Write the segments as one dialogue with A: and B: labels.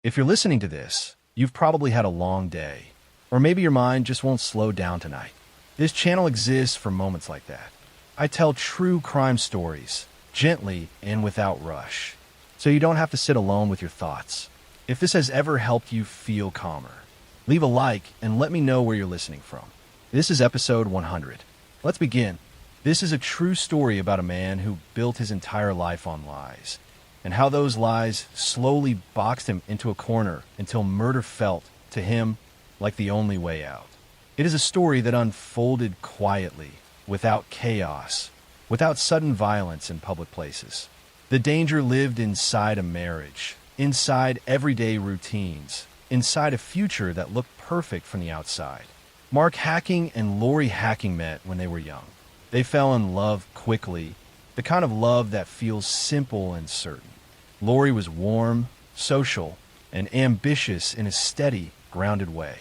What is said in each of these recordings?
A: If you're listening to this, you've probably had a long day, or maybe your mind just won't slow down tonight. This channel exists for moments like that. I tell true crime stories, gently and without rush, so you don't have to sit alone with your thoughts. If this has ever helped you feel calmer, leave a like and let me know where you're listening from. This is episode 100. Let's begin. This is a true story about a man who built his entire life on lies, and how those lies slowly boxed him into a corner until murder felt, to him, like the only way out. It is a story that unfolded quietly, without chaos, without sudden violence in public places. The danger lived inside a marriage, inside everyday routines, inside a future that looked perfect from the outside. Mark Hacking and Lori Hacking met when they were young. They fell in love quickly, the kind of love that feels simple and certain. Lori was warm, social, and ambitious in a steady, grounded way.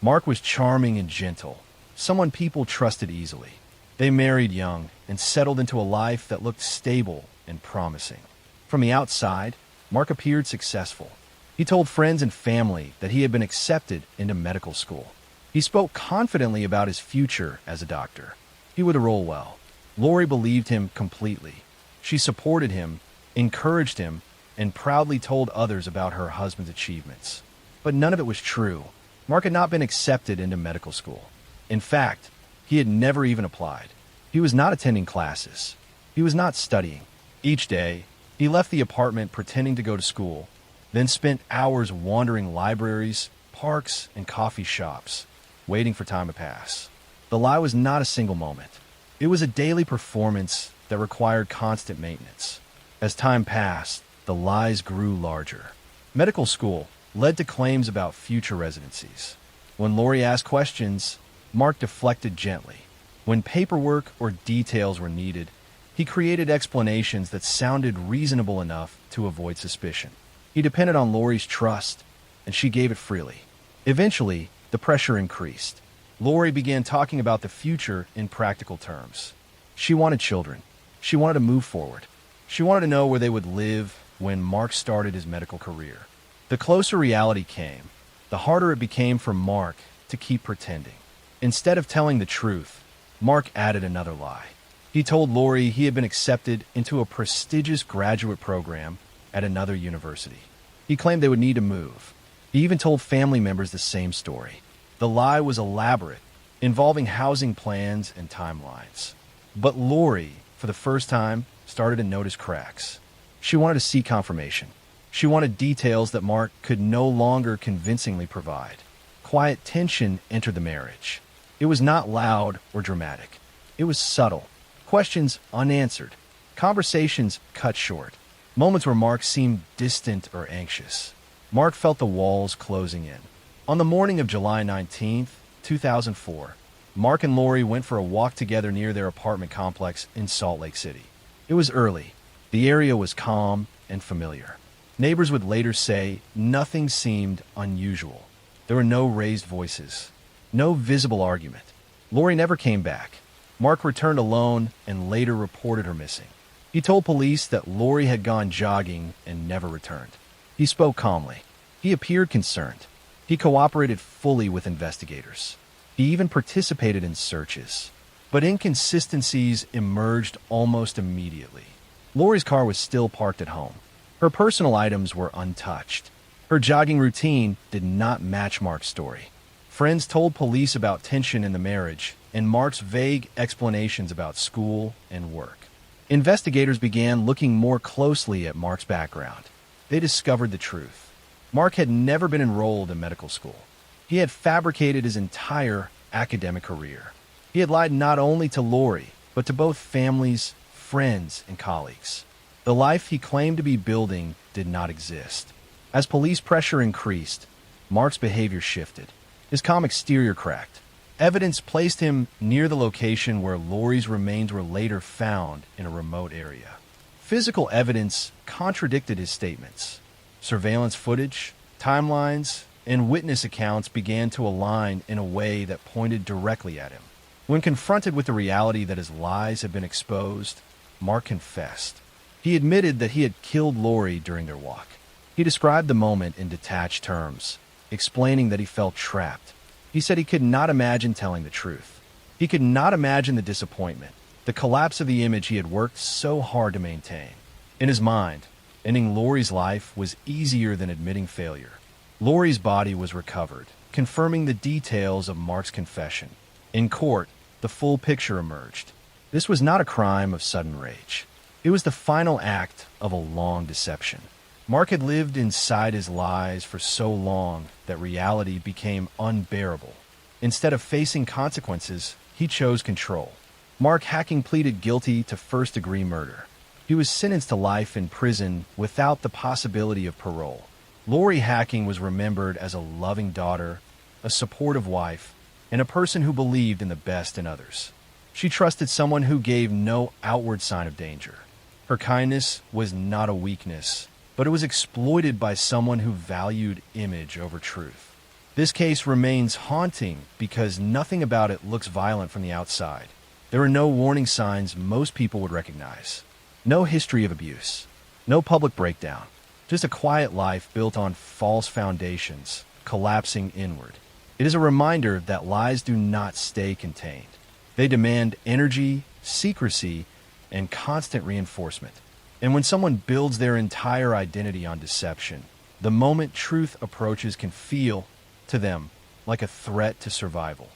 A: Mark was charming and gentle, someone people trusted easily. They married young and settled into a life that looked stable and promising. From the outside, Mark appeared successful. He told friends and family that he had been accepted into medical school. He spoke confidently about his future as a doctor. He would roll well. Lori believed him completely. She supported him, encouraged him, and proudly told others about her husband's achievements. But none of it was true. Mark had not been accepted into medical school. In fact, he had never even applied. He was not attending classes. He was not studying. Each day, he left the apartment pretending to go to school, then spent hours wandering libraries, parks, and coffee shops, waiting for time to pass. The lie was not a single moment. It was a daily performance that required constant maintenance. As time passed, the lies grew larger. Medical school led to claims about future residencies. When Lori asked questions, Mark deflected gently. When paperwork or details were needed, he created explanations that sounded reasonable enough to avoid suspicion. He depended on Lori's trust, and she gave it freely. Eventually, the pressure increased. Lori began talking about the future in practical terms. She wanted children. She wanted to move forward. She wanted to know where they would live when Mark started his medical career. The closer reality came, the harder it became for Mark to keep pretending. Instead of telling the truth, Mark added another lie. He told Lori he had been accepted into a prestigious graduate program at another university. He claimed they would need to move. He even told family members the same story. The lie was elaborate, involving housing plans and timelines. But Lori, for the first time, started to notice cracks. She wanted to see confirmation. She wanted details that Mark could no longer convincingly provide. Quiet tension entered the marriage. It was not loud or dramatic. It was subtle. Questions unanswered. Conversations cut short. Moments where Mark seemed distant or anxious. Mark felt the walls closing in. On the morning of July 19th, 2004, Mark and Lori went for a walk together near their apartment complex in Salt Lake City. It was early. The area was calm and familiar. Neighbors would later say nothing seemed unusual. There were no raised voices, no visible argument. Lori never came back. Mark returned alone and later reported her missing. He told police that Lori had gone jogging and never returned. He spoke calmly. He appeared concerned. He cooperated fully with investigators. He even participated in searches. But inconsistencies emerged almost immediately. Lori's car was still parked at home. Her personal items were untouched. Her jogging routine did not match Mark's story. Friends told police about tension in the marriage and Mark's vague explanations about school and work. Investigators began looking more closely at Mark's background. They discovered the truth. Mark had never been enrolled in medical school. He had fabricated his entire academic career. He had lied not only to Lori, but to both families, friends, and colleagues. The life he claimed to be building did not exist. As police pressure increased, Mark's behavior shifted. His calm exterior cracked. Evidence placed him near the location where Lori's remains were later found in a remote area. Physical evidence contradicted his statements. Surveillance footage, timelines, and witness accounts began to align in a way that pointed directly at him. When confronted with the reality that his lies had been exposed, Mark confessed. He admitted that he had killed Lori during their walk. He described the moment in detached terms, explaining that he felt trapped. He said he could not imagine telling the truth. He could not imagine the disappointment, the collapse of the image he had worked so hard to maintain. In his mind, ending Lori's life was easier than admitting failure. Lori's body was recovered, confirming the details of Mark's confession. In court, the full picture emerged. This was not a crime of sudden rage. It was the final act of a long deception. Mark had lived inside his lies for so long that reality became unbearable. Instead of facing consequences, he chose control. Mark Hacking pleaded guilty to first-degree murder. He was sentenced to life in prison without the possibility of parole. Lori Hacking was remembered as a loving daughter, a supportive wife, and a person who believed in the best in others. She trusted someone who gave no outward sign of danger. Her kindness was not a weakness, but it was exploited by someone who valued image over truth. This case remains haunting because nothing about it looks violent from the outside. There are no warning signs most people would recognize. No history of abuse. No public breakdown. Just a quiet life built on false foundations, collapsing inward. It is a reminder that lies do not stay contained. They demand energy, secrecy, and constant reinforcement. And when someone builds their entire identity on deception, the moment truth approaches can feel, to them, like a threat to survival.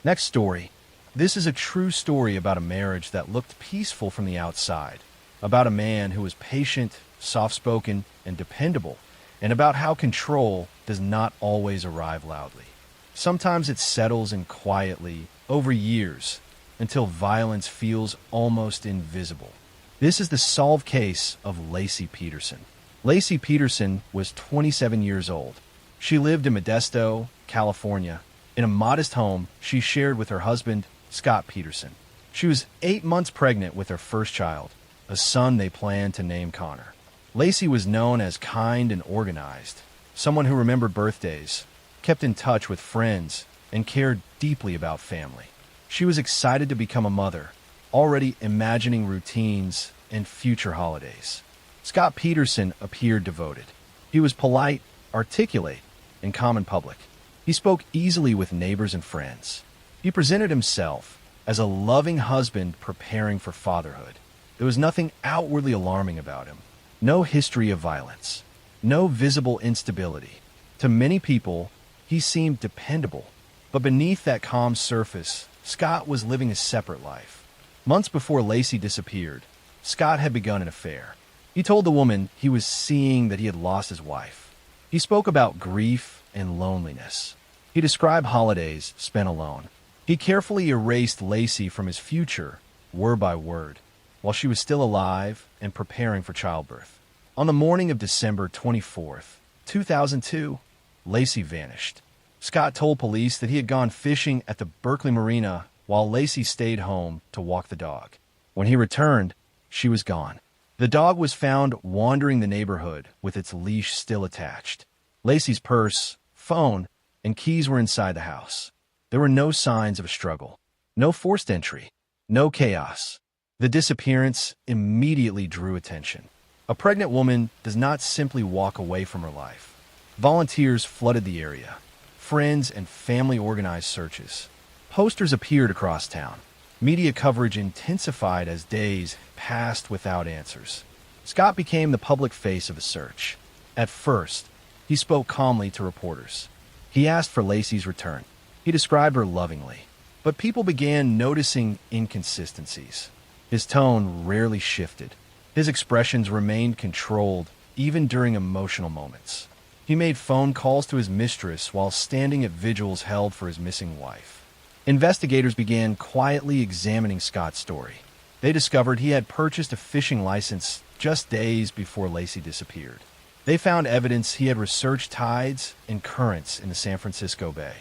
A: Next story. This is a true story about a marriage that looked peaceful from the outside, about a man who was patient, soft-spoken, and dependable, and about how control does not always arrive loudly. Sometimes it settles in quietly, over years, until violence feels almost invisible. This is the solved case of Lacey Peterson. Lacey Peterson was 27 years old. She lived in Modesto, California, in a modest home she shared with her husband, Scott Peterson. She was 8 months pregnant with their first child, a son they planned to name Connor. Lacey was known as kind and organized, someone who remembered birthdays, kept in touch with friends, and cared deeply about family. She was excited to become a mother, already imagining routines and future holidays. Scott Peterson appeared devoted. He was polite, articulate, and calm in public. He spoke easily with neighbors and friends. He presented himself as a loving husband preparing for fatherhood. There was nothing outwardly alarming about him. No history of violence. No visible instability. To many people, he seemed dependable. But beneath that calm surface, Scott was living a separate life. Months before Lacey disappeared, Scott had begun an affair. He told the woman he was seeing that he had lost his wife. He spoke about grief and loneliness. He described holidays spent alone. He carefully erased Lacey from his future, word by word, while she was still alive and preparing for childbirth. On the morning of December 24th, 2002, Lacey vanished. Scott told police that he had gone fishing at the Berkeley Marina while Lacey stayed home to walk the dog. When he returned, she was gone. The dog was found wandering the neighborhood with its leash still attached. Lacey's purse, phone, and keys were inside the house. There were no signs of a struggle, no forced entry, no chaos. The disappearance immediately drew attention. A pregnant woman does not simply walk away from her life. Volunteers flooded the area. Friends and family organized searches. Posters appeared across town. Media coverage intensified as days passed without answers. Scott became the public face of the search. At first, he spoke calmly to reporters. He asked for Lacey's return. He described her lovingly. But people began noticing inconsistencies. His tone rarely shifted. His expressions remained controlled, even during emotional moments. He made phone calls to his mistress while standing at vigils held for his missing wife. Investigators began quietly examining Scott's story. They discovered he had purchased a fishing license just days before Lacey disappeared. They found evidence he had researched tides and currents in the San Francisco Bay.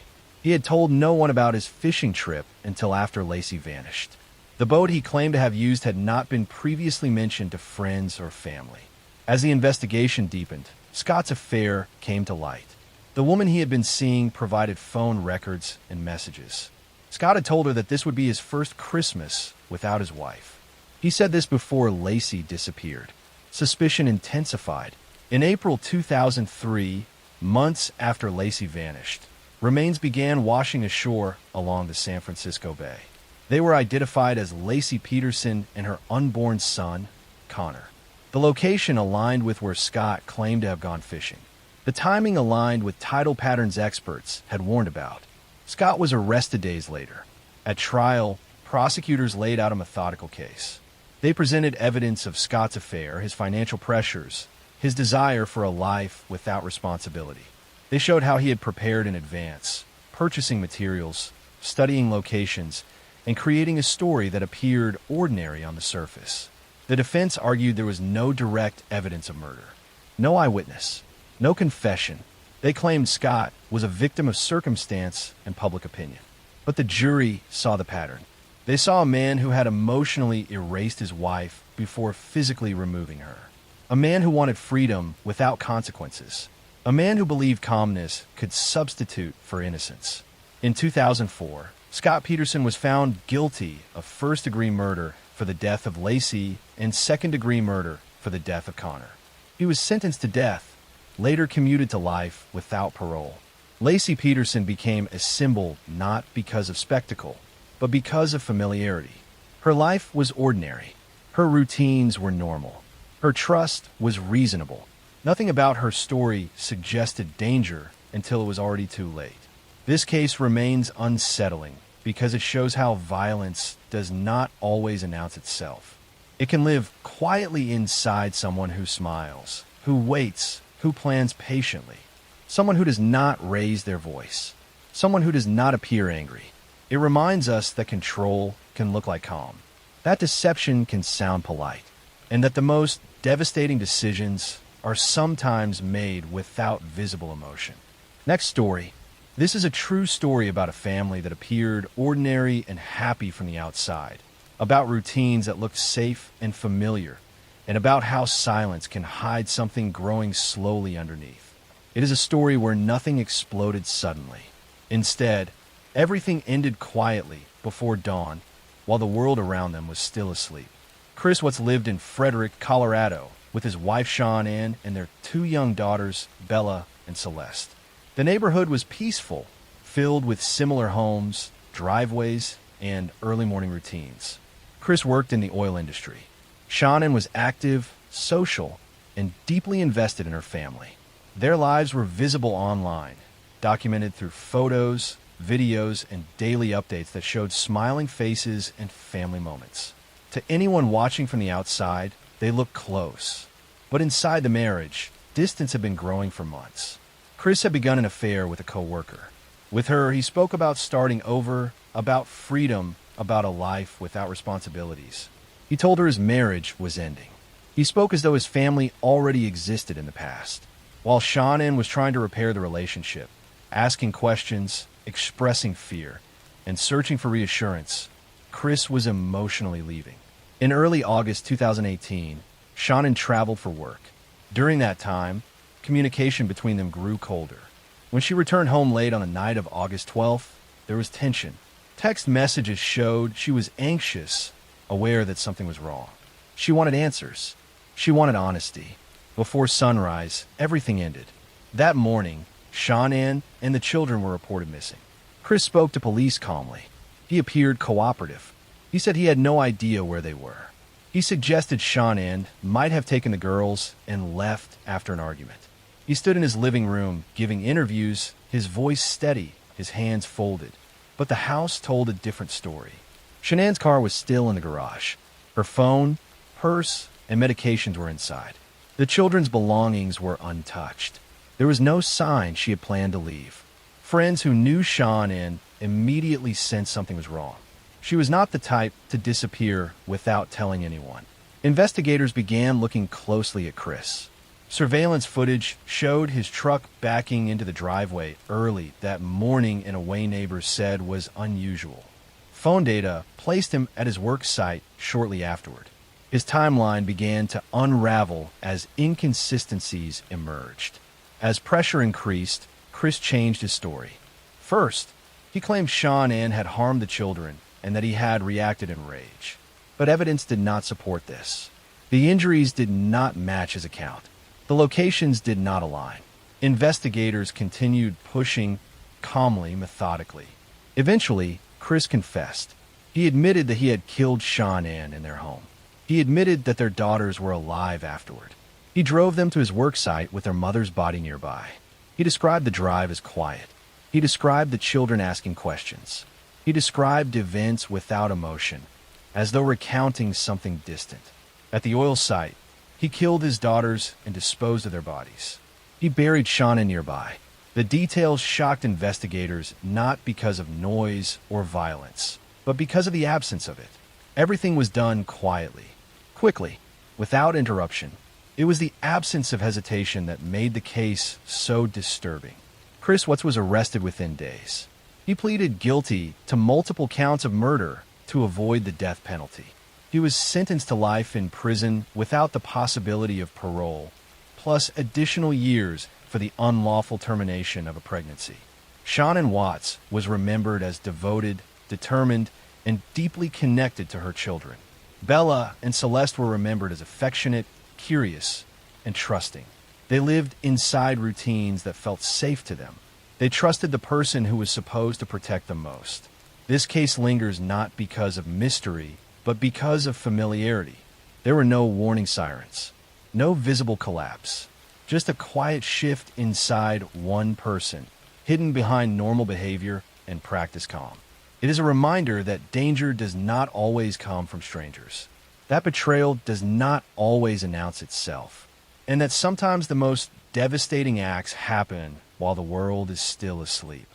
A: He had told no one about his fishing trip until after Lacey vanished. The boat he claimed to have used had not been previously mentioned to friends or family. As the investigation deepened, Scott's affair came to light. The woman he had been seeing provided phone records and messages. Scott had told her that this would be his first Christmas without his wife. He said this before Lacey disappeared. Suspicion intensified. In April 2003, months after Lacey vanished, remains began washing ashore along the San Francisco Bay. They were identified as Lacey Peterson and her unborn son, Connor. The location aligned with where Scott claimed to have gone fishing. The timing aligned with tidal patterns experts had warned about. Scott was arrested days later. At trial, prosecutors laid out a methodical case. They presented evidence of Scott's affair, his financial pressures, his desire for a life without responsibility. They showed how he had prepared in advance, purchasing materials, studying locations, and creating a story that appeared ordinary on the surface. The defense argued there was no direct evidence of murder, no eyewitness, no confession. They claimed Scott was a victim of circumstance and public opinion. But the jury saw the pattern. They saw a man who had emotionally erased his wife before physically removing her. A man who wanted freedom without consequences. A man who believed calmness could substitute for innocence. In 2004, Scott Peterson was found guilty of first-degree murder for the death of Lacey and second-degree murder for the death of Connor. He was sentenced to death, later commuted to life without parole. Lacey Peterson became a symbol not because of spectacle, but because of familiarity. Her life was ordinary. Her routines were normal. Her trust was reasonable. Nothing about her story suggested danger until it was already too late. This case remains unsettling because it shows how violence does not always announce itself. It can live quietly inside someone who smiles, who waits, who plans patiently, someone who does not raise their voice, someone who does not appear angry. It reminds us that control can look like calm, that deception can sound polite, and that the most devastating decisions are sometimes made without visible emotion. Next story. This is a true story about a family that appeared ordinary and happy from the outside, about routines that looked safe and familiar, and about how silence can hide something growing slowly underneath. It is a story where nothing exploded suddenly. Instead, everything ended quietly before dawn, while the world around them was still asleep. Chris Watts lived in Frederick, Colorado, with his wife Sean Ann and their two young daughters, Bella and Celeste. The neighborhood was peaceful, filled with similar homes, driveways, and early morning routines. Chris worked in the oil industry. Sean Ann was active, social, and deeply invested in her family. Their lives were visible online, documented through photos, videos, and daily updates that showed smiling faces and family moments. To anyone watching from the outside, they looked close. But inside the marriage, distance had been growing for months. Chris had begun an affair with a co-worker. With her, he spoke about starting over, about freedom, about a life without responsibilities. He told her his marriage was ending. He spoke as though his family already existed in the past. While Sean Ann was trying to repair the relationship, asking questions, expressing fear, and searching for reassurance, Chris was emotionally leaving. In early August 2018, Sean Ann traveled for work. During that time, communication between them grew colder. When she returned home late on the night of August 12th, there was tension. Text messages showed she was anxious, aware that something was wrong. She wanted answers. She wanted honesty. Before sunrise, everything ended. That morning, Sean Ann and the children were reported missing. Chris spoke to police calmly. He appeared cooperative. He said he had no idea where they were. He suggested Sean Ann might have taken the girls and left after an argument. He stood in his living room, giving interviews, his voice steady, his hands folded. But the house told a different story. Sean Ann's car was still in the garage. Her phone, purse, and medications were inside. The children's belongings were untouched. There was no sign she had planned to leave. Friends who knew Sean Ann immediately sensed something was wrong. She was not the type to disappear without telling anyone. Investigators began looking closely at Chris. Surveillance footage showed his truck backing into the driveway early that morning in a way neighbors said was unusual. Phone data placed him at his work site shortly afterward. His timeline began to unravel as inconsistencies emerged. As pressure increased, Chris changed his story. First, he claimed Sean Ann had harmed the children and that he had reacted in rage. But evidence did not support this. The injuries did not match his account. The locations did not align. Investigators continued pushing calmly, methodically. Eventually, Chris confessed. He admitted that he had killed Sean Ann in their home. He admitted that their daughters were alive afterward. He drove them to his work site with their mother's body nearby. He described the drive as quiet. He described the children asking questions. He described events without emotion, as though recounting something distant. At the oil site, he killed his daughters and disposed of their bodies. He buried Shauna nearby. The details shocked investigators not because of noise or violence, but because of the absence of it. Everything was done quietly, quickly, without interruption. It was the absence of hesitation that made the case so disturbing. Chris Watts was arrested within days. He pleaded guilty to multiple counts of murder to avoid the death penalty. He was sentenced to life in prison without the possibility of parole, plus additional years for the unlawful termination of a pregnancy. Shannon Watts was remembered as devoted, determined, and deeply connected to her children. Bella and Celeste were remembered as affectionate, curious, and trusting. They lived inside routines that felt safe to them. They trusted the person who was supposed to protect them most. This case lingers not because of mystery, but because of familiarity. There were no warning sirens, no visible collapse, just a quiet shift inside one person, hidden behind normal behavior and practice calm. It is a reminder that danger does not always come from strangers, that betrayal does not always announce itself, and that sometimes the most devastating acts happen while the world is still asleep.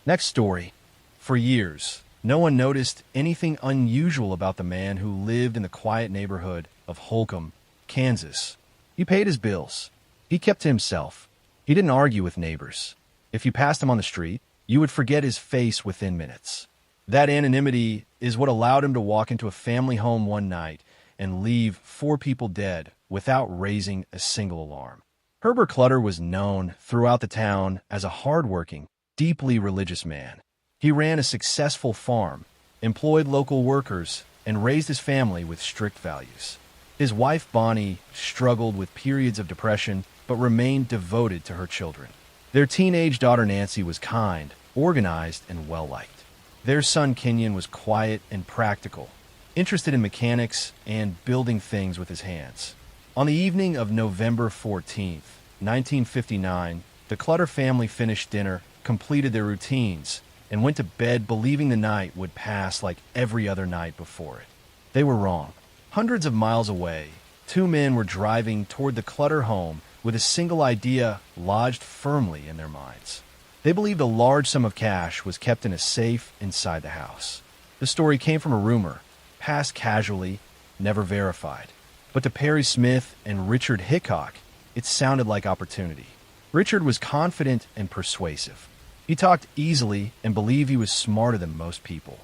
A: Next story. For years, no one noticed anything unusual about the man who lived in the quiet neighborhood of Holcomb, Kansas. He paid his bills. He kept to himself. He didn't argue with neighbors. If you passed him on the street, you would forget his face within minutes. That anonymity is what allowed him to walk into a family home one night and leave 4 people dead without raising a single alarm. Herbert Clutter was known throughout the town as a hardworking, deeply religious man. He ran a successful farm, employed local workers, and raised his family with strict values. His wife Bonnie struggled with periods of depression but remained devoted to her children. Their teenage daughter Nancy was kind, organized, and well-liked. Their son Kenyon was quiet and practical, interested in mechanics and building things with his hands. On the evening of November 14th, 1959, the Clutter family finished dinner, completed their routines, and went to bed believing the night would pass like every other night before it. They were wrong. Hundreds of miles away, 2 men were driving toward the Clutter home with a single idea lodged firmly in their minds. They believed a large sum of cash was kept in a safe inside the house. The story came from a rumor, passed casually, never verified. But to Perry Smith and Richard Hickok, it sounded like opportunity. Richard was confident and persuasive. He talked easily and believed he was smarter than most people.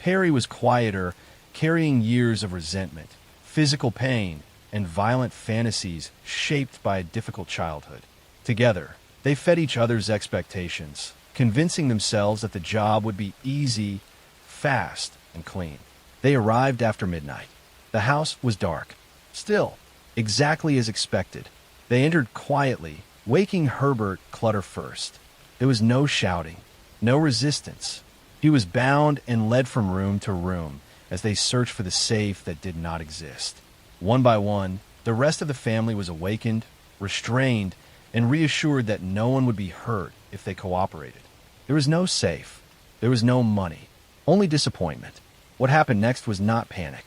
A: Perry was quieter, carrying years of resentment, physical pain, and violent fantasies shaped by a difficult childhood. Together, they fed each other's expectations, convincing themselves that the job would be easy, fast, and clean. They arrived after midnight. The house was dark. Still, exactly as expected. They entered quietly, waking Herbert Clutter first. There was no shouting, no resistance. He was bound and led from room to room as they searched for the safe that did not exist. One by one, the rest of the family was awakened, restrained, and reassured that no one would be hurt if they cooperated. There was no safe. There was no money. Only disappointment. What happened next was not panic.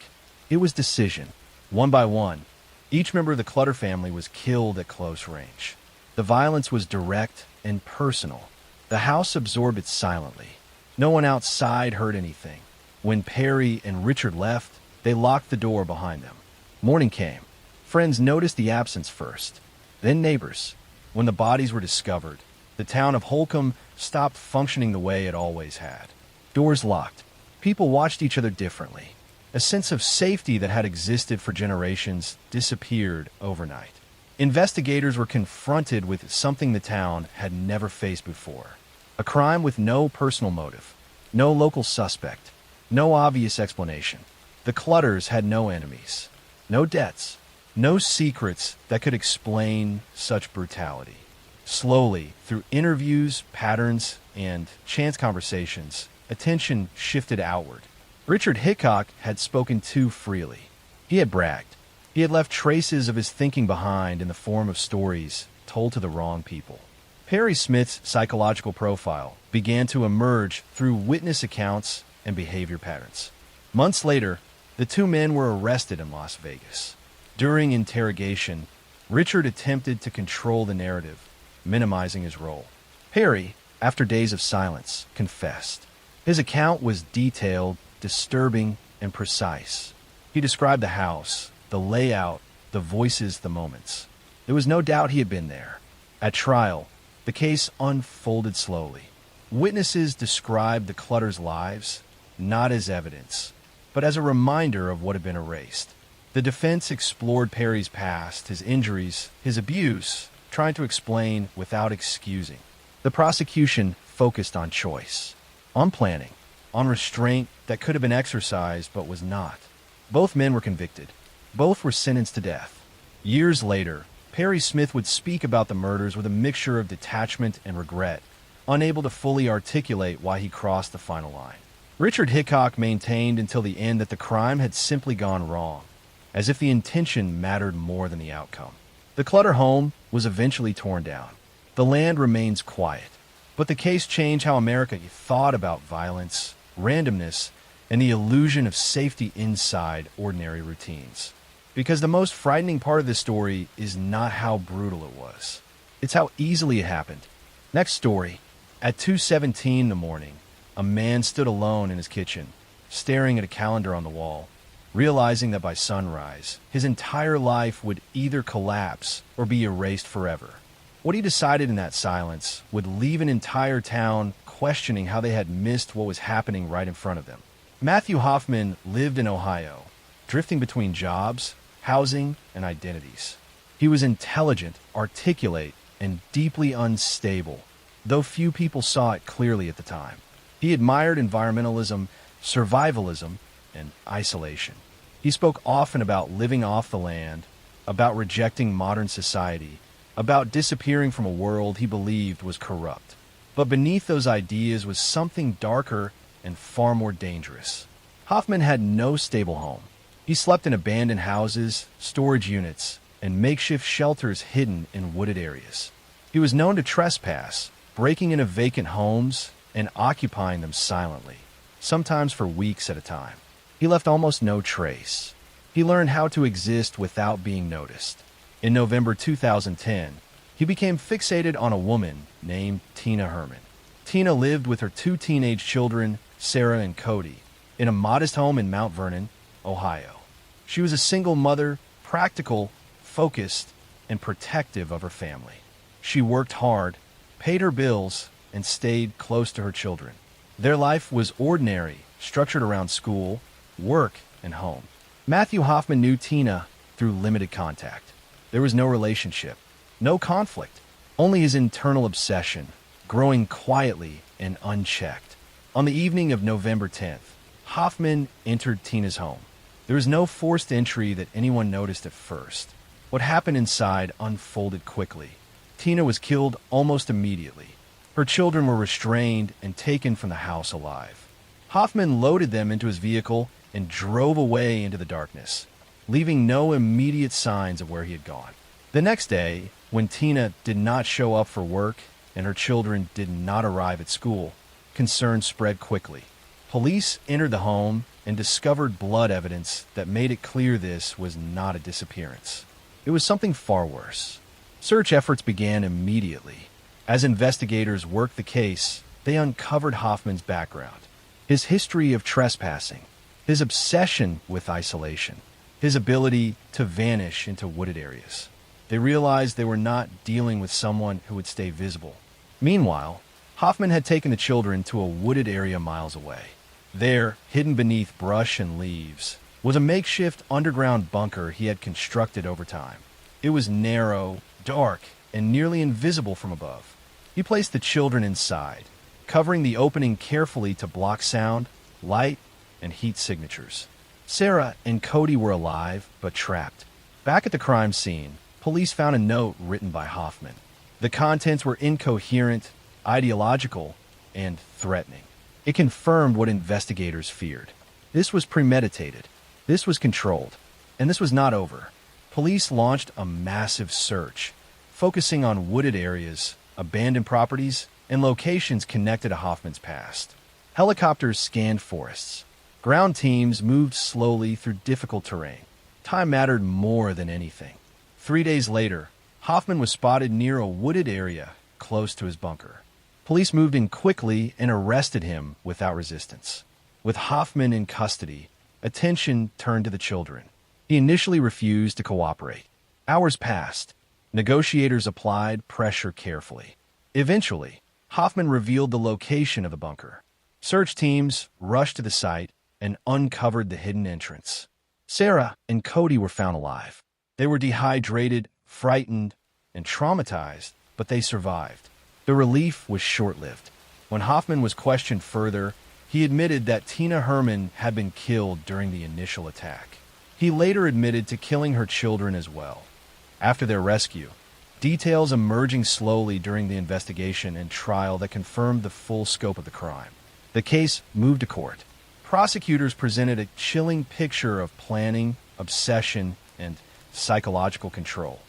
A: It was decision. One by one, each member of the Clutter family was killed at close range. The violence was direct and personal. The house absorbed it silently. No one outside heard anything. When Perry and Richard left, they locked the door behind them. Morning came. Friends noticed the absence first, then neighbors. When the bodies were discovered, the town of Holcomb stopped functioning the way it always had. Doors locked. People watched each other differently. A sense of safety that had existed for generations disappeared overnight. Investigators were confronted with something the town had never faced before. A crime with no personal motive, no local suspect, no obvious explanation. The Clutters had no enemies, no debts, No secrets that could explain such brutality. Slowly, through interviews, patterns, and chance conversations, attention shifted outward. Richard Hickok had spoken too freely. He had bragged. He had left traces of his thinking behind in the form of stories told to the wrong people. Perry Smith's psychological profile began to emerge through witness accounts and behavior patterns. Months later, the two men were arrested in Las Vegas. During interrogation, Richard attempted to control the narrative, minimizing his role. Perry, after days of silence, confessed. His account was detailed, disturbing, and precise. He described the house, the layout, the voices, the moments. There was no doubt he had been there. At trial, the case unfolded slowly. Witnesses described the Clutters' lives not as evidence, but as a reminder of what had been erased. The defense explored Perry's past, his injuries, his abuse, trying to explain without excusing. The prosecution focused on choice, on planning, on restraint that could have been exercised but was not. Both men were convicted. Both were sentenced to death. Years later, Perry Smith would speak about the murders with a mixture of detachment and regret, unable to fully articulate why he crossed the final line. Richard Hickok maintained until the end that the crime had simply gone wrong, as if the intention mattered more than the outcome. The Clutter home was eventually torn down. The land remains quiet, but the case changed how America thought about violence, randomness, and the illusion of safety inside ordinary routines. Because the most frightening part of this story is not how brutal it was. It's how easily it happened. Next story. At 2:17 in the morning, a man stood alone in his kitchen, staring at a calendar on the wall, realizing that by sunrise, his entire life would either collapse or be erased forever. What he decided in that silence would leave an entire town questioning how they had missed what was happening right in front of them. Matthew Hoffman lived in Ohio, drifting between jobs, housing, and identities. He was intelligent, articulate, and deeply unstable, though few people saw it clearly at the time. He admired environmentalism, survivalism, and isolation. He spoke often about living off the land, about rejecting modern society, about disappearing from a world he believed was corrupt. But beneath those ideas was something darker and far more dangerous. Hoffman had no stable home. He slept in abandoned houses, storage units, and makeshift shelters hidden in wooded areas. He was known to trespass, breaking into vacant homes and occupying them silently, sometimes for weeks at a time. He left almost no trace. He learned how to exist without being noticed. In November 2010, he became fixated on a woman named Tina Herman. Tina lived with her two teenage children, Sarah and Cody, in a modest home in Mount Vernon, Ohio. She was a single mother, practical, focused, and protective of her family. She worked hard, paid her bills, and stayed close to her children. Their life was ordinary, structured around school, work, and home. Matthew Hoffman knew Tina through limited contact. There was no relationship, no conflict, only his internal obsession, growing quietly and unchecked. On the evening of November 10th, Hoffman entered Tina's home. There was no forced entry that anyone noticed at first. What happened inside unfolded quickly. Tina was killed almost immediately. Her children were restrained and taken from the house alive. Hoffman loaded them into his vehicle and drove away into the darkness, leaving no immediate signs of where he had gone. The next day, when Tina did not show up for work and her children did not arrive at school, concern spread quickly. Police entered the home and discovered blood evidence that made it clear this was not a disappearance. It was something far worse. Search efforts began immediately. As investigators worked the case, they uncovered Hoffman's background, his history of trespassing, his obsession with isolation, his ability to vanish into wooded areas. They realized they were not dealing with someone who would stay visible. Meanwhile, Hoffman had taken the children to a wooded area miles away. There, hidden beneath brush and leaves, was a makeshift underground bunker he had constructed over time. It was narrow, dark, and nearly invisible from above. He placed the children inside, covering the opening carefully to block sound, light, and heat signatures. Sarah and Cody were alive, but trapped. Back at the crime scene, police found a note written by Hoffman. The contents were incoherent, ideological, and threatening. It confirmed what investigators feared. This was premeditated. This was controlled. And this was not over. Police launched a massive search, focusing on wooded areas, abandoned properties, and locations connected to Hoffman's past. Helicopters scanned forests. Ground teams moved slowly through difficult terrain. Time mattered more than anything. 3 days later, Hoffman was spotted near a wooded area close to his bunker. Police moved in quickly and arrested him without resistance. With Hoffman in custody, attention turned to the children. He initially refused to cooperate. Hours passed. Negotiators applied pressure carefully. Eventually, Hoffman revealed the location of the bunker. Search teams rushed to the site and uncovered the hidden entrance. Sarah and Cody were found alive. They were dehydrated, frightened, and traumatized, but they survived. The relief was short-lived. When Hoffman was questioned further, he admitted that Tina Herman had been killed during the initial attack. He later admitted to killing her children as well. After their rescue, details emerging slowly during the investigation and trial that confirmed the full scope of the crime. The case moved to court. Prosecutors presented a chilling picture of planning, obsession, and psychological control.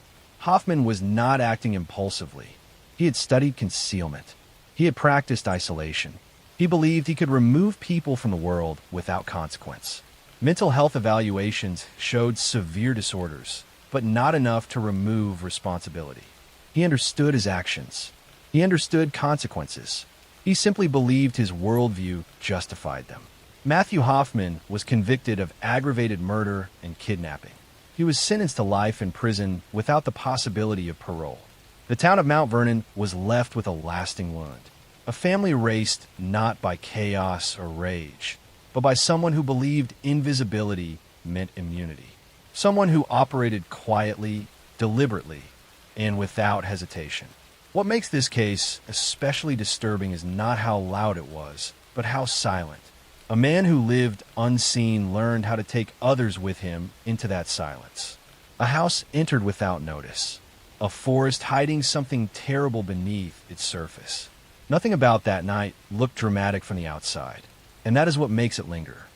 A: Hoffman was not acting impulsively. He had studied concealment. He had practiced isolation. He believed he could remove people from the world without consequence. Mental health evaluations showed severe disorders, but not enough to remove responsibility. He understood his actions. He understood consequences. He simply believed his worldview justified them. Matthew Hoffman was convicted of aggravated murder and kidnapping. He was sentenced to life in prison without the possibility of parole. The town of Mount Vernon was left with a lasting wound. A family erased not by chaos or rage, but by someone who believed invisibility meant immunity. Someone who operated quietly, deliberately, and without hesitation. What makes this case especially disturbing is not how loud it was, but how silent. A man who lived unseen learned how to take others with him into that silence. A house entered without notice. A forest hiding something terrible beneath its surface. Nothing about that night looked dramatic from the outside, and that is what makes it linger.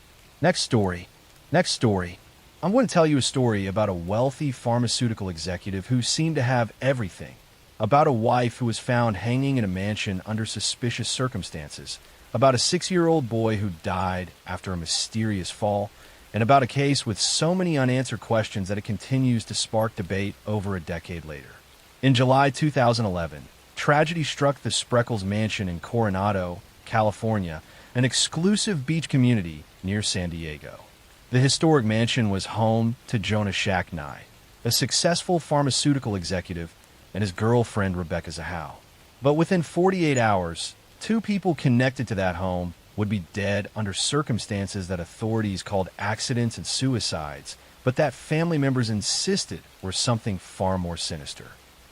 A: Next story. I'm going to tell you a story about a wealthy pharmaceutical executive who seemed to have everything. About a wife who was found hanging in a mansion under suspicious circumstances. About a 6-year-old boy who died after a mysterious fall, and about a case with so many unanswered questions that it continues to spark debate over a decade later. In July 2011, tragedy struck the Spreckles Mansion in Coronado, California, an exclusive beach community near San Diego. The historic mansion was home to Jonah Shacknai, a successful pharmaceutical executive, and his girlfriend Rebecca Zahau. But within 48 hours, 2 people connected to that home would be dead under circumstances that authorities called accidents and suicides, but that family members insisted were something far more sinister.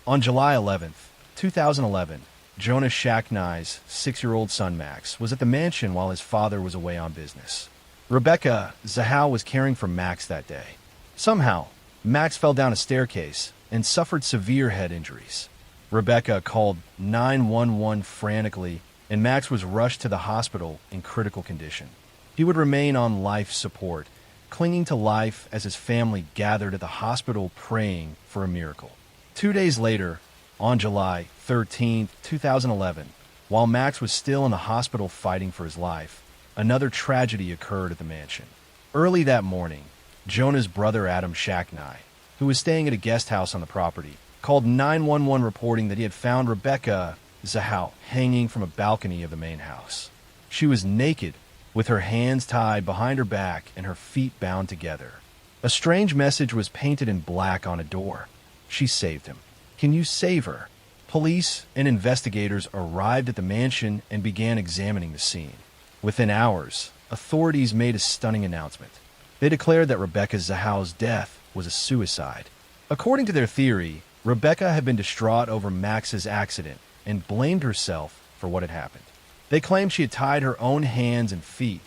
A: On July 11th, 2011, Jonah Shacknai's 6-year-old son Max was at the mansion while his father was away on business. Rebecca Zahau was caring for Max that day. Somehow, Max fell down a staircase and suffered severe head injuries. Rebecca called 911 frantically, and Max was rushed to the hospital in critical condition. He would remain on life support, clinging to life as his family gathered at the hospital praying for a miracle. 2 days later, on July 13, 2011, while Max was still in the hospital fighting for his life, another tragedy occurred at the mansion. Early that morning, Jonah's brother Adam Shacknai, who was staying at a guest house on the property, called 911 reporting that he had found Rebecca Zahau hanging from a balcony of the main house. She was naked, with her hands tied behind her back and her feet bound together. A strange message was painted in black on a door. She saved him. Can you save her? Police and investigators arrived at the mansion and began examining the scene. Within hours, authorities made a stunning announcement. They declared that Rebecca Zahau's death was a suicide. According to their theory, Rebecca had been distraught over Max's accident and blamed herself for what had happened. They claimed she had tied her own hands and feet,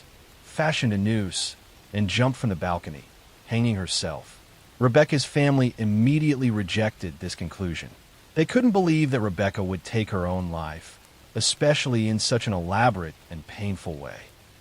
A: fashioned a noose, and jumped from the balcony, hanging herself. Rebecca's family immediately rejected this conclusion. They couldn't believe that Rebecca would take her own life, especially in such an elaborate and painful way.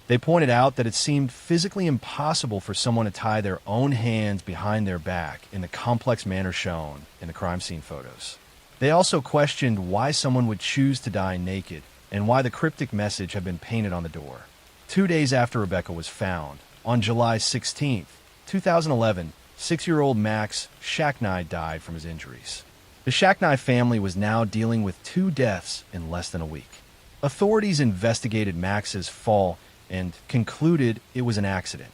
A: They pointed out that it seemed physically impossible for someone to tie their own hands behind their back in the complex manner shown in the crime scene photos. They also questioned why someone would choose to die naked and why the cryptic message had been painted on the door. 2 days after Rebecca was found, on July 16, 2011, 6-year-old Max Shacknai died from his injuries. The Shacknai family was now dealing with 2 deaths in less than a week. Authorities investigated Max's fall and concluded it was an accident.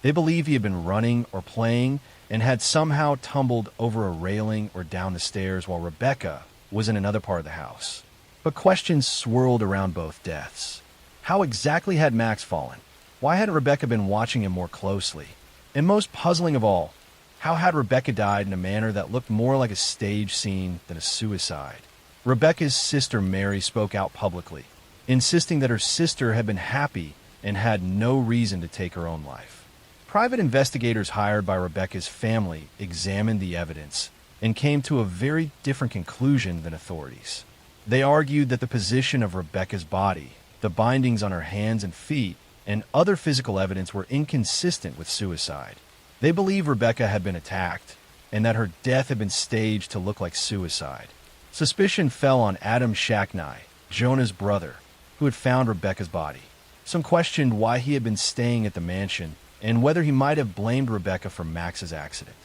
A: They believe he had been running or playing and had somehow tumbled over a railing or down the stairs while Rebecca was in another part of the house. But questions swirled around both deaths. How exactly had Max fallen? Why hadn't Rebecca been watching him more closely? And most puzzling of all, how had Rebecca died in a manner that looked more like a stage scene than a suicide? Rebecca's sister Mary spoke out publicly, insisting that her sister had been happy and had no reason to take her own life. Private investigators hired by Rebecca's family examined the evidence and came to a very different conclusion than authorities. They argued that the position of Rebecca's body, the bindings on her hands and feet, and other physical evidence were inconsistent with suicide. They believe Rebecca had been attacked and that her death had been staged to look like suicide. Suspicion fell on Adam Shacknai, Jonah's brother, who had found Rebecca's body. Some questioned why he had been staying at the mansion and whether he might have blamed Rebecca for Max's accident.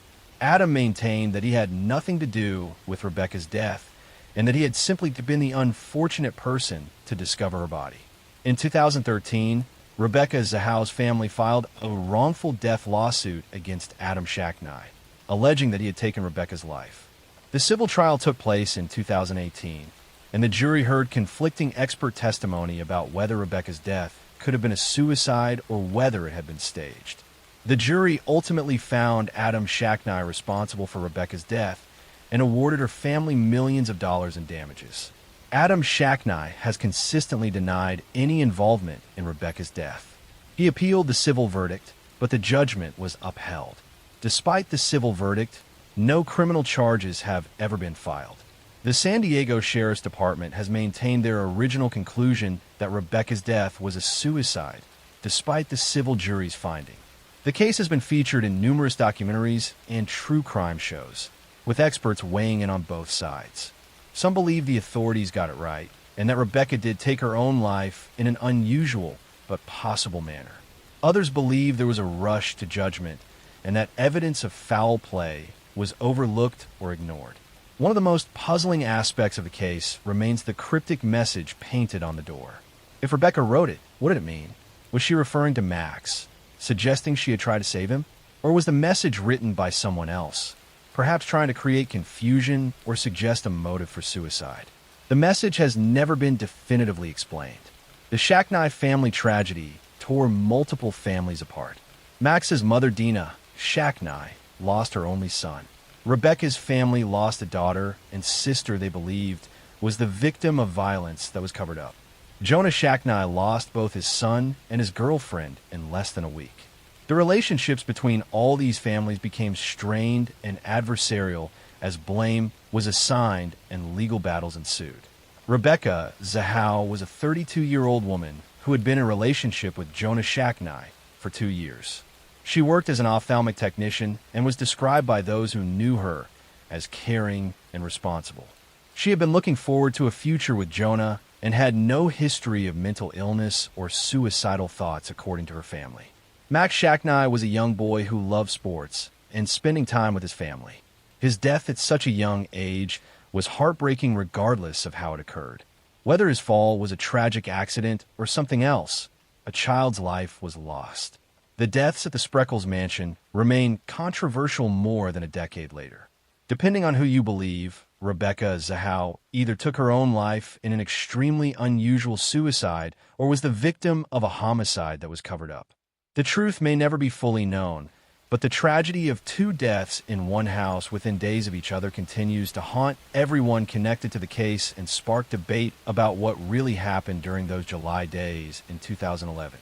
A: Adam maintained that he had nothing to do with Rebecca's death and that he had simply been the unfortunate person to discover her body. In 2013, Rebecca Zahau's family filed a wrongful death lawsuit against Adam Shacknai, alleging that he had taken Rebecca's life. The civil trial took place in 2018, and the jury heard conflicting expert testimony about whether Rebecca's death could have been a suicide or whether it had been staged. The jury ultimately found Adam Shacknai responsible for Rebecca's death and awarded her family millions of dollars in damages. Adam Shacknai has consistently denied any involvement in Rebecca's death. He appealed the civil verdict, but the judgment was upheld. Despite the civil verdict, no criminal charges have ever been filed. The San Diego Sheriff's Department has maintained their original conclusion that Rebecca's death was a suicide, despite the civil jury's finding. The case has been featured in numerous documentaries and true crime shows, with experts weighing in on both sides. Some believe the authorities got it right, and that Rebecca did take her own life in an unusual but possible manner. Others believe there was a rush to judgment, and that evidence of foul play was overlooked or ignored. One of the most puzzling aspects of the case remains the cryptic message painted on the door. If Rebecca wrote it, what did it mean? Was she referring to Max, suggesting she had tried to save him? Or was the message written by someone else, perhaps trying to create confusion or suggest a motive for suicide? The message has never been definitively explained. The Shacknai family tragedy tore multiple families apart. Max's mother, Dina Shacknai, lost her only son. Rebecca's family lost a daughter and sister they believed was the victim of violence that was covered up. Jonah Shacknai lost both his son and his girlfriend in less than a week. The relationships between all these families became strained and adversarial as blame was assigned and legal battles ensued. Rebecca Zahau was a 32-year-old woman who had been in a relationship with Jonah Shacknai for 2 years. She worked as an ophthalmic technician and was described by those who knew her as caring and responsible. She had been looking forward to a future with Jonah and had no history of mental illness or suicidal thoughts, according to her family. Max Shacknai was a young boy who loved sports and spending time with his family. His death at such a young age was heartbreaking regardless of how it occurred. Whether his fall was a tragic accident or something else, a child's life was lost. The deaths at the Spreckles mansion remain controversial more than a decade later. Depending on who you believe, Rebecca Zahau either took her own life in an extremely unusual suicide or was the victim of a homicide that was covered up. The truth may never be fully known, but the tragedy of 2 deaths in one house within days of each other continues to haunt everyone connected to the case and spark debate about what really happened during those July days in 2011.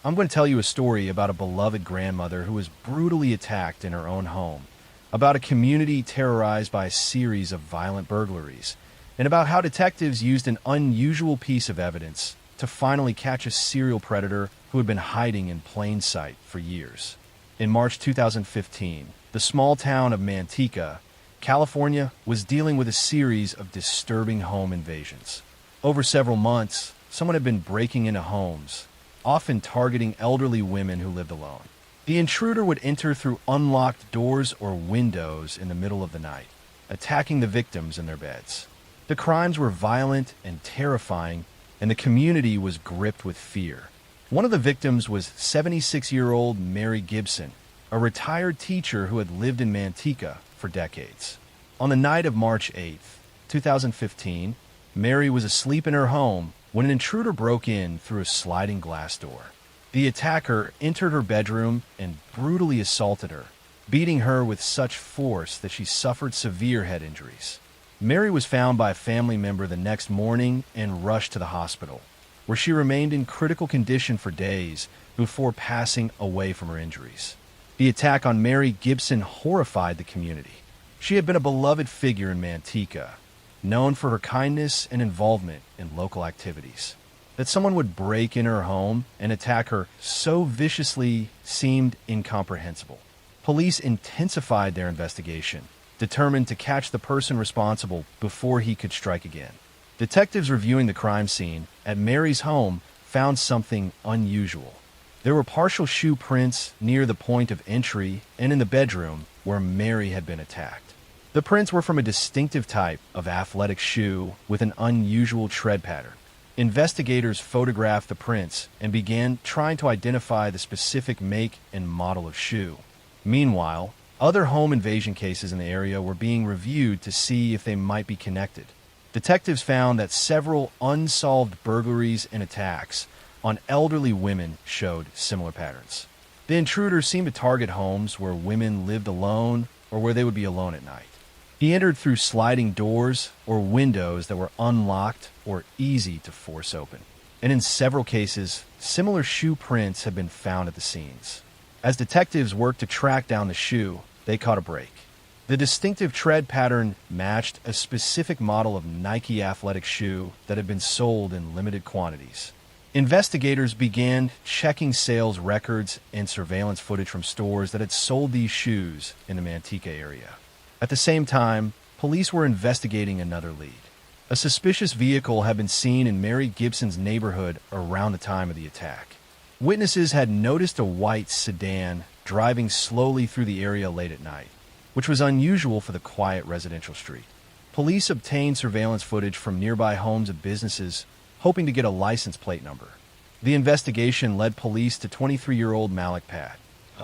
A: I'm going to tell you a story about a beloved grandmother who was brutally attacked in her own home about a community terrorized by a series of violent burglaries, and about how detectives used an unusual piece of evidence to finally catch a serial predator who had been hiding in plain sight for years. In March 2015, the small town of Manteca, California, was dealing with a series of disturbing home invasions. Over several months, someone had been breaking into homes, often targeting elderly women who lived alone. The intruder would enter through unlocked doors or windows in the middle of the night, attacking the victims in their beds. The crimes were violent and terrifying, and the community was gripped with fear. One of the victims was 76-year-old Mary Gibson, a retired teacher who had lived in Manteca for decades. On the night of March 8th, 2015, Mary was asleep in her home when an intruder broke in through a sliding glass door. The attacker entered her bedroom and brutally assaulted her, beating her with such force that she suffered severe head injuries. Mary was found by a family member the next morning and rushed to the hospital, where she remained in critical condition for days before passing away from her injuries. The attack on Mary Gibson horrified the community. She had been a beloved figure in Manteca, known for her kindness and involvement in local activities. That someone would break in her home and attack her so viciously seemed incomprehensible. Police intensified their investigation, determined to catch the person responsible before he could strike again. Detectives reviewing the crime scene at Mary's home found something unusual. There were partial shoe prints near the point of entry and in the bedroom where Mary had been attacked. The prints were from a distinctive type of athletic shoe with an unusual tread pattern. Investigators photographed the prints and began trying to identify the specific make and model of shoe. Meanwhile, other home invasion cases in the area were being reviewed to see if they might be connected. Detectives found that several unsolved burglaries and attacks on elderly women showed similar patterns. The intruder seemed to target homes where women lived alone or where they would be alone at night. He entered through sliding doors or windows that were unlocked or easy to force open. And in several cases, similar shoe prints had been found at the scenes. As detectives worked to track down the shoe, they caught a break. The distinctive tread pattern matched a specific model of Nike athletic shoe that had been sold in limited quantities. Investigators began checking sales records and surveillance footage from stores that had sold these shoes in the Manteca area. At the same time, police were investigating another lead. A suspicious vehicle had been seen in Mary Gibson's neighborhood around the time of the attack. Witnesses had noticed a white sedan driving slowly through the area late at night, which was unusual for the quiet residential street. Police obtained surveillance footage from nearby homes and businesses, hoping to get a license plate number. The investigation led police to 23-year-old Malik Pat,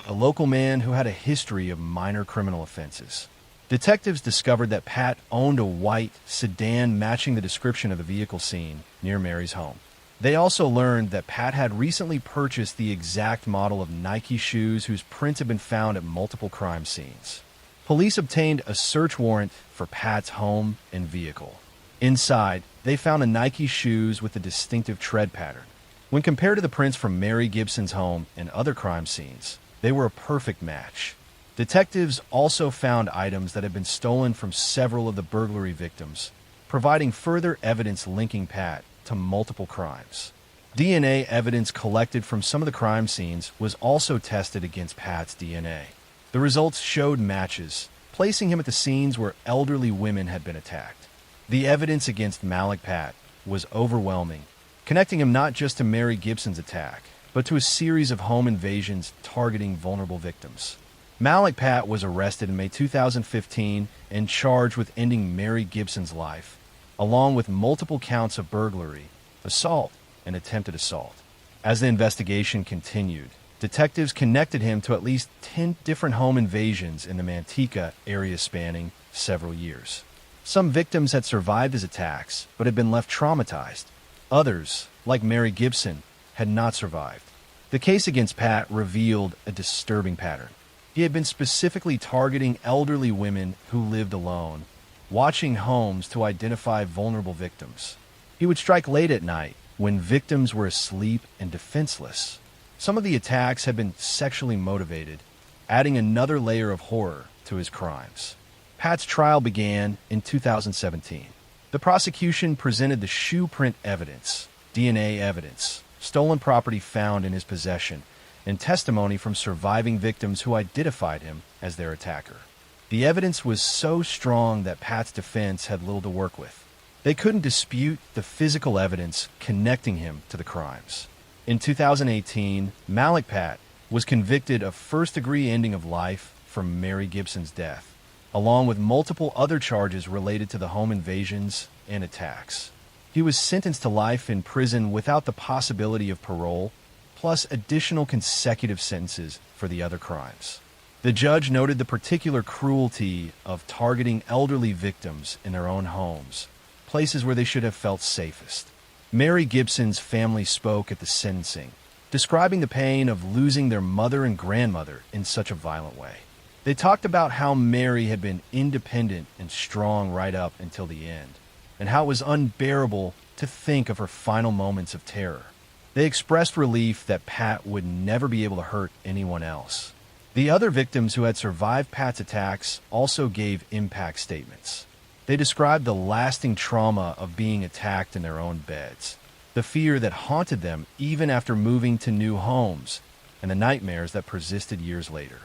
A: a local man who had a history of minor criminal offenses. Detectives discovered that Pat owned a white sedan matching the description of the vehicle seen near Mary's home. They also learned that Pat had recently purchased the exact model of Nike shoes whose prints had been found at multiple crime scenes. Police obtained a search warrant for Pat's home and vehicle. Inside, they found the Nike shoes with a distinctive tread pattern. When compared to the prints from Mary Gibson's home and other crime scenes, they were a perfect match. Detectives also found items that had been stolen from several of the burglary victims, providing further evidence linking Pat to multiple crimes. DNA evidence collected from some of the crime scenes was also tested against Pat's DNA. The results showed matches, placing him at the scenes where elderly women had been attacked. The evidence against Malik Pat was overwhelming, connecting him not just to Mary Gibson's attack, but to a series of home invasions targeting vulnerable victims. Malik Pat was arrested in May 2015 and charged with ending Mary Gibson's life, along with multiple counts of burglary, assault, and attempted assault. As the investigation continued, detectives connected him to at least 10 different home invasions in the Manteca area spanning several years. Some victims had survived his attacks but had been left traumatized. Others, like Mary Gibson, had not survived. The case against Pat revealed a disturbing pattern. He had been specifically targeting elderly women who lived alone, watching homes to identify vulnerable victims. He would strike late at night when victims were asleep and defenseless. Some of the attacks had been sexually motivated, adding another layer of horror to his crimes. Pat's trial began in 2017. The prosecution presented the shoe print evidence, DNA evidence, stolen property found in his possession, and testimony from surviving victims who identified him as their attacker. The evidence was so strong that Pat's defense had little to work with. They couldn't dispute the physical evidence connecting him to the crimes. In 2018, Malik Pat was convicted of first-degree ending of life for Mary Gibson's death, along with multiple other charges related to the home invasions and attacks. He was sentenced to life in prison without the possibility of parole, plus additional consecutive sentences for the other crimes. The judge noted the particular cruelty of targeting elderly victims in their own homes, places where they should have felt safest. Mary Gibson's family spoke at the sentencing, describing the pain of losing their mother and grandmother in such a violent way. They talked about how Mary had been independent and strong right up until the end, and how it was unbearable to think of her final moments of terror. They expressed relief that Pat would never be able to hurt anyone else. The other victims who had survived Pat's attacks also gave impact statements. They described the lasting trauma of being attacked in their own beds, the fear that haunted them even after moving to new homes, and the nightmares that persisted years later.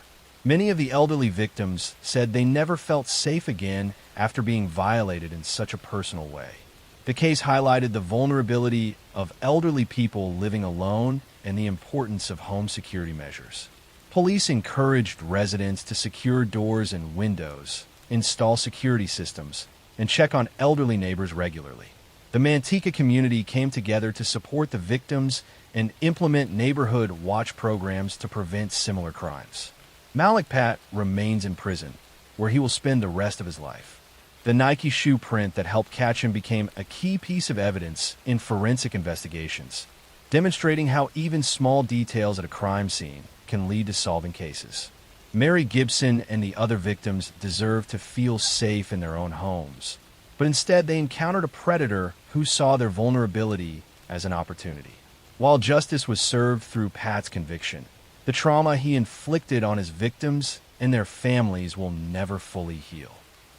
A: Many of the elderly victims said they never felt safe again after being violated in such a personal way. The case highlighted the vulnerability of elderly people living alone and the importance of home security measures. Police encouraged residents to secure doors and windows, install security systems, and check on elderly neighbors regularly. The Manteca community came together to support the victims and implement neighborhood watch programs to prevent similar crimes. Malik Pat remains in prison, where he will spend the rest of his life. The Nike shoe print that helped catch him became a key piece of evidence in forensic investigations, demonstrating how even small details at a crime scene can lead to solving cases. Mary Gibson and the other victims deserve to feel safe in their own homes, but instead they encountered a predator who saw their vulnerability as an opportunity. While justice was served through Pat's conviction, the trauma he inflicted on his victims and their families will never fully heal.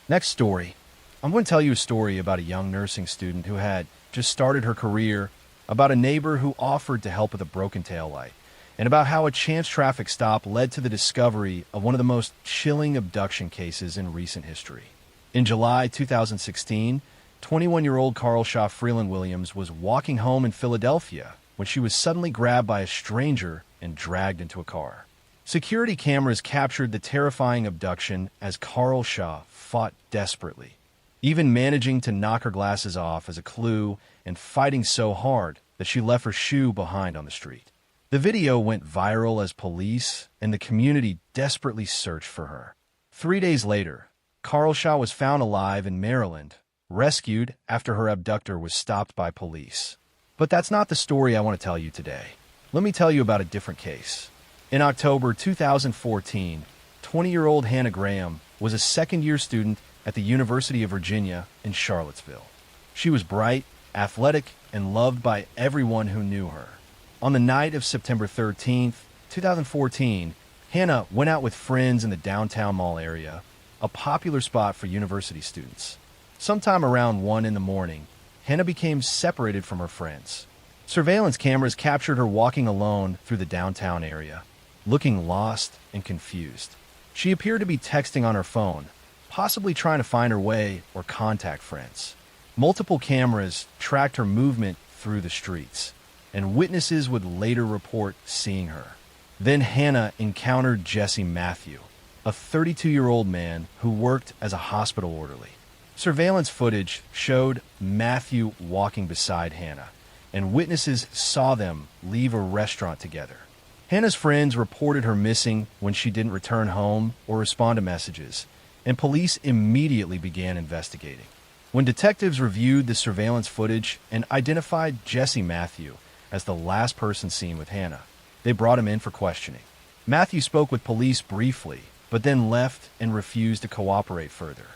A: Next story. I'm going to tell you a story about a young nursing student who had just started her career, about a neighbor who offered to help with a broken taillight, and about how a chance traffic stop led to the discovery of one of the most chilling abduction cases in recent history. In July 2016, 21-year-old Carl Shaw Freeland Williams was walking home in Philadelphia when she was suddenly grabbed by a stranger and dragged into a car. Security cameras captured the terrifying abduction as Carl Shaw fought desperately, even managing to knock her glasses off as a clue and fighting so hard that she left her shoe behind on the street. The video went viral as police and the community desperately searched for her. 3 days later, Carl Shaw was found alive in Maryland, rescued after her abductor was stopped by police. But that's not the story I want to tell you today. Let me tell you about a different case. In October 2014, 20-year-old Hannah Graham was a second-year student at the University of Virginia in Charlottesville. She was bright, athletic, and loved by everyone who knew her. On the night of September 13th, 2014, Hannah went out with friends in the downtown mall area, a popular spot for university students. Sometime around 1 in the morning, Hannah became separated from her friends. Surveillance cameras captured her walking alone through the downtown area, looking lost and confused. She appeared to be texting on her phone, possibly trying to find her way or contact friends. Multiple cameras tracked her movement through the streets, and witnesses would later report seeing her. Then Hannah encountered Jesse Matthew, a 32-year-old man who worked as a hospital orderly. Surveillance footage showed Matthew walking beside Hannah, and witnesses saw them leave a restaurant together. Hannah's friends reported her missing when she didn't return home or respond to messages, and police immediately began investigating. When detectives reviewed the surveillance footage and identified Jesse Matthew as the last person seen with Hannah, they brought him in for questioning. Matthew spoke with police briefly, but then left and refused to cooperate further.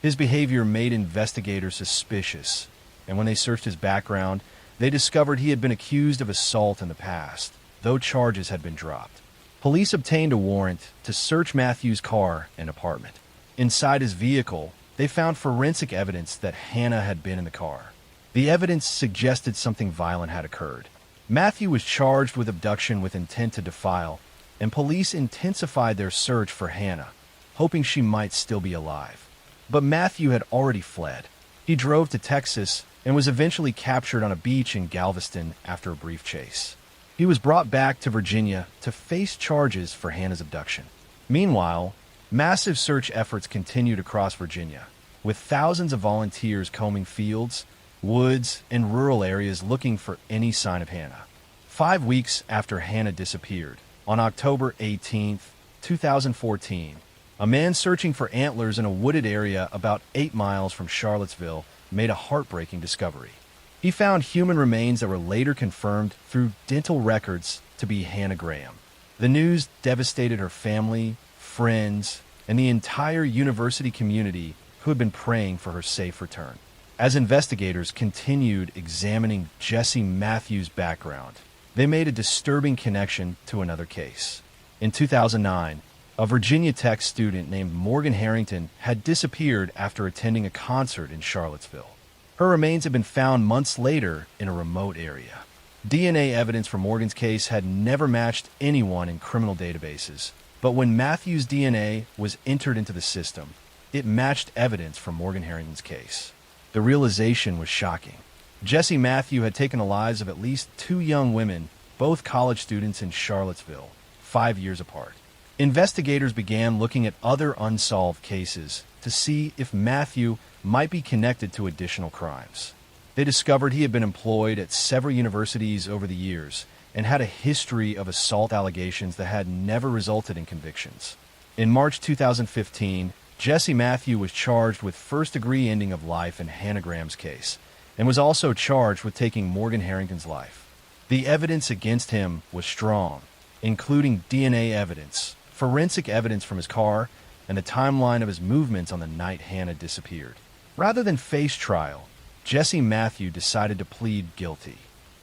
A: His behavior made investigators suspicious, and when they searched his background, they discovered he had been accused of assault in the past, though charges had been dropped. Police obtained a warrant to search Matthew's car and apartment. Inside his vehicle, they found forensic evidence that Hannah had been in the car. The evidence suggested something violent had occurred. Matthew was charged with abduction with intent to defile, and police intensified their search for Hannah, hoping she might still be alive. But Matthew had already fled. He drove to Texas and was eventually captured on a beach in Galveston after a brief chase. He was brought back to Virginia to face charges for Hannah's abduction. Meanwhile, massive search efforts continued across Virginia, with thousands of volunteers combing fields, woods, and rural areas looking for any sign of Hannah. 5 weeks after Hannah disappeared, on October 18, 2014, a man searching for antlers in a wooded area about 8 miles from Charlottesville made a heartbreaking discovery. He found human remains that were later confirmed through dental records to be Hannah Graham. The news devastated her family, friends, and the entire university community who had been praying for her safe return. As investigators continued examining Jesse Matthews' background, they made a disturbing connection to another case. In 2009, a Virginia Tech student named Morgan Harrington had disappeared after attending a concert in Charlottesville. Her remains had been found months later in a remote area. DNA evidence for Morgan's case had never matched anyone in criminal databases, but when Matthew's DNA was entered into the system, it matched evidence from Morgan Harrington's case. The realization was shocking. Jesse Matthew had taken the lives of at least 2 young women, both college students in Charlottesville, 5 years apart. Investigators began looking at other unsolved cases to see if Matthew might be connected to additional crimes. They discovered he had been employed at several universities over the years and had a history of assault allegations that had never resulted in convictions. In March 2015, Jesse Matthew was charged with first-degree ending of life in Hannah Graham's case and was also charged with taking Morgan Harrington's life. The evidence against him was strong, including DNA evidence, forensic evidence from his car, and the timeline of his movements on the night Hannah disappeared. Rather than face trial, Jesse Matthew decided to plead guilty.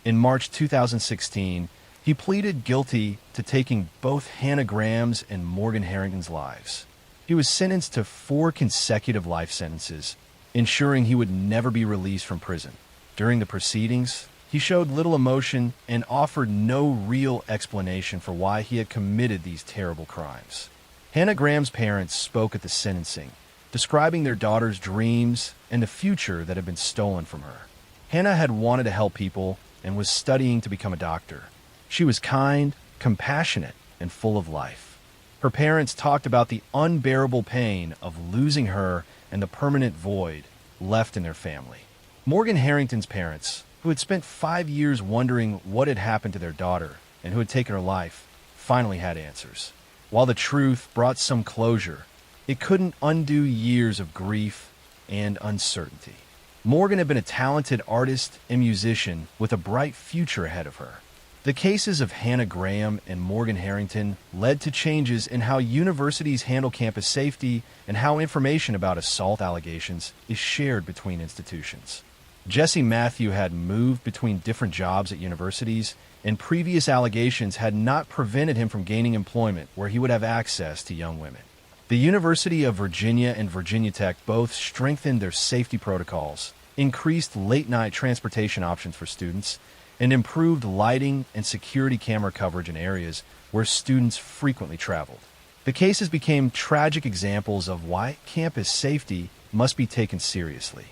A: In March 2016, he pleaded guilty to taking both Hannah Graham's and Morgan Harrington's lives. He was sentenced to 4 consecutive life sentences, ensuring he would never be released from prison. During the proceedings, he showed little emotion and offered no real explanation for why he had committed these terrible crimes. Hannah Graham's parents spoke at the sentencing, describing their daughter's dreams and the future that had been stolen from her. Hannah had wanted to help people and was studying to become a doctor. She was kind, compassionate, and full of life. Her parents talked about the unbearable pain of losing her and the permanent void left in their family. Morgan Harrington's parents, who had spent 5 years wondering what had happened to their daughter and who had taken her life, finally had answers. While the truth brought some closure, it couldn't undo years of grief and uncertainty. Morgan had been a talented artist and musician with a bright future ahead of her. The cases of Hannah Graham and Morgan Harrington led to changes in how universities handle campus safety and how information about assault allegations is shared between institutions. Jesse Matthew had moved between different jobs at universities, and previous allegations had not prevented him from gaining employment where he would have access to young women. The University of Virginia and Virginia Tech both strengthened their safety protocols, increased late-night transportation options for students, and improved lighting and security camera coverage in areas where students frequently traveled. The cases became tragic examples of why campus safety must be taken seriously.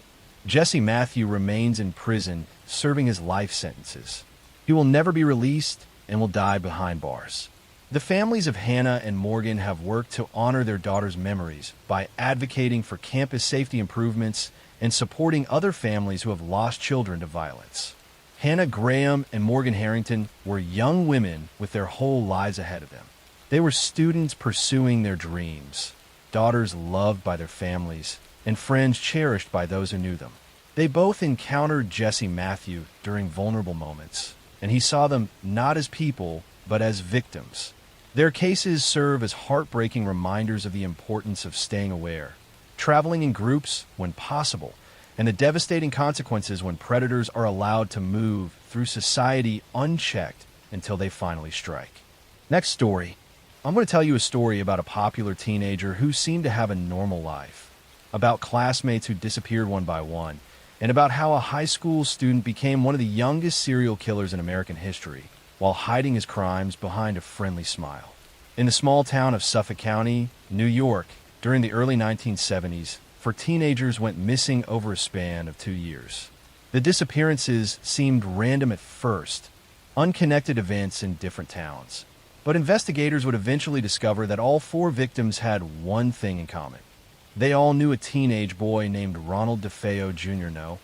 A: Jesse Matthew remains in prison, serving his life sentences. He will never be released and will die behind bars. The families of Hannah and Morgan have worked to honor their daughter's memories by advocating for campus safety improvements and supporting other families who have lost children to violence. Hannah Graham and Morgan Harrington were young women with their whole lives ahead of them. They were students pursuing their dreams, daughters loved by their families, and friends cherished by those who knew them. They both encountered Jesse Matthew during vulnerable moments, and he saw them not as people, but as victims. Their cases serve as heartbreaking reminders of the importance of staying aware, traveling in groups when possible, and the devastating consequences when predators are allowed to move through society unchecked until they finally strike. Next story. I'm going to tell you a story about a popular teenager who seemed to have a normal life, about classmates who disappeared one by one, and about how a high school student became one of the youngest serial killers in American history while hiding his crimes behind a friendly smile. In the small town of Suffolk County, New York, during the early 1970s, four teenagers went missing over a span of 2 years. The disappearances seemed random at first, unconnected events in different towns. But investigators would eventually discover that all four victims had one thing in common. They all knew a teenage boy named Ronald DeFeo Jr. No,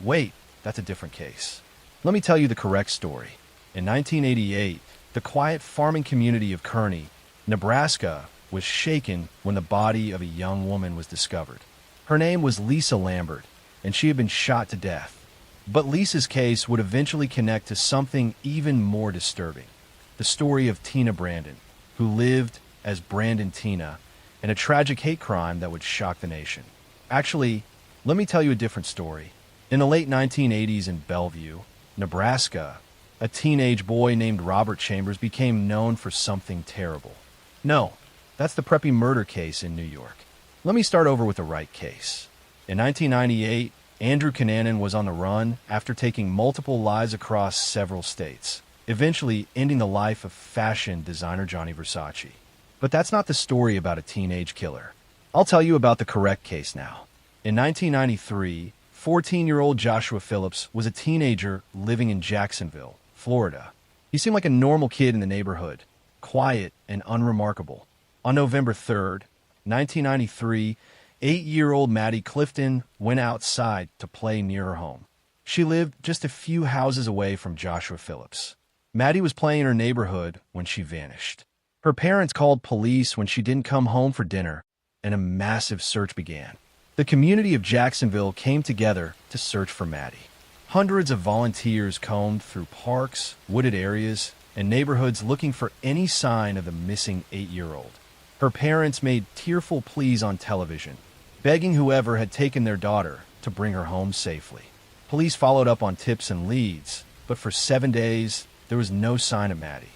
A: wait, that's a different case. Let me tell you the correct story. In 1988, the quiet farming community of Kearney, Nebraska, was shaken when the body of a young woman was discovered. Her name was Lisa Lambert, and she had been shot to death. But Lisa's case would eventually connect to something even more disturbing. The story of Tina Brandon, who lived as Brandon Tina, in a tragic hate crime that would shock the nation. Actually, let me tell you a different story. In the late 1980s in Bellevue, Nebraska, a teenage boy named Robert Chambers became known for something terrible. No, that's the preppy murder case in New York. Let me start over with the right case. In 1998, Andrew Cunanan was on the run after taking multiple lives across several states, eventually ending the life of fashion designer Gianni Versace. But that's not the story about a teenage killer. I'll tell you about the correct case now. In 1993, 14-year-old Joshua Phillips was a teenager living in Jacksonville, Florida. He seemed like a normal kid in the neighborhood, quiet and unremarkable. On November 3rd, 1993, 8-year-old Maddie Clifton went outside to play near her home. She lived just a few houses away from Joshua Phillips. Maddie was playing in her neighborhood when she vanished. Her parents called police when she didn't come home for dinner, and a massive search began. The community of Jacksonville came together to search for Maddie. Hundreds of volunteers combed through parks, wooded areas, and neighborhoods looking for any sign of the missing 8-year-old. Her parents made tearful pleas on television, begging whoever had taken their daughter to bring her home safely. Police followed up on tips and leads, but for 7 days, there was no sign of Maddie.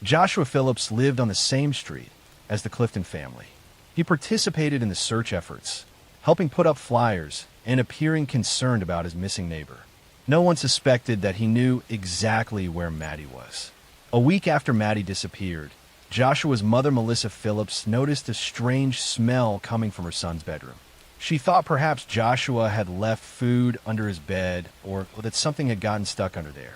A: Joshua Phillips lived on the same street as the Clifton family. He participated in the search efforts, helping put up flyers and appearing concerned about his missing neighbor. No one suspected that he knew exactly where Maddie was. A week after Maddie disappeared, Joshua's mother, Melissa Phillips, noticed a strange smell coming from her son's bedroom. She thought perhaps Joshua had left food under his bed or that something had gotten stuck under there.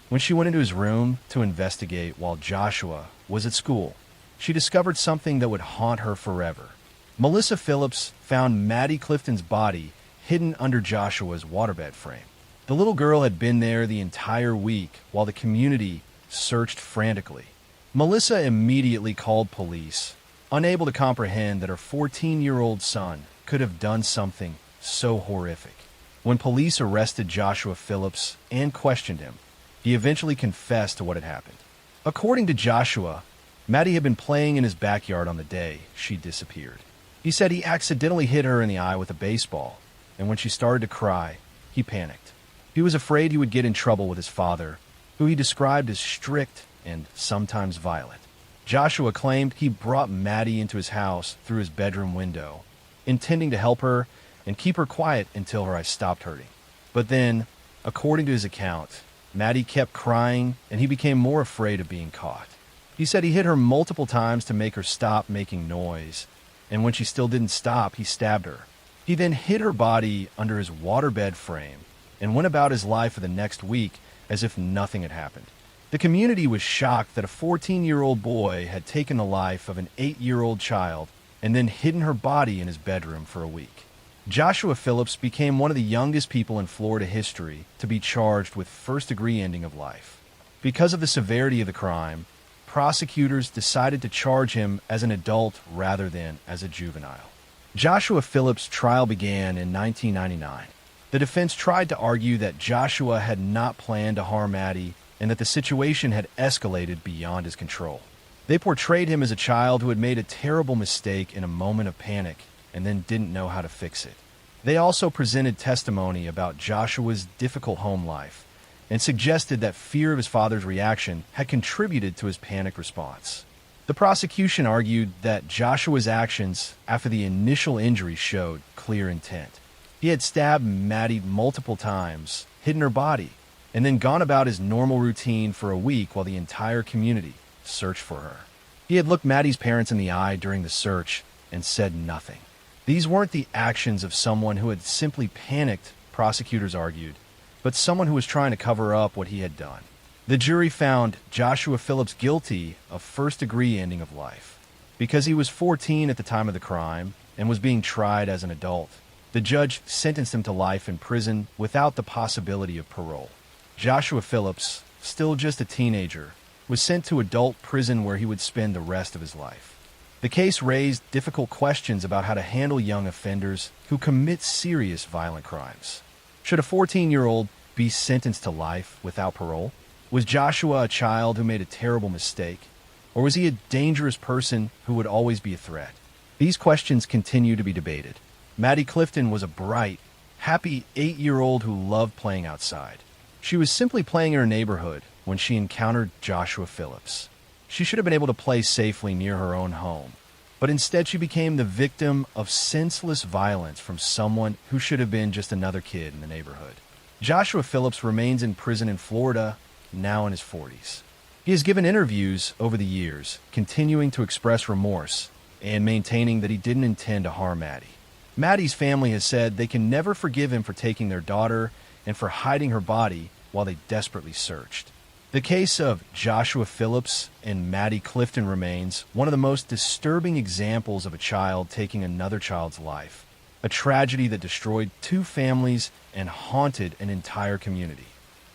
A: When she went into his room to investigate while Joshua was at school, she discovered something that would haunt her forever. Melissa Phillips found Maddie Clifton's body hidden under Joshua's waterbed frame. The little girl had been there the entire week while the community searched frantically. Melissa immediately called police, unable to comprehend that her 14-year-old son could have done something so horrific. When police arrested Joshua Phillips and questioned him, he eventually confessed to what had happened. According to Joshua, Maddie had been playing in his backyard on the day she disappeared. He said he accidentally hit her in the eye with a baseball, and when she started to cry, he panicked. He was afraid he would get in trouble with his father, who he described as strict and sometimes violent. Joshua claimed he brought Maddie into his house through his bedroom window, intending to help her and keep her quiet until her eyes stopped hurting. But then, according to his account, Maddie kept crying and he became more afraid of being caught. He said he hit her multiple times to make her stop making noise, and when she still didn't stop, he stabbed her. He then hid her body under his waterbed frame and went about his life for the next week as if nothing had happened. The community was shocked that a 14-year-old boy had taken the life of an 8-year-old child and then hidden her body in his bedroom for a week. Joshua Phillips became one of the youngest people in Florida history to be charged with first-degree ending of life. Because of the severity of the crime, prosecutors decided to charge him as an adult rather than as a juvenile. Joshua Phillips' trial began in 1999. The defense tried to argue that Joshua had not planned to harm Maddie and that the situation had escalated beyond his control. They portrayed him as a child who had made a terrible mistake in a moment of panic and then didn't know how to fix it. They also presented testimony about Joshua's difficult home life and suggested that fear of his father's reaction had contributed to his panic response. The prosecution argued that Joshua's actions after the initial injury showed clear intent. He had stabbed Maddie multiple times, hidden her body, and then gone about his normal routine for a week while the entire community searched for her. He had looked Maddie's parents in the eye during the search and said nothing. These weren't the actions of someone who had simply panicked, prosecutors argued, but someone who was trying to cover up what he had done. The jury found Joshua Phillips guilty of first-degree ending of life. Because he was 14 at the time of the crime and was being tried as an adult, the judge sentenced him to life in prison without the possibility of parole. Joshua Phillips, still just a teenager, was sent to adult prison where he would spend the rest of his life. The case raised difficult questions about how to handle young offenders who commit serious violent crimes. Should a 14-year-old be sentenced to life without parole? Was Joshua a child who made a terrible mistake? Or was he a dangerous person who would always be a threat? These questions continue to be debated. Maddie Clifton was a bright, happy 8-year-old who loved playing outside. She was simply playing in her neighborhood when she encountered Joshua Phillips. She should have been able to play safely near her own home, but instead she became the victim of senseless violence from someone who should have been just another kid in the neighborhood. Joshua Phillips remains in prison in Florida, now in his 40s. He has given interviews over the years, continuing to express remorse and maintaining that he didn't intend to harm Maddie. Maddie's family has said they can never forgive him for taking their daughter and for hiding her body while they desperately searched. The case of Joshua Phillips and Maddie Clifton remains one of the most disturbing examples of a child taking another child's life, a tragedy that destroyed 2 families and haunted an entire community.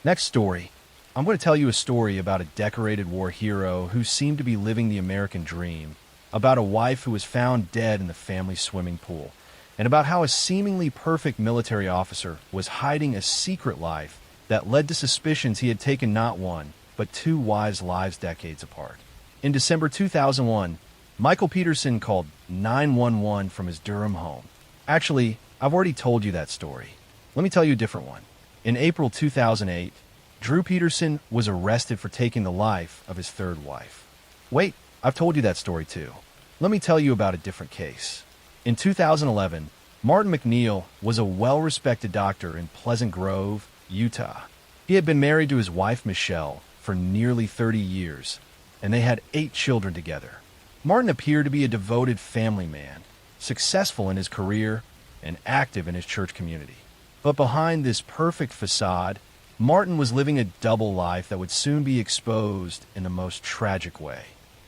A: Next story. I'm going to tell you a story about a decorated war hero who seemed to be living the American dream, about a wife who was found dead in the family swimming pool, and about how a seemingly perfect military officer was hiding a secret life that led to suspicions he had taken not one, but 2 wives' lives decades apart. In December 2001, Michael Peterson called 911 from his Durham home. Actually, I've already told you that story. Let me tell you a different one. In April 2008, Drew Peterson was arrested for taking the life of his 3rd wife. Wait, I've told you that story too. Let me tell you about a different case. In 2011, Martin McNeil was a well-respected doctor in Pleasant Grove, Utah. He had been married to his wife Michelle for nearly 30 years, and they had 8 children together. Martin appeared to be a devoted family man, successful in his career and active in his church community. But behind this perfect facade, Martin was living a double life that would soon be exposed in the most tragic way.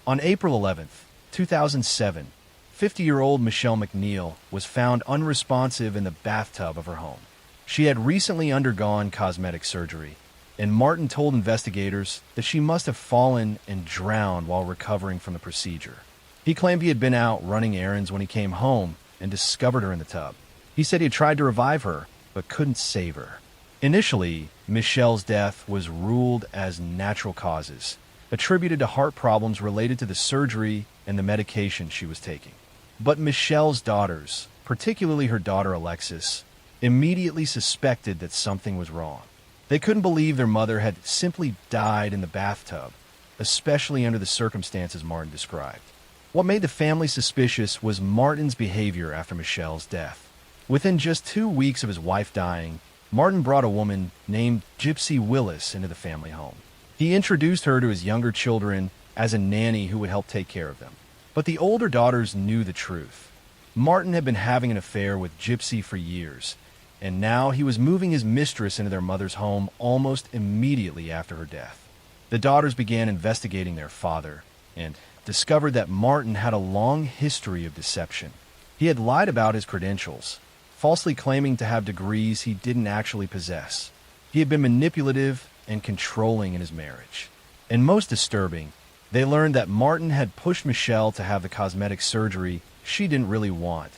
A: On April 11th, 2007, 50-year-old Michelle McNeil was found unresponsive in the bathtub of her home. She had recently undergone cosmetic surgery, and Martin told investigators that she must have fallen and drowned while recovering from the procedure. He claimed he had been out running errands when he came home and discovered her in the tub. He said he had tried to revive her, but couldn't save her. Initially, Michelle's death was ruled as natural causes, attributed to heart problems related to the surgery and the medication she was taking. But Michelle's daughters, particularly her daughter Alexis, immediately suspected that something was wrong. They couldn't believe their mother had simply died in the bathtub, especially under the circumstances Martin described. What made the family suspicious was Martin's behavior after Michelle's death. Within just 2 weeks of his wife dying, Martin brought a woman named Gypsy Willis into the family home. He introduced her to his younger children as a nanny who would help take care of them. But the older daughters knew the truth. Martin had been having an affair with Gypsy for years, and now he was moving his mistress into their mother's home almost immediately after her death. The daughters began investigating their father and discovered that Martin had a long history of deception. He had lied about his credentials, falsely claiming to have degrees he didn't actually possess. He had been manipulative and controlling in his marriage. And most disturbing, they learned that Martin had pushed Michelle to have the cosmetic surgery she didn't really want,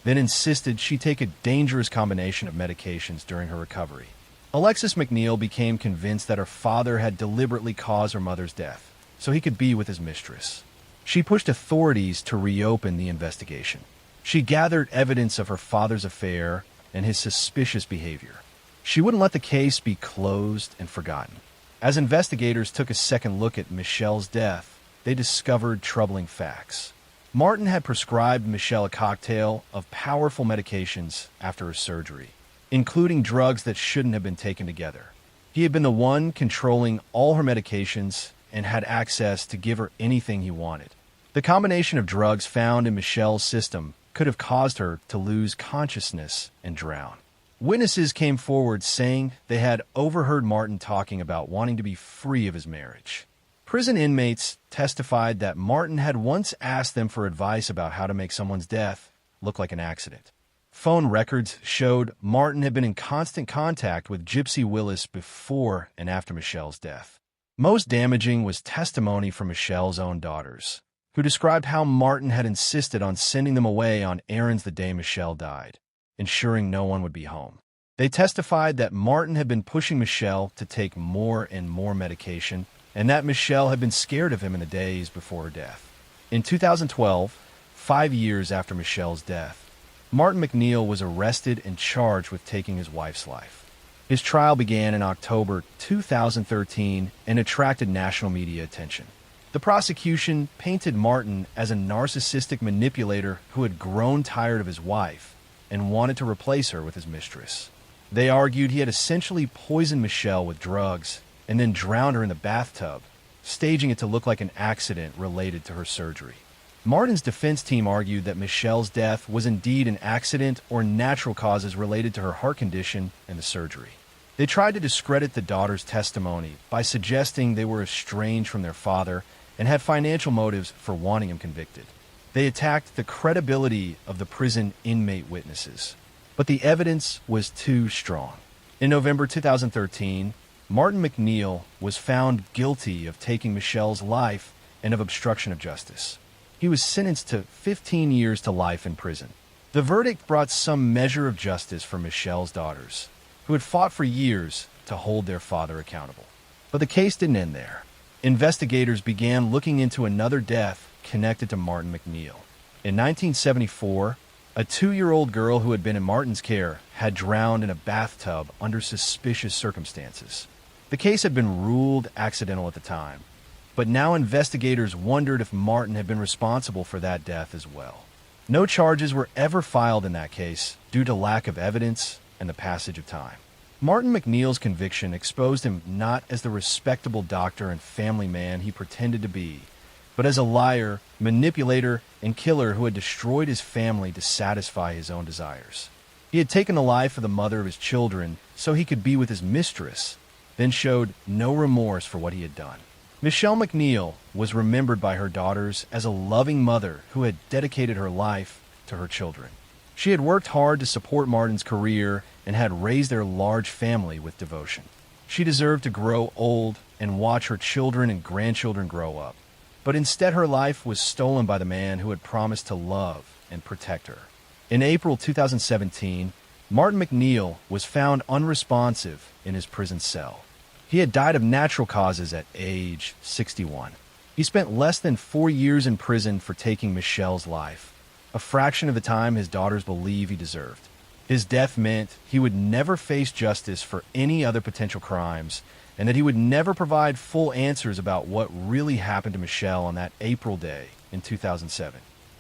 A: then insisted she take a dangerous combination of medications during her recovery. Alexis McNeil became convinced that her father had deliberately caused her mother's death, so he could be with his mistress. She pushed authorities to reopen the investigation. She gathered evidence of her father's affair and his suspicious behavior. She wouldn't let the case be closed and forgotten. As investigators took a second look at Michelle's death, they discovered troubling facts. Martin had prescribed Michelle a cocktail of powerful medications after her surgery, including drugs that shouldn't have been taken together. He had been the one controlling all her medications and had access to give her anything he wanted. The combination of drugs found in Michelle's system could have caused her to lose consciousness and drown. Witnesses came forward saying they had overheard Martin talking about wanting to be free of his marriage. Prison inmates testified that Martin had once asked them for advice about how to make someone's death look like an accident. Phone records showed Martin had been in constant contact with Gypsy Willis before and after Michelle's death. Most damaging was testimony from Michelle's own daughters, who described how Martin had insisted on sending them away on errands the day Michelle died, ensuring no one would be home. They testified that Martin had been pushing Michelle to take more and more medication, and that Michelle had been scared of him in the days before her death. In 2012, 5 years after Michelle's death, Martin McNeil was arrested and charged with taking his wife's life. His trial began in October 2013 and attracted national media attention. The prosecution painted Martin as a narcissistic manipulator who had grown tired of his wife and wanted to replace her with his mistress. They argued he had essentially poisoned Michelle with drugs and then drowned her in the bathtub, staging it to look like an accident related to her surgery. Martin's defense team argued that Michelle's death was indeed an accident or natural causes related to her heart condition and the surgery. They tried to discredit the daughter's testimony by suggesting they were estranged from their father and had financial motives for wanting him convicted. They attacked the credibility of the prison inmate witnesses, but the evidence was too strong. In November 2013, Martin McNeil was found guilty of taking Michelle's life and of obstruction of justice. He was sentenced to 15 years to life in prison. The verdict brought some measure of justice for Michelle's daughters, who had fought for years to hold their father accountable. But the case didn't end there. Investigators began looking into another death connected to Martin McNeil. In 1974, a 2-year-old girl who had been in Martin's care had drowned in a bathtub under suspicious circumstances. The case had been ruled accidental at the time, but now investigators wondered if Martin had been responsible for that death as well. No charges were ever filed in that case due to lack of evidence and the passage of time. Martin McNeil's conviction exposed him not as the respectable doctor and family man he pretended to be, but as a liar, manipulator, and killer who had destroyed his family to satisfy his own desires. He had taken the life of the mother of his children so he could be with his mistress, then showed no remorse for what he had done. Michelle McNeil was remembered by her daughters as a loving mother who had dedicated her life to her children. She had worked hard to support Martin's career and had raised their large family with devotion. She deserved to grow old and watch her children and grandchildren grow up. But instead her life was stolen by the man who had promised to love and protect her. In April 2017, Martin McNeil was found unresponsive in his prison cell. He had died of natural causes at age 61. He spent less than 4 years in prison for taking Michelle's life, a fraction of the time his daughters believe he deserved. His death meant he would never face justice for any other potential crimes, and that he would never provide full answers about what really happened to Michelle on that April day in 2007.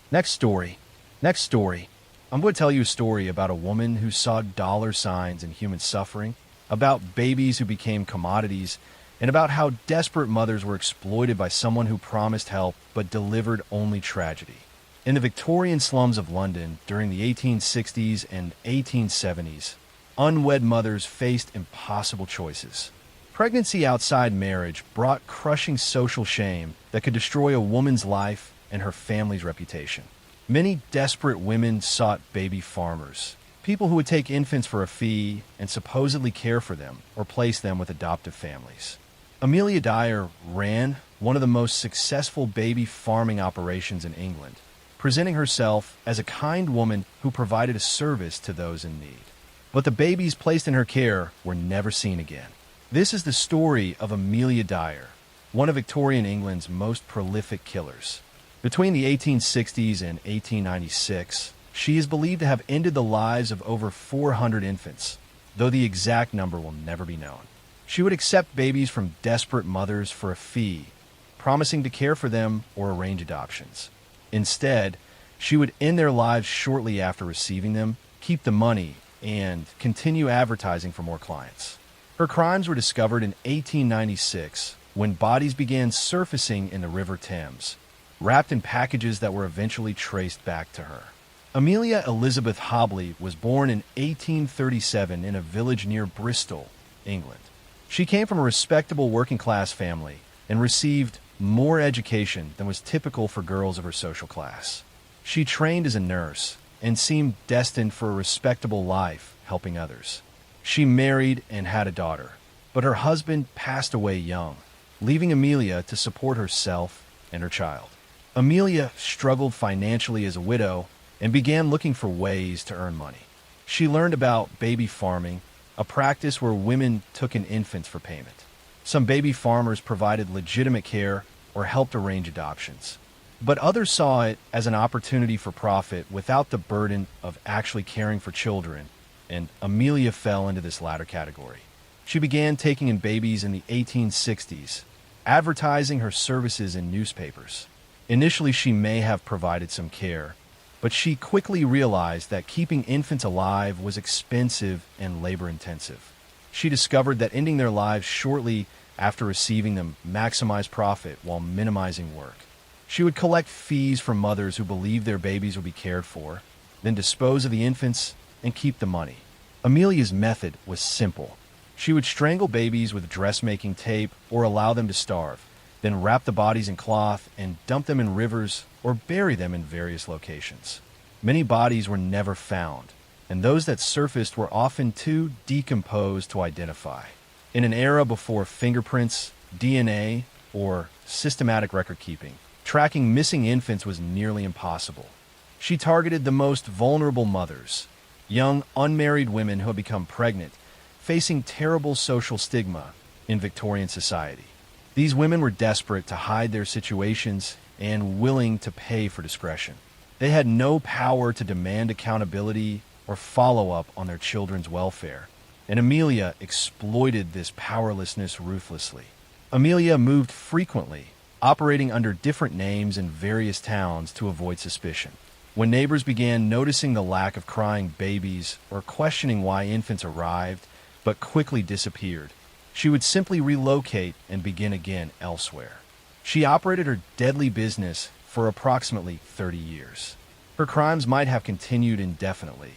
A: Next story. I'm going to tell you a story about a woman who saw dollar signs in human suffering, about babies who became commodities, and about how desperate mothers were exploited by someone who promised help but delivered only tragedy. In the Victorian slums of London during the 1860s and 1870s, unwed mothers faced impossible choices. Pregnancy outside marriage brought crushing social shame that could destroy a woman's life and her family's reputation. Many desperate women sought baby farmers, people who would take infants for a fee and supposedly care for them or place them with adoptive families. Amelia Dyer ran one of the most successful baby farming operations in England, presenting herself as a kind woman who provided a service to those in need. But the babies placed in her care were never seen again. This is the story of Amelia Dyer, one of Victorian England's most prolific killers. Between the 1860s and 1896, she is believed to have ended the lives of over 400 infants, though the exact number will never be known. She would accept babies from desperate mothers for a fee, promising to care for them or arrange adoptions. Instead, she would end their lives shortly after receiving them, keep the money, and continue advertising for more clients. Her crimes were discovered in 1896 when bodies began surfacing in the River Thames, wrapped in packages that were eventually traced back to her. Amelia Elizabeth Hobley was born in 1837 in a village near Bristol, England. She came from a respectable working-class family and received more education than was typical for girls of her social class. She trained as a nurse and seemed destined for a respectable life helping others. She married and had a daughter, but her husband passed away young, leaving Amelia to support herself and her child. Amelia struggled financially as a widow and began looking for ways to earn money. She learned about baby farming, a practice where women took in infants for payment. Some baby farmers provided legitimate care or helped arrange adoptions, but others saw it as an opportunity for profit without the burden of actually caring for children, and Amelia fell into this latter category. She began taking in babies in the 1860s, advertising her services in newspapers. Initially, she may have provided some care, but she quickly realized that keeping infants alive was expensive and labor-intensive. She discovered that ending their lives shortly after receiving them maximized profit while minimizing work. She would collect fees from mothers who believed their babies would be cared for, then dispose of the infants and keep the money. Amelia's method was simple. She would strangle babies with dressmaking tape or allow them to starve, then wrap the bodies in cloth and dump them in rivers or bury them in various locations. Many bodies were never found, and those that surfaced were often too decomposed to identify. In an era before fingerprints, DNA, or systematic record-keeping, tracking missing infants was nearly impossible. She targeted the most vulnerable mothers, young unmarried women who had become pregnant, facing terrible social stigma in Victorian society. These women were desperate to hide their situations and willing to pay for discretion. They had no power to demand accountability or follow up on their children's welfare, and Amelia exploited this powerlessness ruthlessly. Amelia moved frequently, operating under different names in various towns to avoid suspicion. When neighbors began noticing the lack of crying babies or questioning why infants arrived but quickly disappeared, she would simply relocate and begin again elsewhere. She operated her deadly business for approximately 30 years. Her crimes might have continued indefinitely,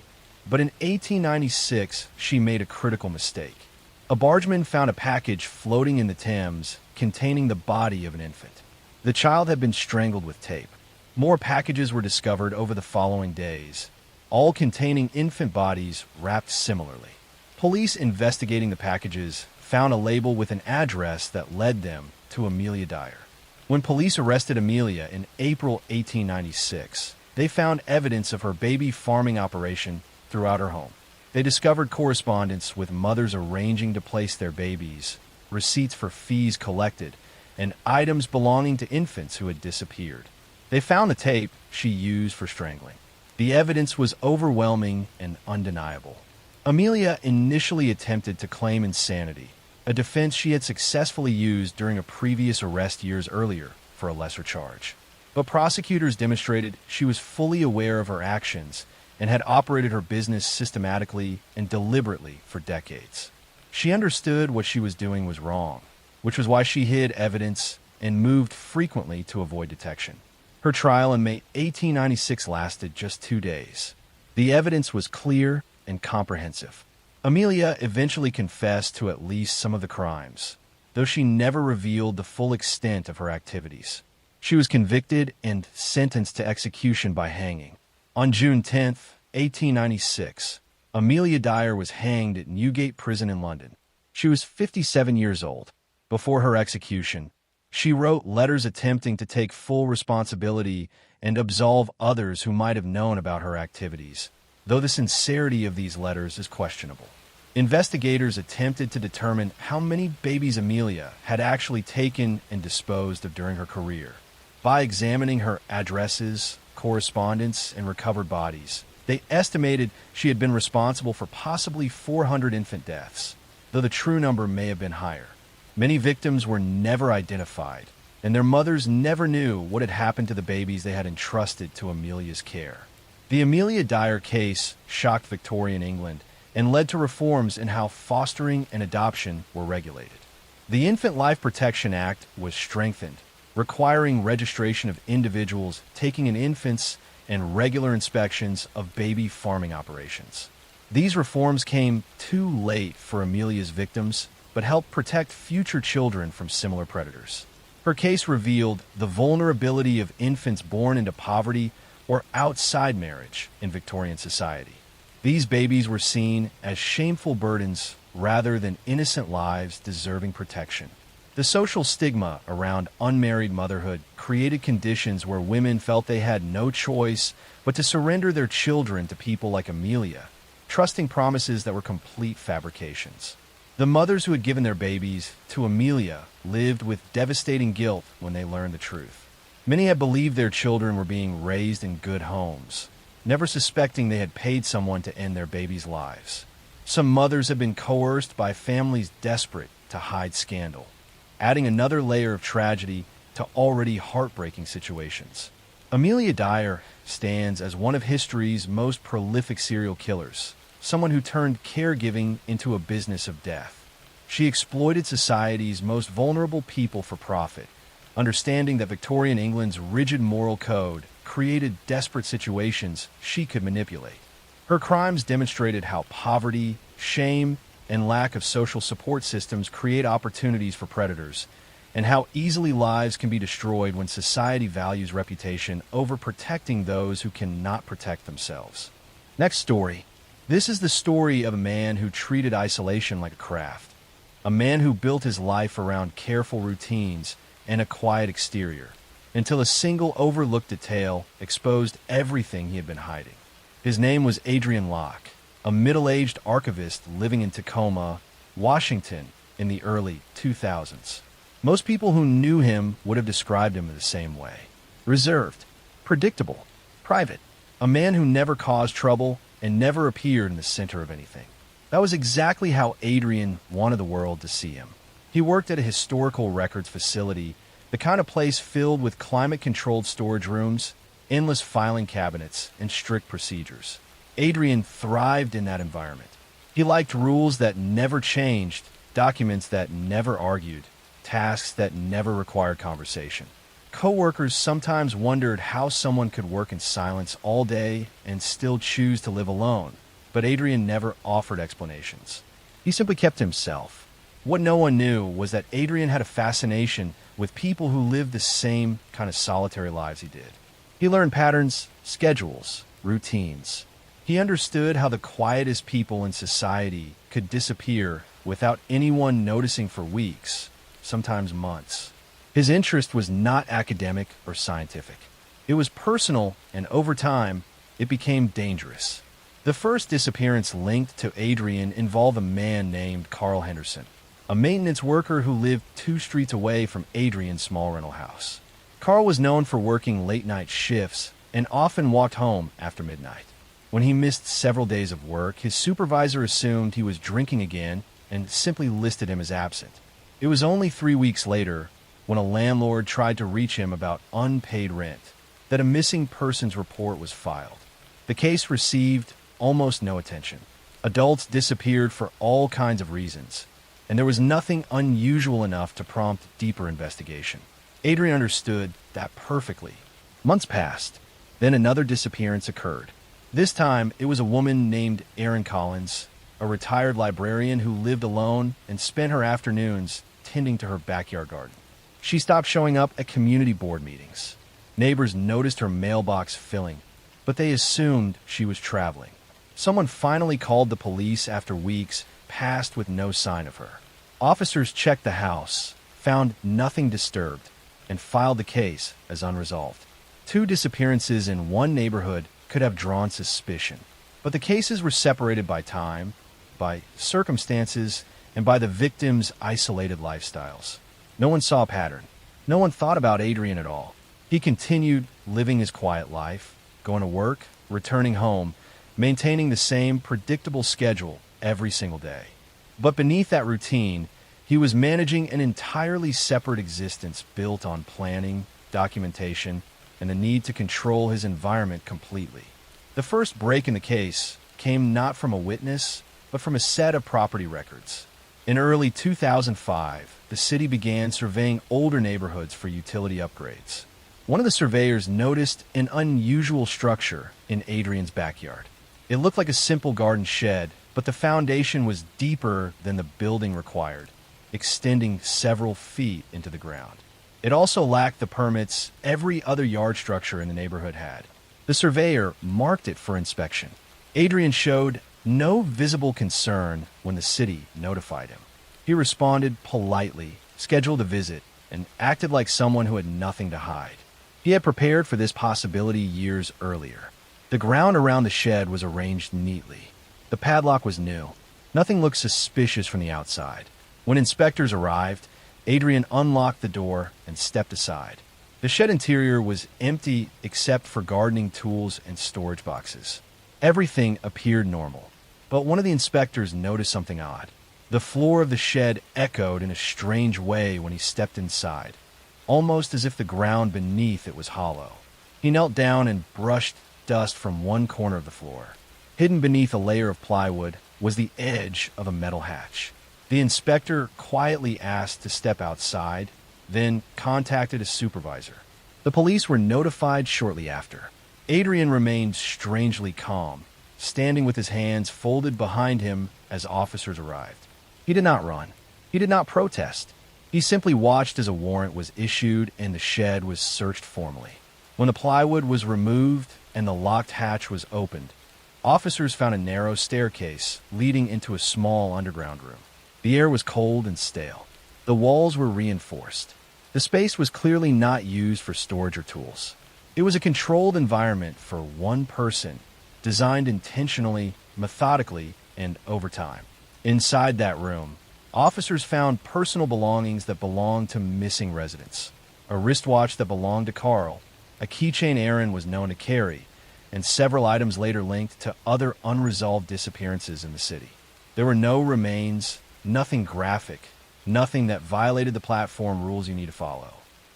A: but in 1896 she made a critical mistake. A bargeman found a package floating in the Thames containing the body of an infant. The child had been strangled with tape. More packages were discovered over the following days, all containing infant bodies wrapped similarly. Police investigating the packages found a label with an address that led them to Amelia Dyer. When police arrested Amelia in April 1896, they found evidence of her baby farming operation throughout her home. They discovered correspondence with mothers arranging to place their babies, receipts for fees collected, and items belonging to infants who had disappeared. They found the tape she used for strangling. The evidence was overwhelming and undeniable. Amelia initially attempted to claim insanity, a defense she had successfully used during a previous arrest years earlier for a lesser charge. But prosecutors demonstrated she was fully aware of her actions and had operated her business systematically and deliberately for decades. She understood what she was doing was wrong, which was why she hid evidence and moved frequently to avoid detection. Her trial in May 1896 lasted just 2 days. The evidence was clear and comprehensive. Amelia eventually confessed to at least some of the crimes, though she never revealed the full extent of her activities. She was convicted and sentenced to execution by hanging. On June 10, 1896, Amelia Dyer was hanged at Newgate Prison in London. She was 57 years old. Before her execution, she wrote letters attempting to take full responsibility and absolve others who might have known about her activities, though the sincerity of these letters is questionable. Investigators attempted to determine how many babies Amelia had actually taken and disposed of during her career. By examining her addresses, correspondence, and recovered bodies, they estimated she had been responsible for possibly 400 infant deaths, though the true number may have been higher. Many victims were never identified, and their mothers never knew what had happened to the babies they had entrusted to Amelia's care. The Amelia Dyer case shocked Victorian England and led to reforms in how fostering and adoption were regulated. The Infant Life Protection Act was strengthened, requiring registration of individuals taking in infants and regular inspections of baby farming operations. These reforms came too late for Amelia's victims, but helped protect future children from similar predators. Her case revealed the vulnerability of infants born into poverty or outside marriage in Victorian society. These babies were seen as shameful burdens rather than innocent lives deserving protection. The social stigma around unmarried motherhood created conditions where women felt they had no choice but to surrender their children to people like Amelia, trusting promises that were complete fabrications. The mothers who had given their babies to Amelia lived with devastating guilt when they learned the truth. Many had believed their children were being raised in good homes, never suspecting they had paid someone to end their babies' lives. Some mothers had been coerced by families desperate to hide scandal, adding another layer of tragedy to already heartbreaking situations. Amelia Dyer stands as one of history's most prolific serial killers, someone who turned caregiving into a business of death. She exploited society's most vulnerable people for profit, understanding that Victorian England's rigid moral code created desperate situations she could manipulate. Her crimes demonstrated how poverty, shame, and lack of social support systems create opportunities for predators, and how easily lives can be destroyed when society values reputation over protecting those who cannot protect themselves. Next story. This is the story of a man who treated isolation like a craft. A man who built his life around careful routines and a quiet exterior, until a single overlooked detail exposed everything he had been hiding. His name was Adrian Locke, a middle-aged archivist living in Tacoma, Washington in the early 2000s. Most people who knew him would have described him in the same way. Reserved, predictable, private, a man who never caused trouble and never appeared in the center of anything. That was exactly how Adrian wanted the world to see him. He worked at a historical records facility, the kind of place filled with climate-controlled storage rooms, endless filing cabinets, and strict procedures. Adrian thrived in that environment. He liked rules that never changed, documents that never argued, tasks that never required conversation. Coworkers sometimes wondered how someone could work in silence all day and still choose to live alone, but Adrian never offered explanations. He simply kept himself. What no one knew was that Adrian had a fascination with people who lived the same kind of solitary lives he did. He learned patterns, schedules, routines. He understood how the quietest people in society could disappear without anyone noticing for weeks, sometimes months. His interest was not academic or scientific. It was personal, and over time, it became dangerous. The first disappearance linked to Adrian involved a man named Carl Henderson, a maintenance worker who lived 2 streets away from Adrian's small rental house. Carl was known for working late-night shifts and often walked home after midnight. When he missed several days of work, his supervisor assumed he was drinking again and simply listed him as absent. It was only 3 weeks later, when a landlord tried to reach him about unpaid rent, that a missing persons report was filed. The case received almost no attention. Adults disappeared for all kinds of reasons, and there was nothing unusual enough to prompt deeper investigation. Adrian understood that perfectly. Months passed. Then another disappearance occurred. This time, it was a woman named Erin Collins, a retired librarian who lived alone and spent her afternoons tending to her backyard garden. She stopped showing up at community board meetings. Neighbors noticed her mailbox filling, but they assumed she was traveling. Someone finally called the police after weeks passed with no sign of her. Officers checked the house, found nothing disturbed, and filed the case as unresolved. 2 disappearances in one neighborhood could have drawn suspicion, but the cases were separated by time, by circumstances, and by the victims' isolated lifestyles. No one saw a pattern. No one thought about Adrian at all. He continued living his quiet life, going to work, returning home, maintaining the same predictable schedule every single day. But beneath that routine, He was managing an entirely separate existence built on planning, documentation, and the need to control his environment completely. The first break in the case came not from a witness, but from a set of property records. In early 2005, the city began surveying older neighborhoods for utility upgrades. One of the surveyors noticed an unusual structure in Adrian's backyard. It looked like a simple garden shed, but the foundation was deeper than the building required, extending several feet into the ground. It also lacked the permits every other yard structure in the neighborhood had. The surveyor marked it for inspection. Adrian showed no visible concern when the city notified him. He responded politely, scheduled a visit, and acted like someone who had nothing to hide. He had prepared for this possibility years earlier. The ground around the shed was arranged neatly. The padlock was new. Nothing looked suspicious from the outside. When inspectors arrived, Adrian unlocked the door and stepped aside. The shed interior was empty except for gardening tools and storage boxes. Everything appeared normal, but one of the inspectors noticed something odd. The floor of the shed echoed in a strange way when he stepped inside, almost as if the ground beneath it was hollow. He knelt down and brushed dust from one corner of the floor. Hidden beneath a layer of plywood was the edge of a metal hatch. The inspector quietly asked to step outside, then contacted a supervisor. The police were notified shortly after. Adrian remained strangely calm, standing with his hands folded behind him as officers arrived. He did not run. He did not protest. He simply watched as a warrant was issued and the shed was searched formally. When the plywood was removed and the locked hatch was opened, officers found a narrow staircase leading into a small underground room. The air was cold and stale. The walls were reinforced. The space was clearly not used for storage or tools. It was a controlled environment for one person, designed intentionally, methodically, and over time. Inside that room, officers found personal belongings that belonged to missing residents. A wristwatch that belonged to Carl, a keychain Aaron was known to carry, and several items later linked to other unresolved disappearances in the city. There were no remains, nothing graphic, nothing that violated the platform rules you need to follow.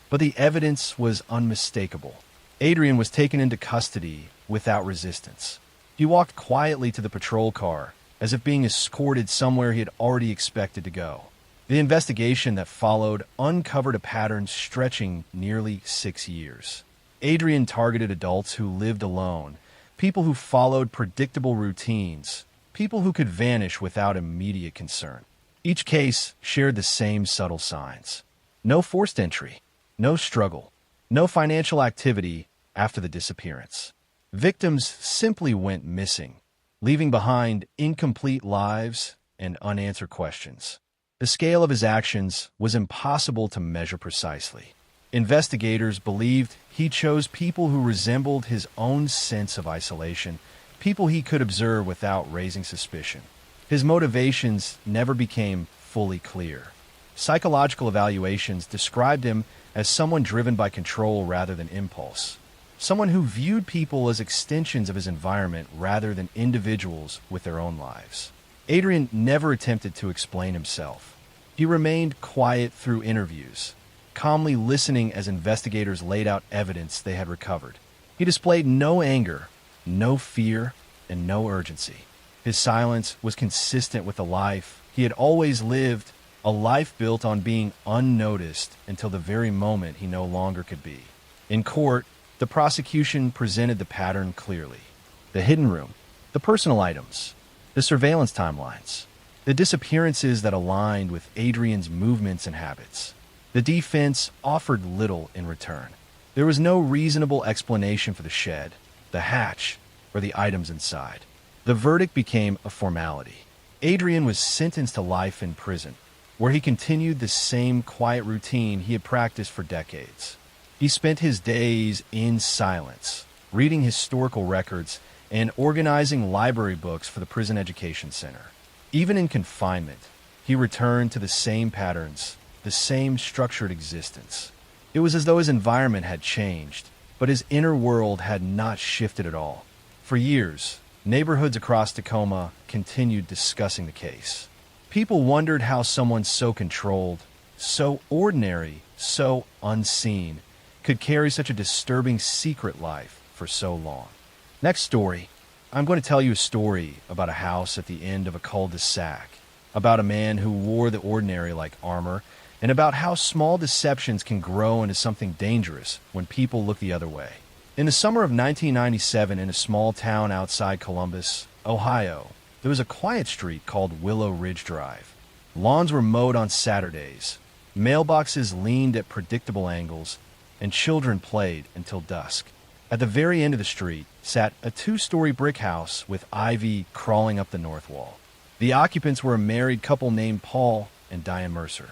A: But the evidence was unmistakable. Adrian was taken into custody without resistance. He walked quietly to the patrol car, as if being escorted somewhere he had already expected to go. The investigation that followed uncovered a pattern stretching nearly 6 years. Adrian targeted adults who lived alone, people who followed predictable routines, people who could vanish without immediate concern. Each case shared the same subtle signs. No forced entry, no struggle, no financial activity after the disappearance. Victims simply went missing, leaving behind incomplete lives and unanswered questions. The scale of his actions was impossible to measure precisely. Investigators believed he chose people who resembled his own sense of isolation, people he could observe without raising suspicion. His motivations never became fully clear. Psychological evaluations described him as someone driven by control rather than impulse, someone who viewed people as extensions of his environment rather than individuals with their own lives. Adrian never attempted to explain himself. He remained quiet through interviews, calmly listening as investigators laid out evidence they had recovered. He displayed no anger, no fear, and no urgency. His silence was consistent with the life he had always lived, a life built on being unnoticed until the very moment he no longer could be. In court, the prosecution presented the pattern clearly. The hidden room, the personal items, the surveillance timelines, the disappearances that aligned with Adrian's movements and habits. The defense offered little in return. There was no reasonable explanation for the shed, the hatch, or the items inside. The verdict became a formality. Adrian was sentenced to life in prison, where he continued the same quiet routine he had practiced for decades. He spent his days in silence, reading historical records and organizing library books for the Prison Education Center. Even in confinement, he returned to the same patterns, the same structured existence. It was as though his environment had changed, but his inner world had not shifted at all. For years, neighborhoods across Tacoma continued discussing the case. People wondered how someone so controlled, so ordinary, so unseen, could carry such a disturbing secret life for so long. Next story. I'm going to tell you a story about a house at the end of a cul-de-sac, about a man who wore the ordinary like armor, and about how small deceptions can grow into something dangerous when people look the other way. In the summer of 1997, in a small town outside Columbus, Ohio, there was a quiet street called Willow Ridge Drive. Lawns were mowed on Saturdays, mailboxes leaned at predictable angles, and children played until dusk. At the very end of the street sat a two-story brick house with ivy crawling up the north wall. The occupants were a married couple named Paul and Diane Mercer.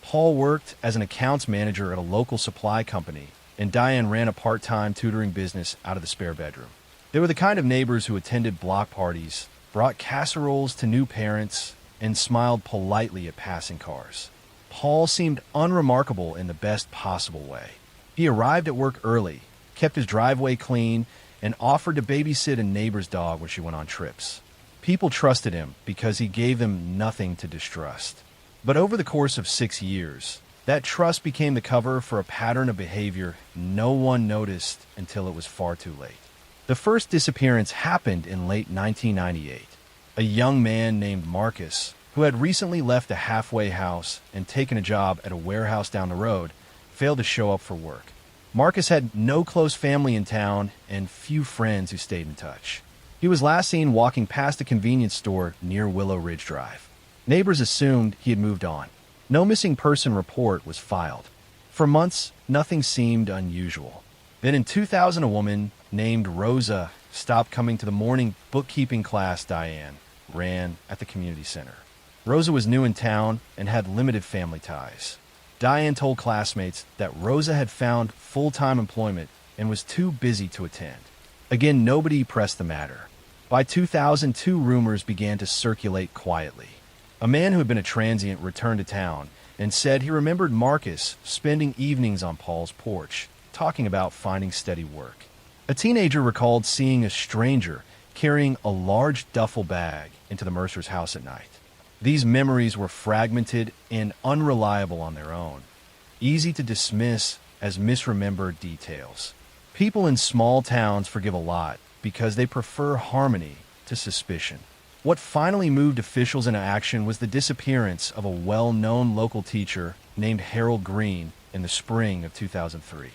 A: Paul worked as an accounts manager at a local supply company, and Diane ran a part-time tutoring business out of the spare bedroom. They were the kind of neighbors who attended block parties, brought casseroles to new parents, and smiled politely at passing cars. Paul seemed unremarkable in the best possible way. He arrived at work early, kept his driveway clean, and offered to babysit a neighbor's dog when she went on trips. People trusted him because he gave them nothing to distrust. But over the course of 6 years, that trust became the cover for a pattern of behavior no one noticed until it was far too late. The first disappearance happened in late 1998. A young man named Marcus, who had recently left a halfway house and taken a job at a warehouse down the road, failed to show up for work. Marcus had no close family in town and few friends who stayed in touch. He was last seen walking past a convenience store near Willow Ridge Drive. Neighbors assumed he had moved on. No missing person report was filed. For months, nothing seemed unusual. Then in 2000, a woman named Rosa stopped coming to the morning bookkeeping class Diane ran at the community center. Rosa was new in town and had limited family ties. Diane told classmates that Rosa had found full-time employment and was too busy to attend. Again, nobody pressed the matter. By 2002, rumors began to circulate quietly. A man who had been a transient returned to town and said he remembered Marcus spending evenings on Paul's porch, talking about finding steady work. A teenager recalled seeing a stranger carrying a large duffel bag into the Mercer's house at night. These memories were fragmented and unreliable on their own, easy to dismiss as misremembered details. People in small towns forgive a lot because they prefer harmony to suspicion. What finally moved officials into action was the disappearance of a well-known local teacher named Harold Green in the spring of 2003.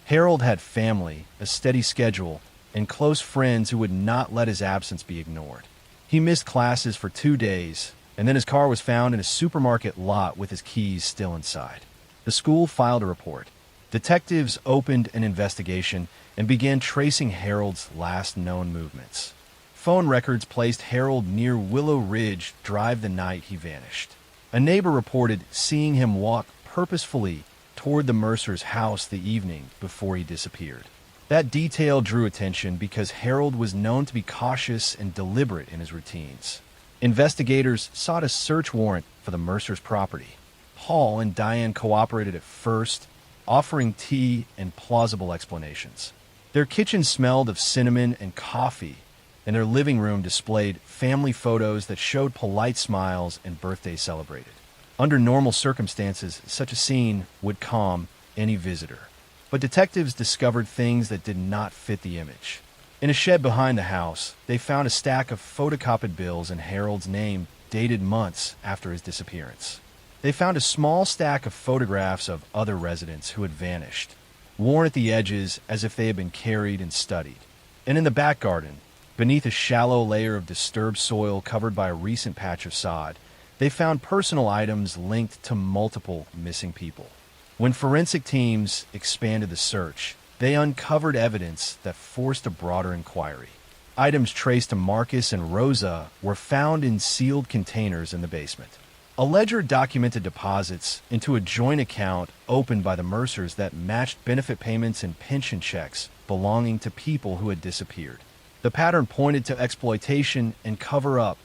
A: Harold had family, a steady schedule, and close friends who would not let his absence be ignored. He missed classes for 2 days, and then his car was found in a supermarket lot with his keys still inside. The school filed a report. Detectives opened an investigation and began tracing Harold's last known movements. Phone records placed Harold near Willow Ridge Drive the night he vanished. A neighbor reported seeing him walk purposefully toward the Mercer's house the evening before he disappeared. That detail drew attention because Harold was known to be cautious and deliberate in his routines. Investigators sought a search warrant for the Mercer's property. Paul and Diane cooperated at first, offering tea and plausible explanations. Their kitchen smelled of cinnamon and coffee, and their living room displayed family photos that showed polite smiles and birthdays celebrated. Under normal circumstances, such a scene would calm any visitor. But detectives discovered things that did not fit the image. In a shed behind the house, they found a stack of photocopied bills in Harold's name dated months after his disappearance. They found a small stack of photographs of other residents who had vanished, worn at the edges as if they had been carried and studied. And in the back garden, beneath a shallow layer of disturbed soil covered by a recent patch of sod, they found personal items linked to multiple missing people. When forensic teams expanded the search, they uncovered evidence that forced a broader inquiry. Items traced to Marcus and Rosa were found in sealed containers in the basement. A ledger documented deposits into a joint account opened by the Mercers that matched benefit payments and pension checks belonging to people who had disappeared. The pattern pointed to exploitation and cover-up,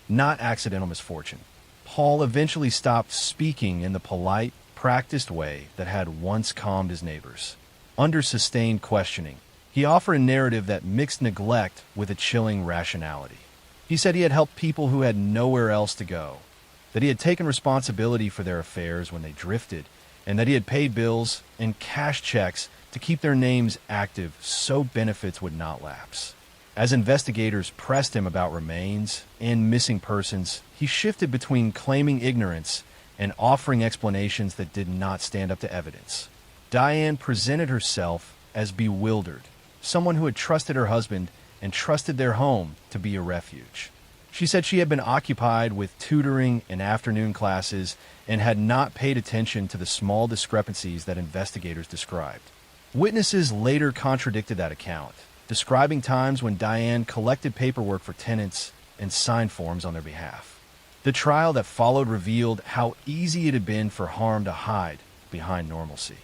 A: not accidental misfortune. Paul eventually stopped speaking in the polite, practiced way that had once calmed his neighbors. Under sustained questioning, he offered a narrative that mixed neglect with a chilling rationality. He said he had helped people who had nowhere else to go, that he had taken responsibility for their affairs when they drifted, and that he had paid bills and cashed checks to keep their names active so benefits would not lapse. As investigators pressed him about remains and missing persons, he shifted between claiming ignorance and offering explanations that did not stand up to evidence. Diane presented herself as bewildered, someone who had trusted her husband and trusted their home to be a refuge. She said she had been occupied with tutoring and afternoon classes and had not paid attention to the small discrepancies that investigators described. Witnesses later contradicted that account, describing times when Diane collected paperwork for tenants and signed forms on their behalf. The trial that followed revealed how easy it had been for harm to hide behind normalcy.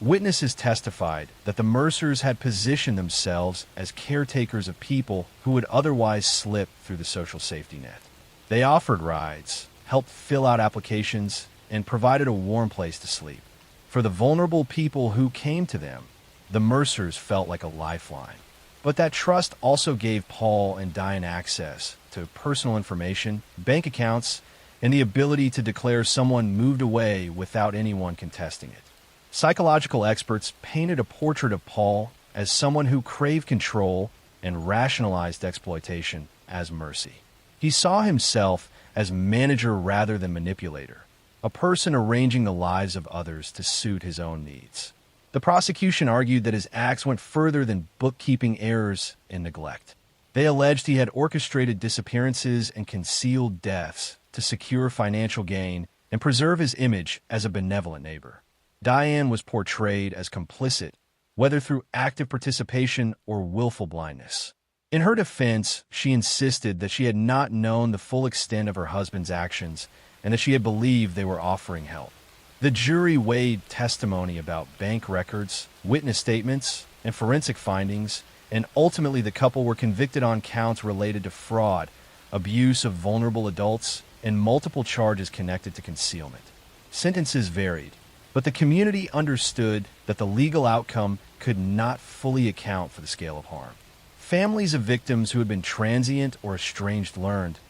A: Witnesses testified that the Mercers had positioned themselves as caretakers of people who would otherwise slip through the social safety net. They offered rides, helped fill out applications, and provided a warm place to sleep. For the vulnerable people who came to them, the Mercers felt like a lifeline. But that trust also gave Paul and Diane access to personal information, bank accounts, and the ability to declare someone moved away without anyone contesting it. Psychological experts painted a portrait of Paul as someone who craved control and rationalized exploitation as mercy. He saw himself as manager rather than manipulator, a person arranging the lives of others to suit his own needs. The prosecution argued that his acts went further than bookkeeping errors and neglect. They alleged he had orchestrated disappearances and concealed deaths to secure financial gain and preserve his image as a benevolent neighbor. Diane was portrayed as complicit, whether through active participation or willful blindness. In her defense, she insisted that she had not known the full extent of her husband's actions and that she had believed they were offering help. The jury weighed testimony about bank records, witness statements, and forensic findings, and ultimately the couple were convicted on counts related to fraud, abuse of vulnerable adults, and multiple charges connected to concealment. Sentences varied, but the community understood that the legal outcome could not fully account for the scale of harm. Families of victims who had been transient or estranged learned,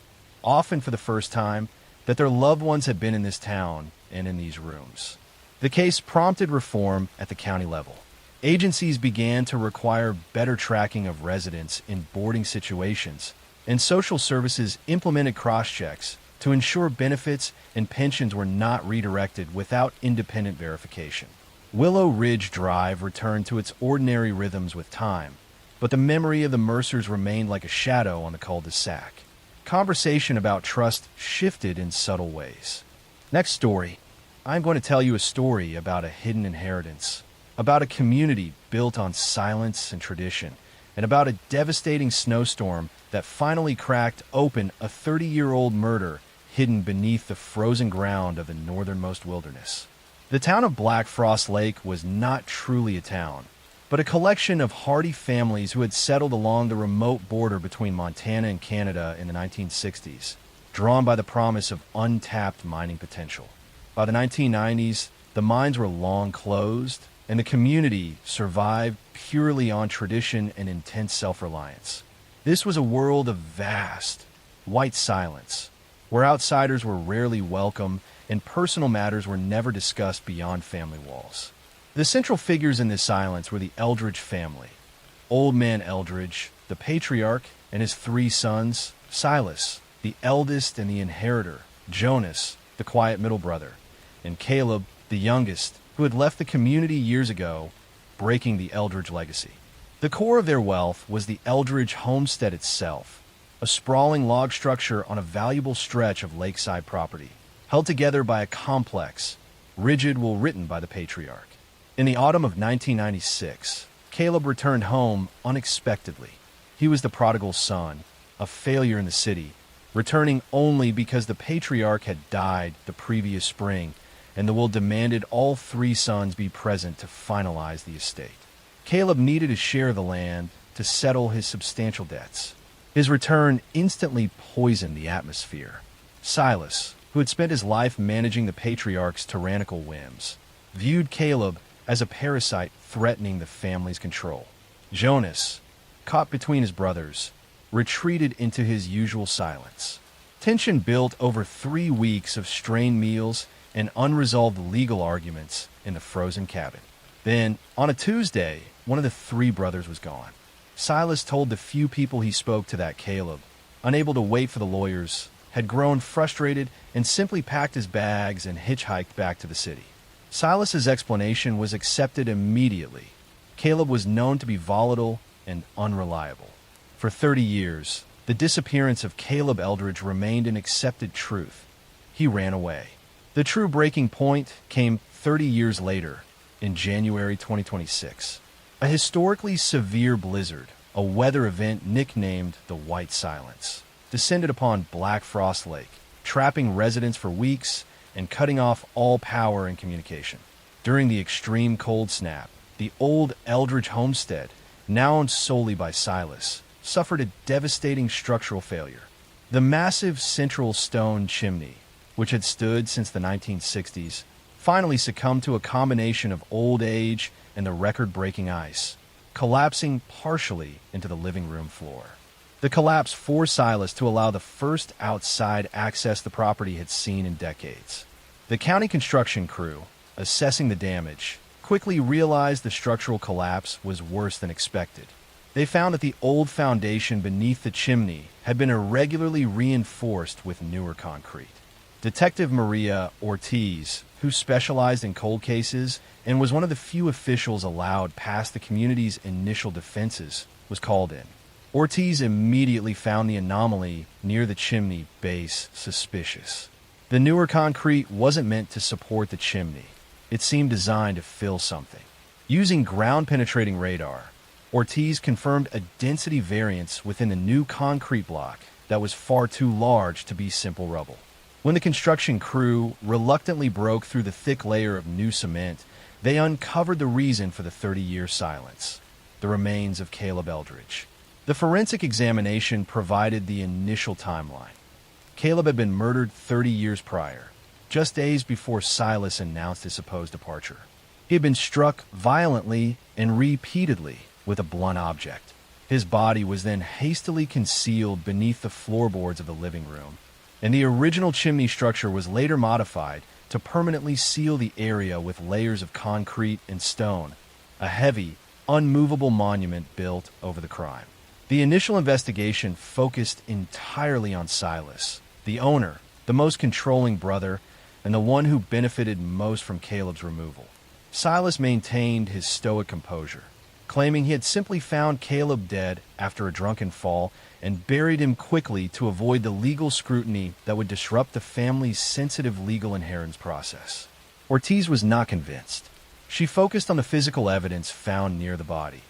A: often for the first time, that their loved ones had been in this town and in these rooms. The case prompted reform at the county level. Agencies began to require better tracking of residents in boarding situations, and social services implemented cross-checks to ensure benefits and pensions were not redirected without independent verification. Willow Ridge Drive returned to its ordinary rhythms with time, but the memory of the Mercers remained like a shadow on the cul-de-sac. Conversation about trust shifted in subtle ways. Next story, I'm going to tell you a story about a hidden inheritance, about a community built on silence and tradition, and about a devastating snowstorm that finally cracked open a 30-year-old murder hidden beneath the frozen ground of the northernmost wilderness. The town of Black Frost Lake was not truly a town, but a collection of hardy families who had settled along the remote border between Montana and Canada in the 1960s, drawn by the promise of untapped mining potential. By the 1990s, the mines were long closed, and the community survived purely on tradition and intense self-reliance. This was a world of vast, white silence, where outsiders were rarely welcome and personal matters were never discussed beyond family walls. The central figures in this silence were the Eldridge family. Old Man Eldridge, the patriarch, and his three sons, Silas, the eldest and the inheritor, Jonas, the quiet middle brother, and Caleb, the youngest, who had left the community years ago, breaking the Eldridge legacy. The core of their wealth was the Eldridge homestead itself, a sprawling log structure on a valuable stretch of lakeside property, held together by a complex, rigid will written by the patriarch. In the autumn of 1996, Caleb returned home unexpectedly. He was the prodigal son, a failure in the city, returning only because the patriarch had died the previous spring, and the will demanded all three sons be present to finalize the estate. Caleb needed a share of the land to settle his substantial debts. His return instantly poisoned the atmosphere. Silas, who had spent his life managing the patriarch's tyrannical whims, viewed Caleb as a parasite threatening the family's control. Jonas, caught between his brothers, retreated into his usual silence, Tension built over 3 weeks of strained meals and unresolved legal arguments in the frozen cabin. Then, on a Tuesday, one of the three brothers was gone. Silas told the few people he spoke to that Caleb, unable to wait for the lawyers, had grown frustrated and simply packed his bags and hitchhiked back to the city. Silas's explanation was accepted immediately. Caleb was known to be volatile and unreliable. For 30 years, the disappearance of Caleb Eldridge remained an accepted truth. He ran away. The true breaking point came 30 years later, in January 2026. A historically severe blizzard, a weather event nicknamed the White Silence, descended upon Black Frost Lake, trapping residents for weeks and cutting off all power and communication. During the extreme cold snap, the old Eldridge homestead, now owned solely by Silas, suffered a devastating structural failure. The massive central stone chimney, which had stood since the 1960s, finally succumbed to a combination of old age and the record-breaking ice, collapsing partially into the living room floor. The collapse forced Silas to allow the first outside access the property had seen in decades. The county construction crew, assessing the damage, quickly realized the structural collapse was worse than expected. They found that the old foundation beneath the chimney had been irregularly reinforced with newer concrete. Detective Maria Ortiz, who specialized in cold cases and was one of the few officials allowed past the community's initial defenses, was called in. Ortiz immediately found the anomaly near the chimney base suspicious. The newer concrete wasn't meant to support the chimney. It seemed designed to fill something. Using ground-penetrating radar, Ortiz confirmed a density variance within the new concrete block that was far too large to be simple rubble. When the construction crew reluctantly broke through the thick layer of new cement, they uncovered the reason for the 30-year silence: the remains of Caleb Eldridge. The forensic examination provided the initial timeline. Caleb had been murdered 30 years prior, just days before Silas announced his supposed departure. He had been struck violently and repeatedly with a blunt object. His body was then hastily concealed beneath the floorboards of the living room, and the original chimney structure was later modified to permanently seal the area with layers of concrete and stone, a heavy, unmovable monument built over the crime. The initial investigation focused entirely on Silas, the owner, the most controlling brother, and the one who benefited most from Caleb's removal. Silas maintained his stoic composure, claiming he had simply found Caleb dead after a drunken fall and buried him quickly to avoid the legal scrutiny that would disrupt the family's sensitive legal inheritance process. Ortiz was not convinced. She focused on the physical evidence found near the body: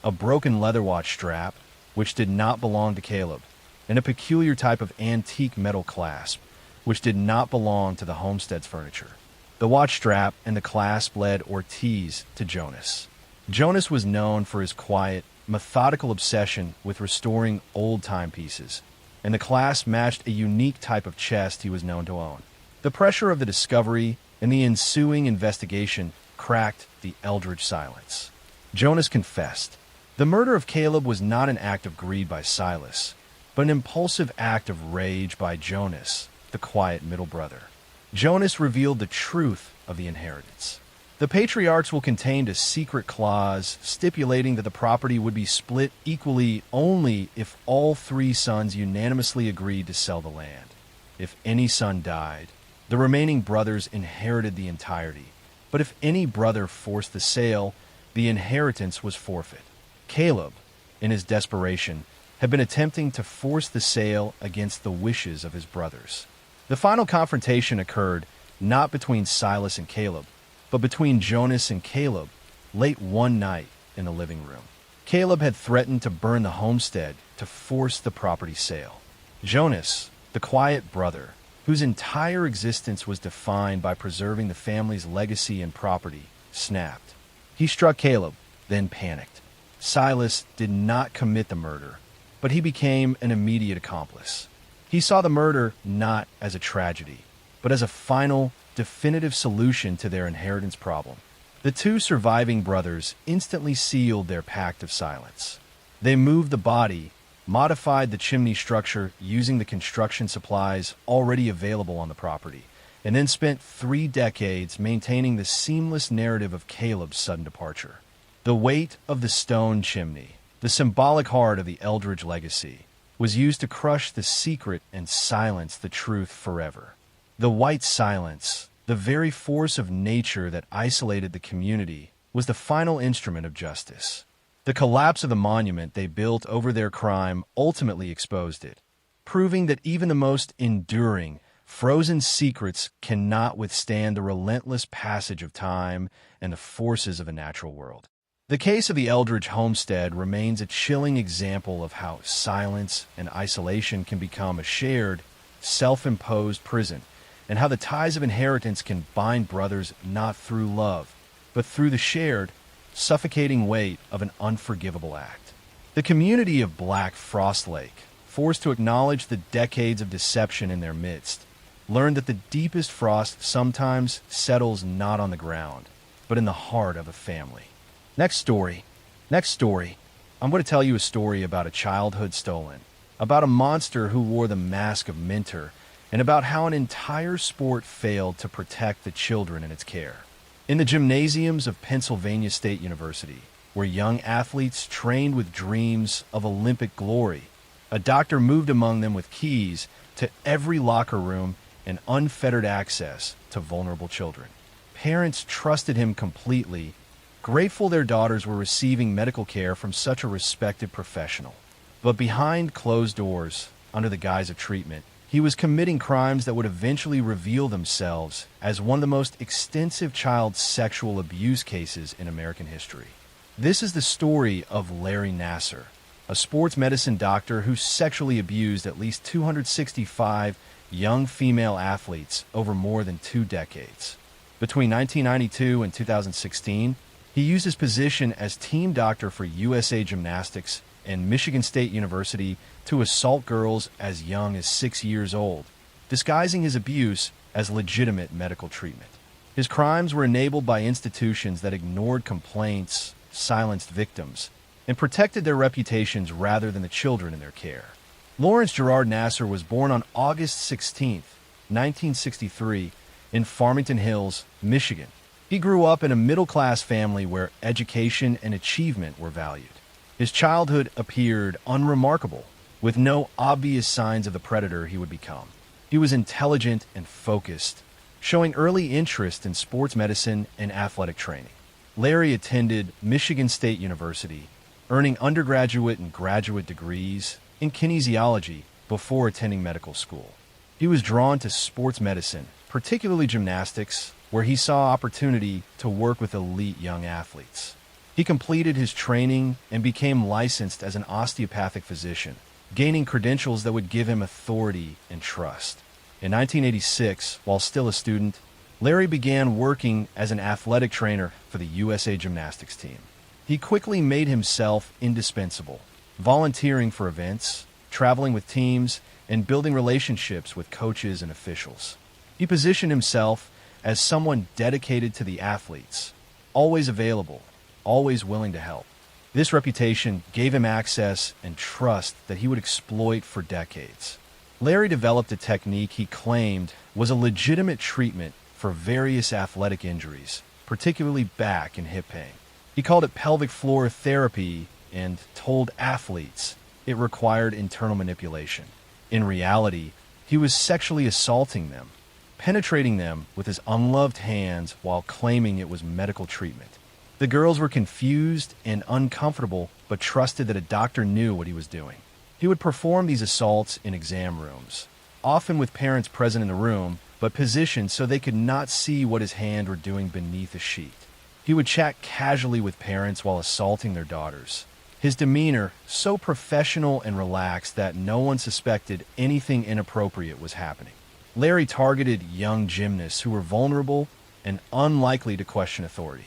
A: a broken leather watch strap, which did not belong to Caleb, and a peculiar type of antique metal clasp, which did not belong to the homestead's furniture. The watch strap and the clasp led Ortiz to Jonas. Jonas was known for his quiet, methodical obsession with restoring old timepieces, and the clasp matched a unique type of chest he was known to own. The pressure of the discovery and the ensuing investigation cracked the Eldridge silence. Jonas confessed. The murder of Caleb was not an act of greed by Silas, but an impulsive act of rage by Jonas, the quiet middle brother. Jonas revealed the truth of the inheritance. The patriarchs will contain a secret clause stipulating that the property would be split equally only if all three sons unanimously agreed to sell the land. If any son died, the remaining brothers inherited the entirety, but if any brother forced the sale, the inheritance was forfeit. Caleb, in his desperation, had been attempting to force the sale against the wishes of his brothers. The final confrontation occurred not between Silas and Caleb, but between Jonas and Caleb late one night in the living room. Caleb had threatened to burn the homestead to force the property sale. Jonas, the quiet brother, whose entire existence was defined by preserving the family's legacy and property, snapped. He struck Caleb, then panicked. Silas did not commit the murder, but he became an immediate accomplice. He saw the murder not as a tragedy, but as a final, definitive solution to their inheritance problem. The two surviving brothers instantly sealed their pact of silence. They moved the body modified the chimney structure using the construction supplies already available on the property, and then spent 3 decades maintaining the seamless narrative of Caleb's sudden departure. The weight of the stone chimney, the symbolic heart of the Eldridge legacy, was used to crush the secret and silence the truth forever. The white silence, the very force of nature that isolated the community, was the final instrument of justice. The collapse of the monument they built over their crime ultimately exposed it, proving that even the most enduring, frozen secrets cannot withstand the relentless passage of time and the forces of the natural world. The case of the Eldridge homestead remains a chilling example of how silence and isolation can become a shared, self-imposed prison, and how the ties of inheritance can bind brothers not through love, but through the shared, suffocating weight of an unforgivable act. The community of Black Frost Lake, forced to acknowledge the decades of deception in their midst, learned that the deepest frost sometimes settles not on the ground, but in the heart of a family. Next story. I'm going to tell you a story about a childhood stolen, about a monster who wore the mask of Minter, and about how an entire sport failed to protect the children in its care. In the gymnasiums of Pennsylvania State University, where young athletes trained with dreams of Olympic glory, a doctor moved among them with keys to every locker room and unfettered access to vulnerable children. Parents trusted him completely, grateful their daughters were receiving medical care from such a respected professional. But behind closed doors, under the guise of treatment, he was committing crimes that would eventually reveal themselves as one of the most extensive child sexual abuse cases in American history. This is the story of Larry Nassar, a sports medicine doctor who sexually abused at least 265 young female athletes over more than 2 decades. Between 1992 and 2016, he used his position as team doctor for USA Gymnastics and Michigan State University to assault girls as young as 6 years old, disguising his abuse as legitimate medical treatment. His crimes were enabled by institutions that ignored complaints, silenced victims, and protected their reputations rather than the children in their care. Lawrence Gerard Nassar was born on August 16, 1963, in Farmington Hills, Michigan. He grew up in a middle-class family where education and achievement were valued. His childhood appeared unremarkable, with no obvious signs of the predator he would become. He was intelligent and focused, showing early interest in sports medicine and athletic training. Larry attended Michigan State University, earning undergraduate and graduate degrees in kinesiology before attending medical school. He was drawn to sports medicine, particularly gymnastics, where he saw opportunity to work with elite young athletes. He completed his training and became licensed as an osteopathic physician, gaining credentials that would give him authority and trust. In 1986, while still a student, Larry began working as an athletic trainer for the USA Gymnastics team. He quickly made himself indispensable, volunteering for events, traveling with teams, and building relationships with coaches and officials. He positioned himself as someone dedicated to the athletes, always available, always willing to help. This reputation gave him access and trust that he would exploit for decades. Larry developed a technique he claimed was a legitimate treatment for various athletic injuries, particularly back and hip pain. He called it pelvic floor therapy and told athletes it required internal manipulation. In reality, he was sexually assaulting them, penetrating them with his unloved hands while claiming it was medical treatment. The girls were confused and uncomfortable, but trusted that a doctor knew what he was doing. He would perform these assaults in exam rooms, often with parents present in the room, but positioned so they could not see what his hands were doing beneath a sheet. He would chat casually with parents while assaulting their daughters. His demeanor so professional and relaxed that no one suspected anything inappropriate was happening. Larry targeted young gymnasts who were vulnerable and unlikely to question authority.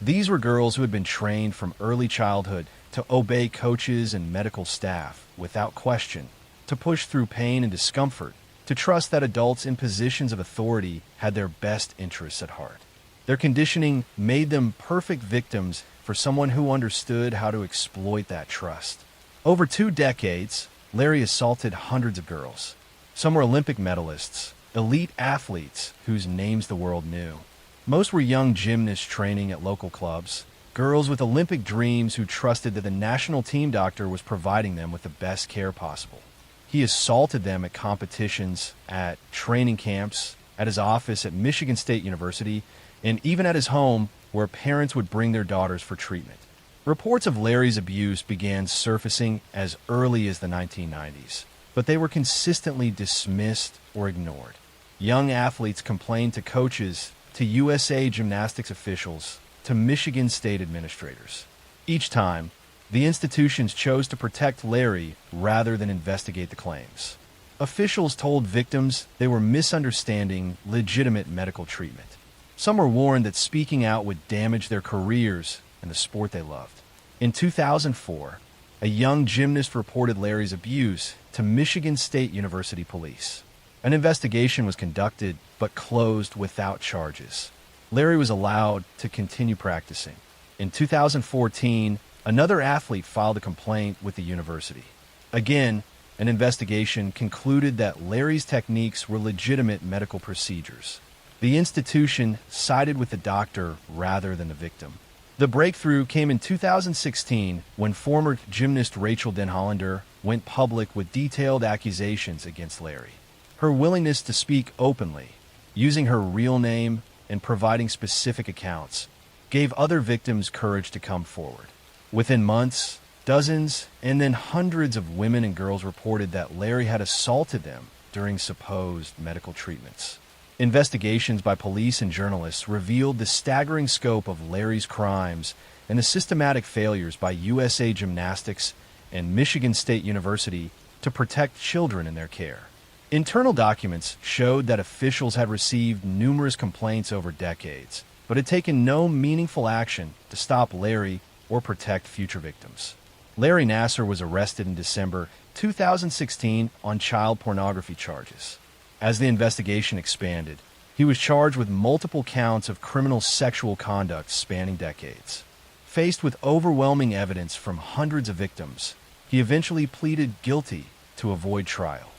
A: These were girls who had been trained from early childhood to obey coaches and medical staff without question, to push through pain and discomfort, to trust that adults in positions of authority had their best interests at heart. Their conditioning made them perfect victims for someone who understood how to exploit that trust. Over 2 decades, Larry assaulted hundreds of girls. Some were Olympic medalists, elite athletes whose names the world knew. Most were young gymnasts training at local clubs, girls with Olympic dreams who trusted that the national team doctor was providing them with the best care possible. He assaulted them at competitions, at training camps, at his office at Michigan State University, and even at his home where parents would bring their daughters for treatment. Reports of Larry's abuse began surfacing as early as the 1990s, but they were consistently dismissed or ignored. Young athletes complained to coaches, to USA Gymnastics officials, to Michigan State administrators. Each time, the institutions chose to protect Larry rather than investigate the claims. Officials told victims they were misunderstanding legitimate medical treatment. Some were warned that speaking out would damage their careers and the sport they loved. In 2004, a young gymnast reported Larry's abuse to Michigan State University police. An investigation was conducted but closed without charges. Larry was allowed to continue practicing. In 2014, another athlete filed a complaint with the university. Again, an investigation concluded that Larry's techniques were legitimate medical procedures. The institution sided with the doctor rather than the victim. The breakthrough came in 2016 when former gymnast Rachel Den Hollander went public with detailed accusations against Larry. Her willingness to speak openly, using her real name and providing specific accounts, gave other victims courage to come forward. Within months, dozens and then hundreds of women and girls reported that Larry had assaulted them during supposed medical treatments. Investigations by police and journalists revealed the staggering scope of Larry's crimes and the systematic failures by USA Gymnastics and Michigan State University to protect children in their care. Internal documents showed that officials had received numerous complaints over decades, but had taken no meaningful action to stop Larry or protect future victims. Larry Nassar was arrested in December 2016 on child pornography charges. As the investigation expanded, he was charged with multiple counts of criminal sexual conduct spanning decades. Faced with overwhelming evidence from hundreds of victims, he eventually pleaded guilty to avoid trial.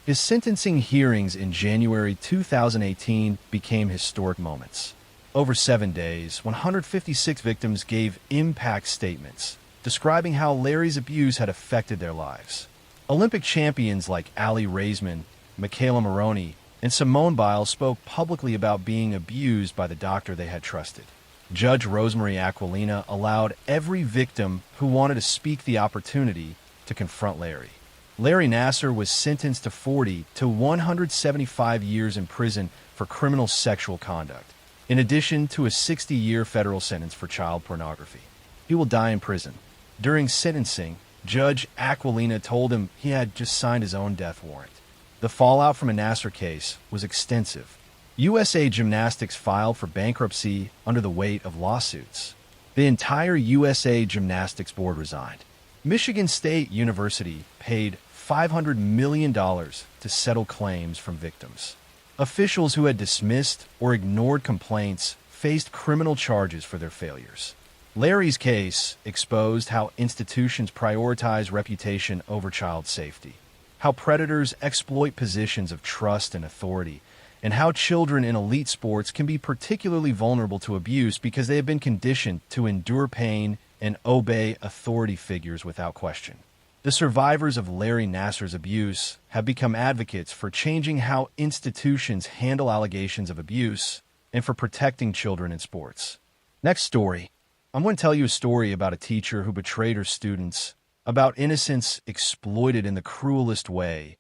A: His sentencing hearings in January 2018 became historic moments. Over 7 days, 156 victims gave impact statements describing how Larry's abuse had affected their lives. Olympic champions like Ali Raisman, Michaela Maroney, and Simone Biles spoke publicly about being abused by the doctor they had trusted. Judge Rosemary Aquilina allowed every victim who wanted to speak the opportunity to confront Larry. Larry Nassar was sentenced to 40 to 175 years in prison for criminal sexual conduct, in addition to a 60-year federal sentence for child pornography. He will die in prison. During sentencing, Judge Aquilina told him he had just signed his own death warrant. The fallout from a Nassar case was extensive. USA Gymnastics filed for bankruptcy under the weight of lawsuits. The entire USA Gymnastics board resigned. Michigan State University paid $500 million to settle claims from victims. Officials who had dismissed or ignored complaints faced criminal charges for their failures. Larry's case exposed how institutions prioritize reputation over child safety, how predators exploit positions of trust and authority, and how children in elite sports can be particularly vulnerable to abuse because they have been conditioned to endure pain and obey authority figures without question. The survivors of Larry Nassar's abuse have become advocates for changing how institutions handle allegations of abuse and for protecting children in sports. Next story. I'm going to tell you a story about a teacher who betrayed her students, about innocence exploited in the cruelest way,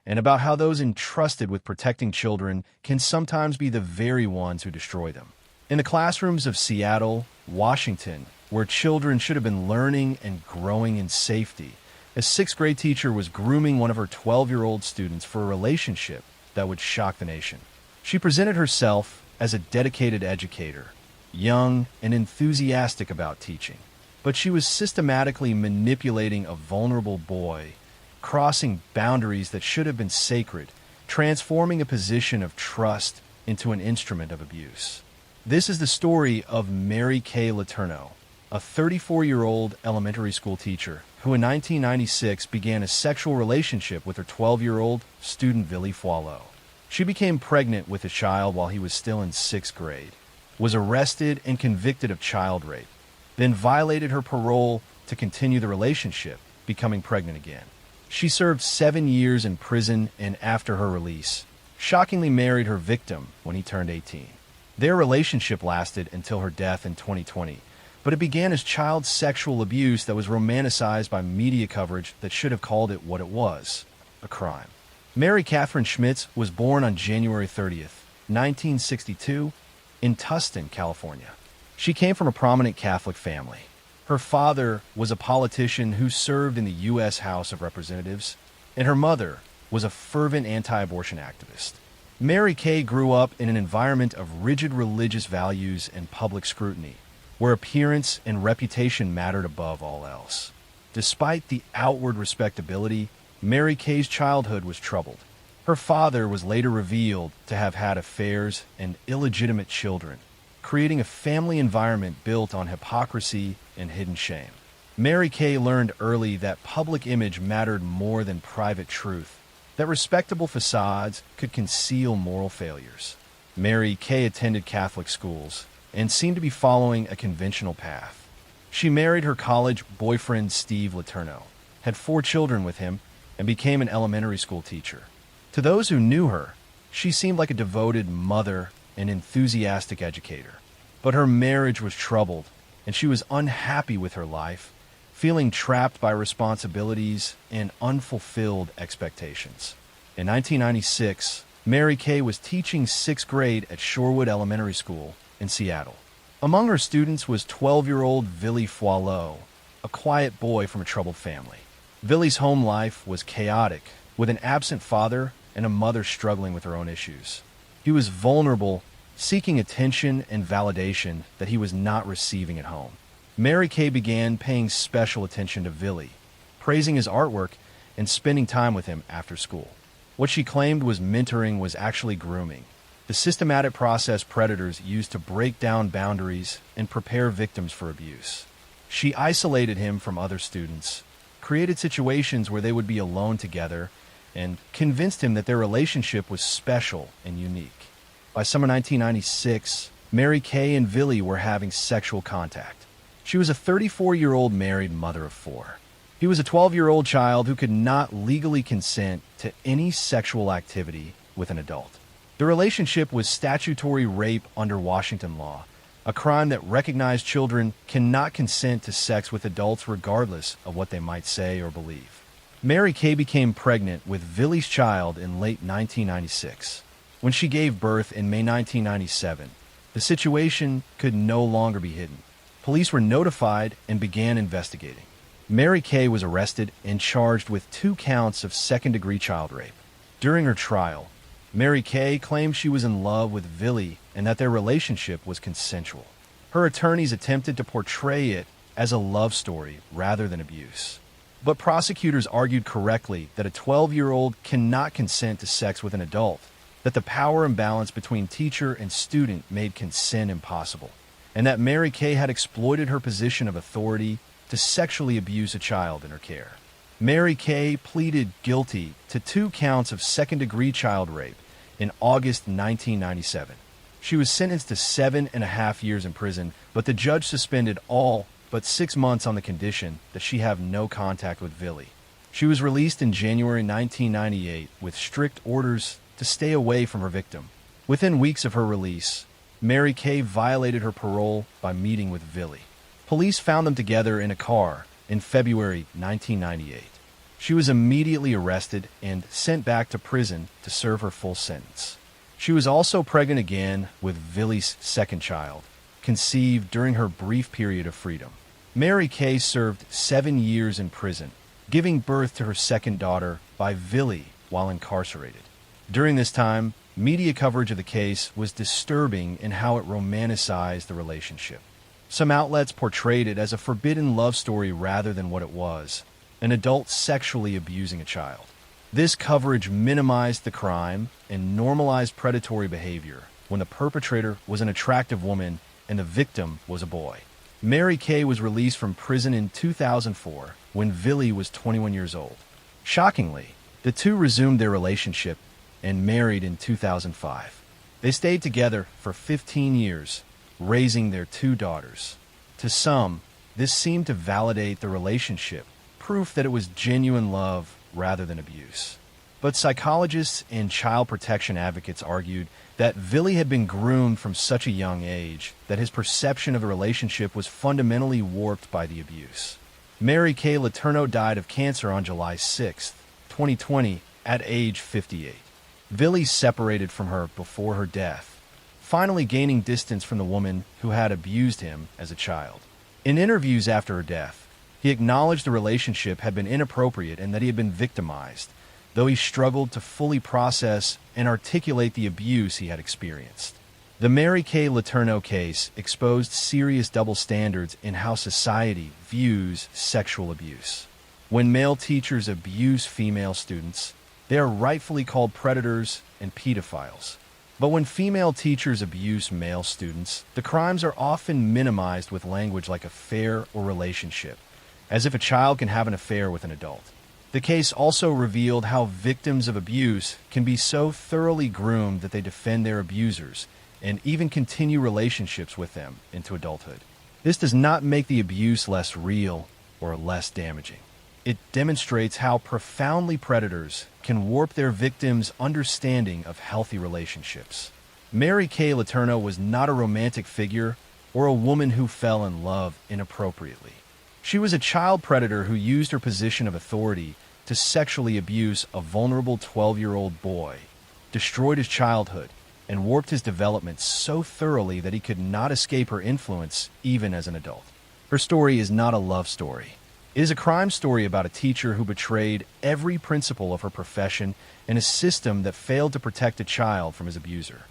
A: and about how those entrusted with protecting children can sometimes be the very ones who destroy them. In the classrooms of Seattle, Washington, where children should have been learning and growing in safety, a 6th-grade teacher was grooming one of her 12-year-old students for a relationship that would shock the nation. She presented herself as a dedicated educator, young and enthusiastic about teaching, but she was systematically manipulating a vulnerable boy, crossing boundaries that should have been sacred, transforming a position of trust into an instrument of abuse. This is the story of Mary Kay Letourneau, a 34-year-old elementary school teacher who in 1996 began a sexual relationship with her 12-year-old student Billy Foileau. She became pregnant with a child while he was still in 6th grade, was arrested and convicted of child rape, then violated her parole to continue the relationship, becoming pregnant again. She served 7 years in prison and after her release, shockingly married her victim when he turned 18. Their relationship lasted until her death in 2020, but it began as child sexual abuse that was romanticized by media coverage that should have called it what it was, a crime. Mary Catherine Schmitz was born on January 30th, 1962, in Tustin, California. She came from a prominent Catholic family. Her father was a politician who served in the U.S. House of Representatives, and her mother was a fervent anti-abortion activist. Mary Kay grew up in an environment of rigid religious values and public scrutiny, where appearance and reputation mattered above all else. Despite the outward respectability, Mary Kay's childhood was troubled. Her father was later revealed to have had affairs and illegitimate children, creating a family environment built on hypocrisy and hidden shame. Mary Kay learned early that public image mattered more than private truth, that respectable facades could conceal moral failures. Mary Kay attended Catholic schools and seemed to be following a conventional path. She married her college boyfriend Steve Letourneau, had 4 children with him, and became an elementary school teacher. To those who knew her, she seemed like a devoted mother and enthusiastic educator. But her marriage was troubled, and she was unhappy with her life, feeling trapped by responsibilities and unfulfilled expectations. In 1996, Mary Kay was teaching 6th grade at Shorewood Elementary School in Seattle. Among her students was 12-year-old Billy Foileau, a quiet boy from a troubled family. Billy's home life was chaotic, with an absent father and a mother struggling with her own issues. He was vulnerable, seeking attention and validation that he was not receiving at home. Mary Kay began paying special attention to Billy, praising his artwork and spending time with him after school. What she claimed was mentoring was actually grooming, the systematic process predators use to break down boundaries and prepare victims for abuse. She isolated him from other students, created situations where they would be alone together, and convinced him that their relationship was special and unique. By summer 1996, Mary Kay and Billy were having sexual contact. She was a 34-year-old married mother of 4. He was a 12-year-old child who could not legally consent to any sexual activity with an adult. The relationship was statutory rape under Washington law, a crime that recognized children cannot consent to sex with adults regardless of what they might say or believe. Mary Kay became pregnant with Billy's child in late 1996. When she gave birth in May 1997, the situation could no longer be hidden. Police were notified and began investigating. Mary Kay was arrested and charged with 2 counts of second-degree child rape. During her trial, Mary Kay claimed she was in love with Billy and that their relationship was consensual. Her attorneys attempted to portray it as a love story rather than abuse. But prosecutors argued correctly that a 12-year-old cannot consent to sex with an adult, that the power imbalance between teacher and student made consent impossible, and that Mary Kay had exploited her position of authority to sexually abuse a child in her care. Mary Kay pleaded guilty to 2 counts of second-degree child rape in August 1997. She was sentenced to 7.5 years in prison, but the judge suspended all but 6 months on the condition that she have no contact with Billy. She was released in January 1998 with strict orders to stay away from her victim. Within weeks of her release, Mary Kay violated her parole by meeting with Billy. Police found them together in a car in February 1998. She was immediately arrested and sent back to prison to serve her full sentence. She was also pregnant again with Billy's second child, conceived during her brief period of freedom. Mary Kay served 7 years in prison, giving birth to her second daughter by Billy while incarcerated. During this time, media coverage of the case was disturbing in how it romanticized the relationship. Some outlets portrayed it as a forbidden love story rather than what it was, an adult sexually abusing a child. This coverage minimized the crime and normalized predatory behavior when the perpetrator was an attractive woman and the victim was a boy. Mary Kay was released from prison in 2004 when Villy was 21 years old. Shockingly, the two resumed their relationship and married in 2005. They stayed together for 15 years, raising their two daughters. To some, this seemed to validate the relationship, proof that it was genuine love rather than abuse. But psychologists and child protection advocates argued that Villy had been groomed from such a young age that his perception of the relationship was fundamentally warped by the abuse. Mary Kay Letourneau died of cancer on July 6, 2020, at age 58. Villy separated from her before her death, finally gaining distance from the woman who had abused him as a child. In interviews after her death, he acknowledged the relationship had been inappropriate and that he had been victimized, though he struggled to fully process and articulate the abuse he had experienced. The Mary Kay Letourneau case exposed serious double standards in how society views sexual abuse. When male teachers abuse female students, they are rightfully called predators and pedophiles. But when female teachers abuse male students, the crimes are often minimized with language like affair or relationship, as if a child can have an affair with an adult. The case also revealed how victims of abuse can be so thoroughly groomed that they defend their abusers and even continue relationships with them into adulthood. This does not make the abuse less real or less damaging. It demonstrates how profoundly predators can warp their victims' understanding of healthy relationships. Mary Kay Letourneau was not a romantic figure or a woman who fell in love inappropriately. She was a child predator who used her position of authority to sexually abuse a vulnerable 12-year-old boy, destroyed his childhood, and warped his development so thoroughly that he could not escape her influence even as an adult. Her story is not a love story. It is a crime story about a teacher who betrayed every principle of her profession and a system that failed to protect a child from his abuser.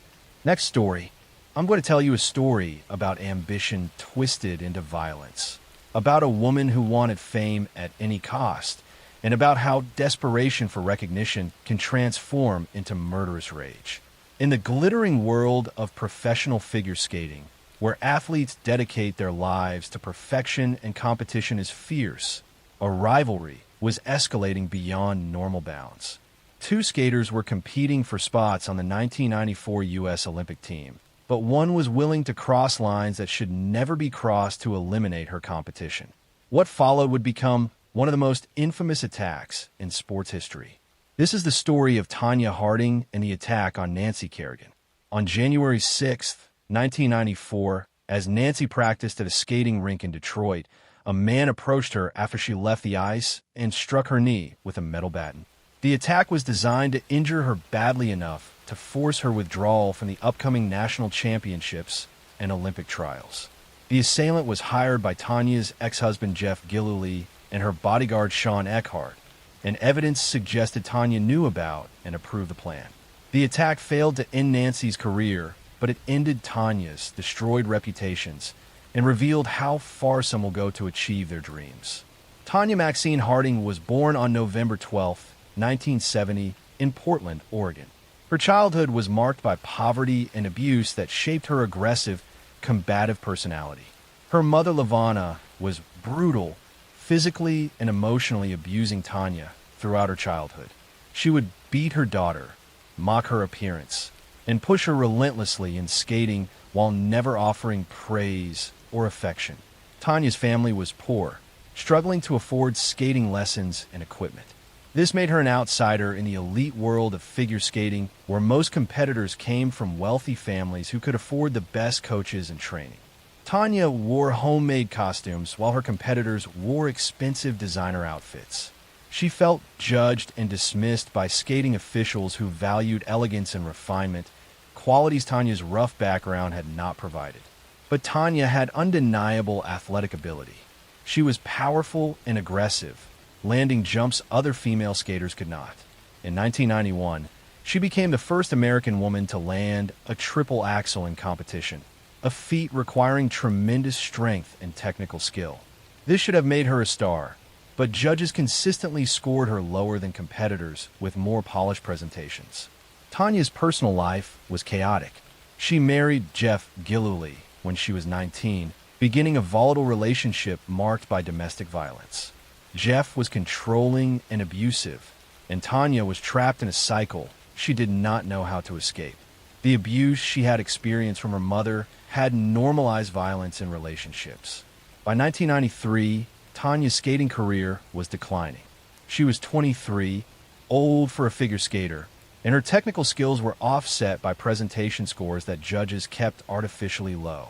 A: Next story, I'm going to tell you a story about ambition twisted into violence, about a woman who wanted fame at any cost, and about how desperation for recognition can transform into murderous rage. In the glittering world of professional figure skating, where athletes dedicate their lives to perfection and competition is fierce, a rivalry was escalating beyond normal bounds. Two skaters were competing for spots on the 1994 U.S. Olympic team, but one was willing to cross lines that should never be crossed to eliminate her competition. What followed would become one of the most infamous attacks in sports history. This is the story of Tanya Harding and the attack on Nancy Kerrigan. On January 6th, 1994, as Nancy practiced at a skating rink in Detroit, a man approached her after she left the ice and struck her knee with a metal baton. The attack was designed to injure her badly enough to force her withdrawal from the upcoming national championships and Olympic trials. The assailant was hired by Tanya's ex-husband Jeff Gillooly and her bodyguard Sean Eckhart, and evidence suggested Tanya knew about and approved the plan. The attack failed to end Nancy's career, but it ended Tanya's destroyed reputations and revealed how far some will go to achieve their dreams. Tanya Maxine Harding was born on November 12, 1970, in Portland, Oregon. Her childhood was marked by poverty and abuse that shaped her aggressive, combative personality. Her mother, Lavana, was brutal, physically and emotionally abusing Tanya throughout her childhood. She would beat her daughter, mock her appearance, and push her relentlessly in skating while never offering praise or affection. Tanya's family was poor, struggling to afford skating lessons and equipment. This made her an outsider in the elite world of figure skating, where most competitors came from wealthy families who could afford the best coaches and training. Tanya wore homemade costumes while her competitors wore expensive designer outfits. She felt judged and dismissed by skating officials who valued elegance and refinement, qualities Tanya's rough background had not provided. But Tanya had undeniable athletic ability. She was powerful and aggressive, landing jumps other female skaters could not. In 1991, she became the first American woman to land a triple axel in competition, a feat requiring tremendous strength and technical skill. This should have made her a star, but judges consistently scored her lower than competitors with more polished presentations. Tanya's personal life was chaotic. She married Jeff Gillooly when she was 19, beginning a volatile relationship marked by domestic violence. Jeff was controlling and abusive, and Tanya was trapped in a cycle she did not know how to escape. The abuse she had experienced from her mother had normalized violence in relationships. By 1993, Tanya's skating career was declining. She was 23, old for a figure skater, and her technical skills were offset by presentation scores that judges kept artificially low.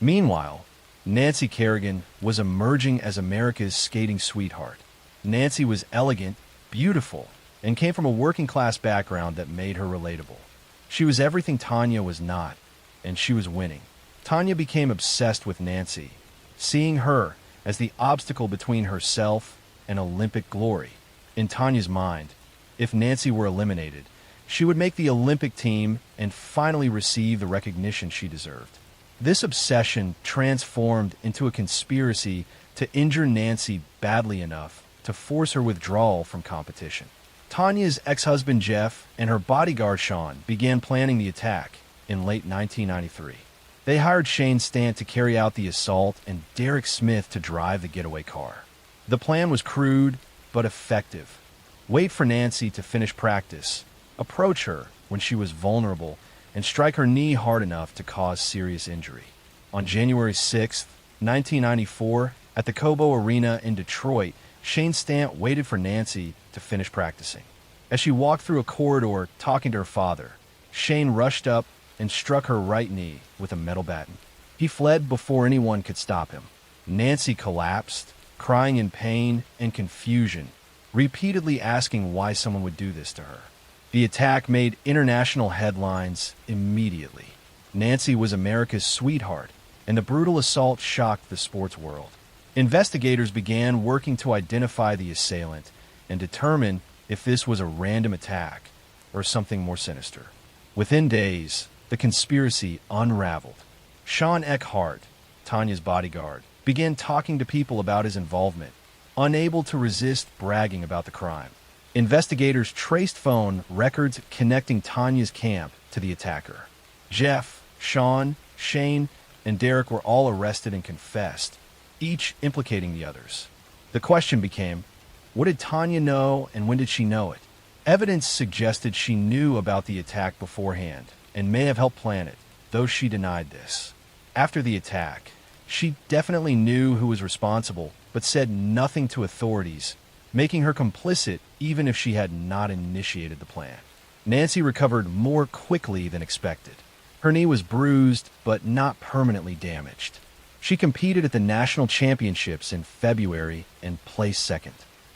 A: Meanwhile, Nancy Kerrigan was emerging as America's skating sweetheart. Nancy was elegant, beautiful, and came from a working-class background that made her relatable. She was everything Tanya was not, and she was winning. Tanya became obsessed with Nancy, seeing her as the obstacle between herself and Olympic glory. In Tanya's mind, if Nancy were eliminated, she would make the Olympic team and finally receive the recognition she deserved. This obsession transformed into a conspiracy to injure Nancy badly enough to force her withdrawal from competition. Tanya's ex-husband Jeff and her bodyguard Sean began planning the attack in late 1993. They hired Shane Stant to carry out the assault and Derek Smith to drive the getaway car. The plan was crude but effective. Wait for Nancy to finish practice, approach her when she was vulnerable, and strike her knee hard enough to cause serious injury. On January 6, 1994, at the Cobo Arena in Detroit, Shane Stant waited for Nancy to finish practicing. As she walked through a corridor talking to her father, Shane rushed up and struck her right knee with a metal baton. He fled before anyone could stop him. Nancy collapsed, crying in pain and confusion, repeatedly asking why someone would do this to her. The attack made international headlines immediately. Nancy was America's sweetheart, and the brutal assault shocked the sports world. Investigators began working to identify the assailant and determine if this was a random attack or something more sinister. Within days, the conspiracy unraveled. Sean Eckhart, Tanya's bodyguard, began talking to people about his involvement, unable to resist bragging about the crime. Investigators traced phone records connecting Tanya's camp to the attacker. Jeff, Sean, Shane, and Derek were all arrested and confessed, each implicating the others. The question became, what did Tanya know and when did she know it? Evidence suggested she knew about the attack beforehand and may have helped plan it, though she denied this. After the attack, she definitely knew who was responsible, but said nothing to authorities, making her complicit even if she had not initiated the plan. Nancy recovered more quickly than expected. Her knee was bruised, but not permanently damaged. She competed at the national championships in February and placed second.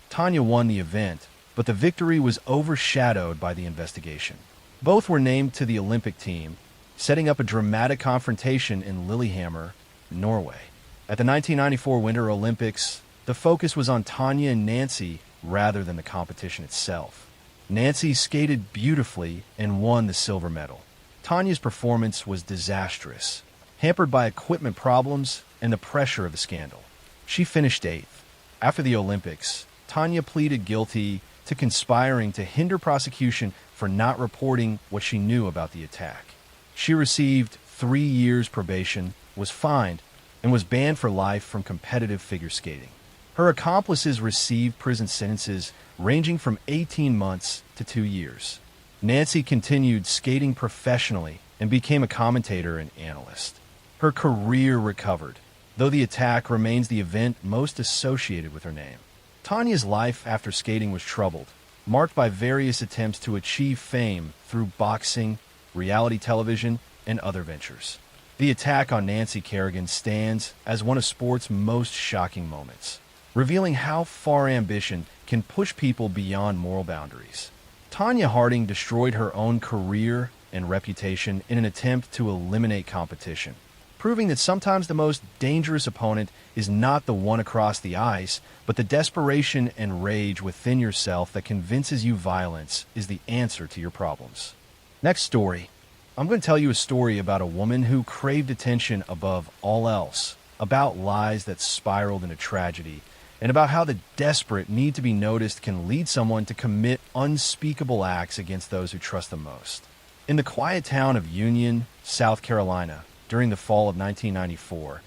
A: Tanya won the event, but the victory was overshadowed by the investigation. Both were named to the Olympic team, setting up a dramatic confrontation in Lillehammer, Norway. At the 1994 Winter Olympics, the focus was on Tanya and Nancy rather than the competition itself. Nancy skated beautifully and won the silver medal. Tanya's performance was disastrous, hampered by equipment problems and the pressure of the scandal. She finished 8th. After the Olympics, Tanya pleaded guilty to conspiring to hinder prosecution for not reporting what she knew about the attack. She received 3 years probation, was fined, and was banned for life from competitive figure skating. Her accomplices received prison sentences ranging from 18 months to 2 years. Nancy continued skating professionally and became a commentator and analyst. Her career recovered, though the attack remains the event most associated with her name. Tanya's life after skating was troubled, marked by various attempts to achieve fame through boxing, reality television, and other ventures. The attack on Nancy Kerrigan stands as one of sport's most shocking moments, revealing how far ambition can push people beyond moral boundaries. Tanya Harding destroyed her own career and reputation in an attempt to eliminate competition, proving that sometimes the most dangerous opponent is not the one across the ice, but the desperation and rage within yourself that convinces you violence is the answer to your problems. Next story. I'm going to tell you a story about a woman who craved attention above all else, about lies that spiraled into tragedy, and about how the desperate need to be noticed can lead someone to commit unspeakable acts against those who trust them most. In the quiet town of Union, South Carolina, during the fall of 1994,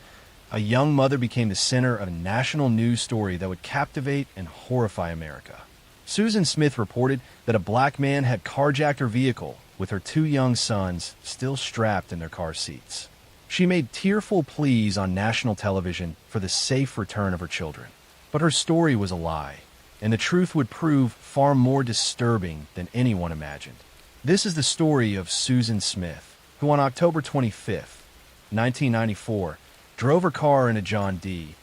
A: a young mother became the center of a national news story that would captivate and horrify America. Susan Smith reported that a black man had carjacked her vehicle with her two young sons still strapped in their car seats. She made tearful pleas on national television for the safe return of her children. But her story was a lie, and the truth would prove far more disturbing than anyone imagined. This is the story of Susan Smith, who on October 25th, 1994, drove her car into John D.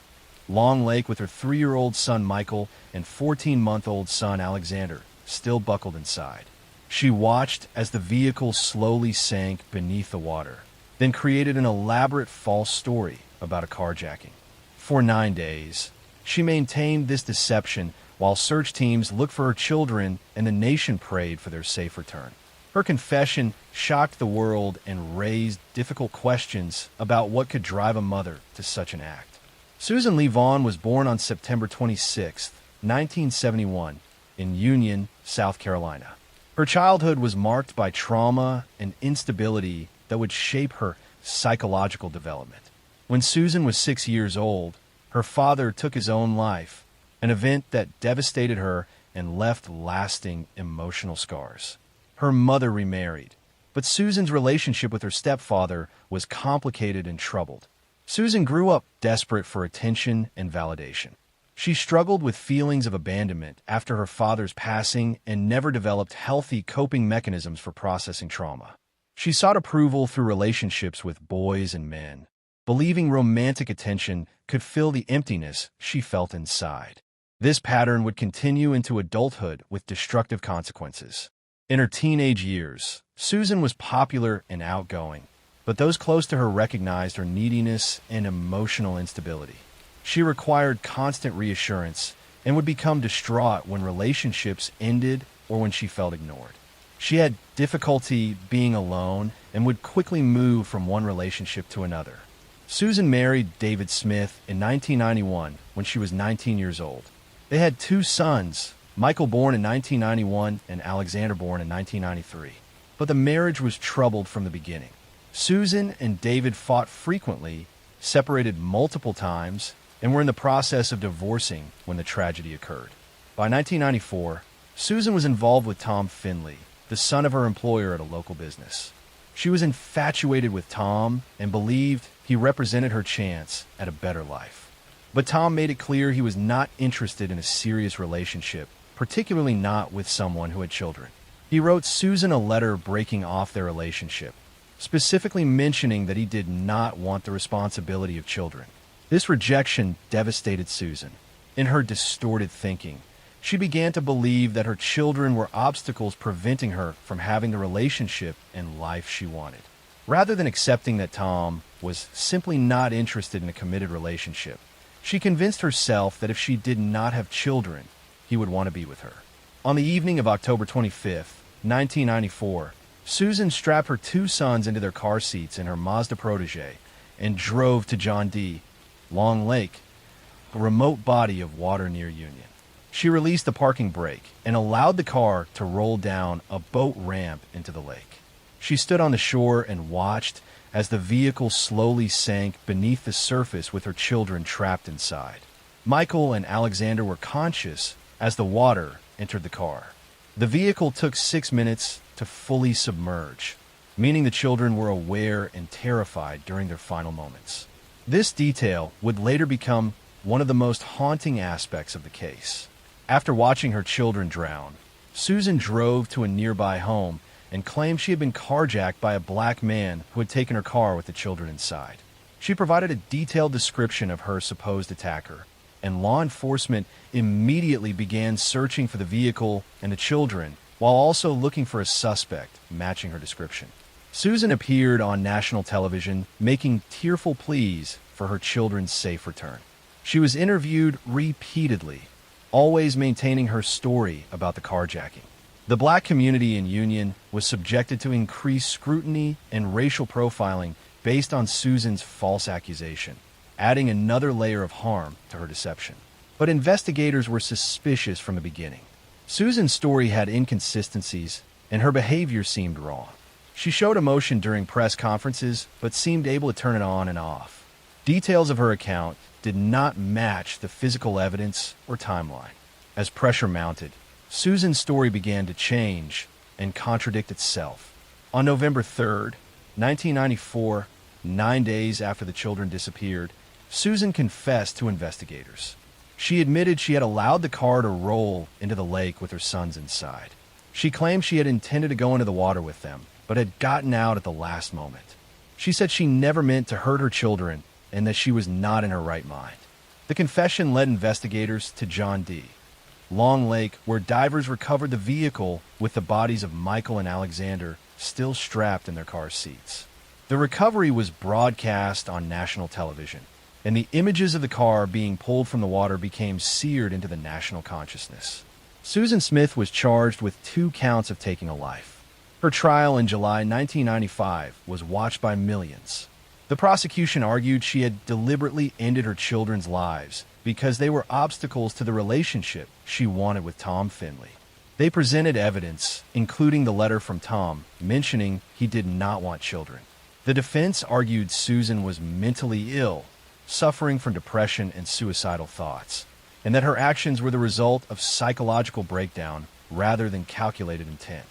A: Long Lake with her 3-year-old son Michael and 14-month-old son Alexander, still buckled inside. She watched as the vehicle slowly sank beneath the water, then created an elaborate false story about a carjacking. For 9 days, she maintained this deception while search teams looked for her children and the nation prayed for their safe return. Her confession shocked the world and raised difficult questions about what could drive a mother to such an act. Susan Lee Vaughn was born on September 26, 1971, in Union, South Carolina. Her childhood was marked by trauma and instability that would shape her psychological development. When Susan was 6 years old, her father took his own life, an event that devastated her and left lasting emotional scars. Her mother remarried, but Susan's relationship with her stepfather was complicated and troubled. Susan grew up desperate for attention and validation. She struggled with feelings of abandonment after her father's passing and never developed healthy coping mechanisms for processing trauma. She sought approval through relationships with boys and men, believing romantic attention could fill the emptiness she felt inside. This pattern would continue into adulthood with destructive consequences. In her teenage years, Susan was popular and outgoing, but those close to her recognized her neediness and emotional instability. She required constant reassurance and would become distraught when relationships ended or when she felt ignored. She had difficulty being alone and would quickly move from one relationship to another. Susan married David Smith in 1991 when she was 19 years old. They had 2 sons, Michael born in 1991 and Alexander born in 1993. But the marriage was troubled from the beginning. Susan and David fought frequently, separated multiple times, and were in the process of divorcing when the tragedy occurred. By 1994, Susan was involved with Tom Finley, the son of her employer at a local business. She was infatuated with Tom and believed he represented her chance at a better life. But Tom made it clear he was not interested in a serious relationship, particularly not with someone who had children. He wrote Susan a letter breaking off their relationship, specifically mentioning that he did not want the responsibility of children. This rejection devastated Susan. In her distorted thinking, she began to believe that her children were obstacles preventing her from having the relationship and life she wanted. Rather than accepting that Tom was simply not interested in a committed relationship, she convinced herself that if she did not have children, he would want to be with her. On the evening of October 25th, 1994, Susan strapped her 2 sons into their car seats in her Mazda Protege and drove to John D. Long Lake, a remote body of water near Union. She released the parking brake and allowed the car to roll down a boat ramp into the lake. She stood on the shore and watched as the vehicle slowly sank beneath the surface with her children trapped inside. Michael and Alexander were conscious as the water entered the car. The vehicle took 6 minutes to fully submerge, meaning the children were aware and terrified during their final moments. This detail would later become one of the most haunting aspects of the case. After watching her children drown, Susan drove to a nearby home and claimed she had been carjacked by a black man who had taken her car with the children inside. She provided a detailed description of her supposed attacker, and law enforcement immediately began searching for the vehicle and the children, while also looking for a suspect matching her description. Susan appeared on national television, making tearful pleas for her children's safe return. She was interviewed repeatedly, always maintaining her story about the carjacking. The black community in Union was subjected to increased scrutiny and racial profiling based on Susan's false accusation, adding another layer of harm to her deception. But investigators were suspicious from the beginning. Susan's story had inconsistencies, and her behavior seemed wrong. She showed emotion during press conferences, but seemed able to turn it on and off. Details of her account did not match the physical evidence or timeline. As pressure mounted, Susan's story began to change and contradict itself. On November 3rd, 1994, 9 days after the children disappeared, Susan confessed to investigators. She admitted she had allowed the car to roll into the lake with her sons inside. She claimed she had intended to go into the water with them, but had gotten out at the last moment. She said she never meant to hurt her children and that she was not in her right mind. The confession led investigators to John D. Long Lake, where divers recovered the vehicle with the bodies of Michael and Alexander still strapped in their car seats. The recovery was broadcast on national television, and the images of the car being pulled from the water became seared into the national consciousness. Susan Smith was charged with 2 counts of taking a life. Her trial in July 1995 was watched by millions. The prosecution argued she had deliberately ended her children's lives because they were obstacles to the relationship she wanted with Tom Finley. They presented evidence, including the letter from Tom, mentioning he did not want children. The defense argued Susan was mentally ill, suffering from depression and suicidal thoughts, and that her actions were the result of psychological breakdown rather than calculated intent.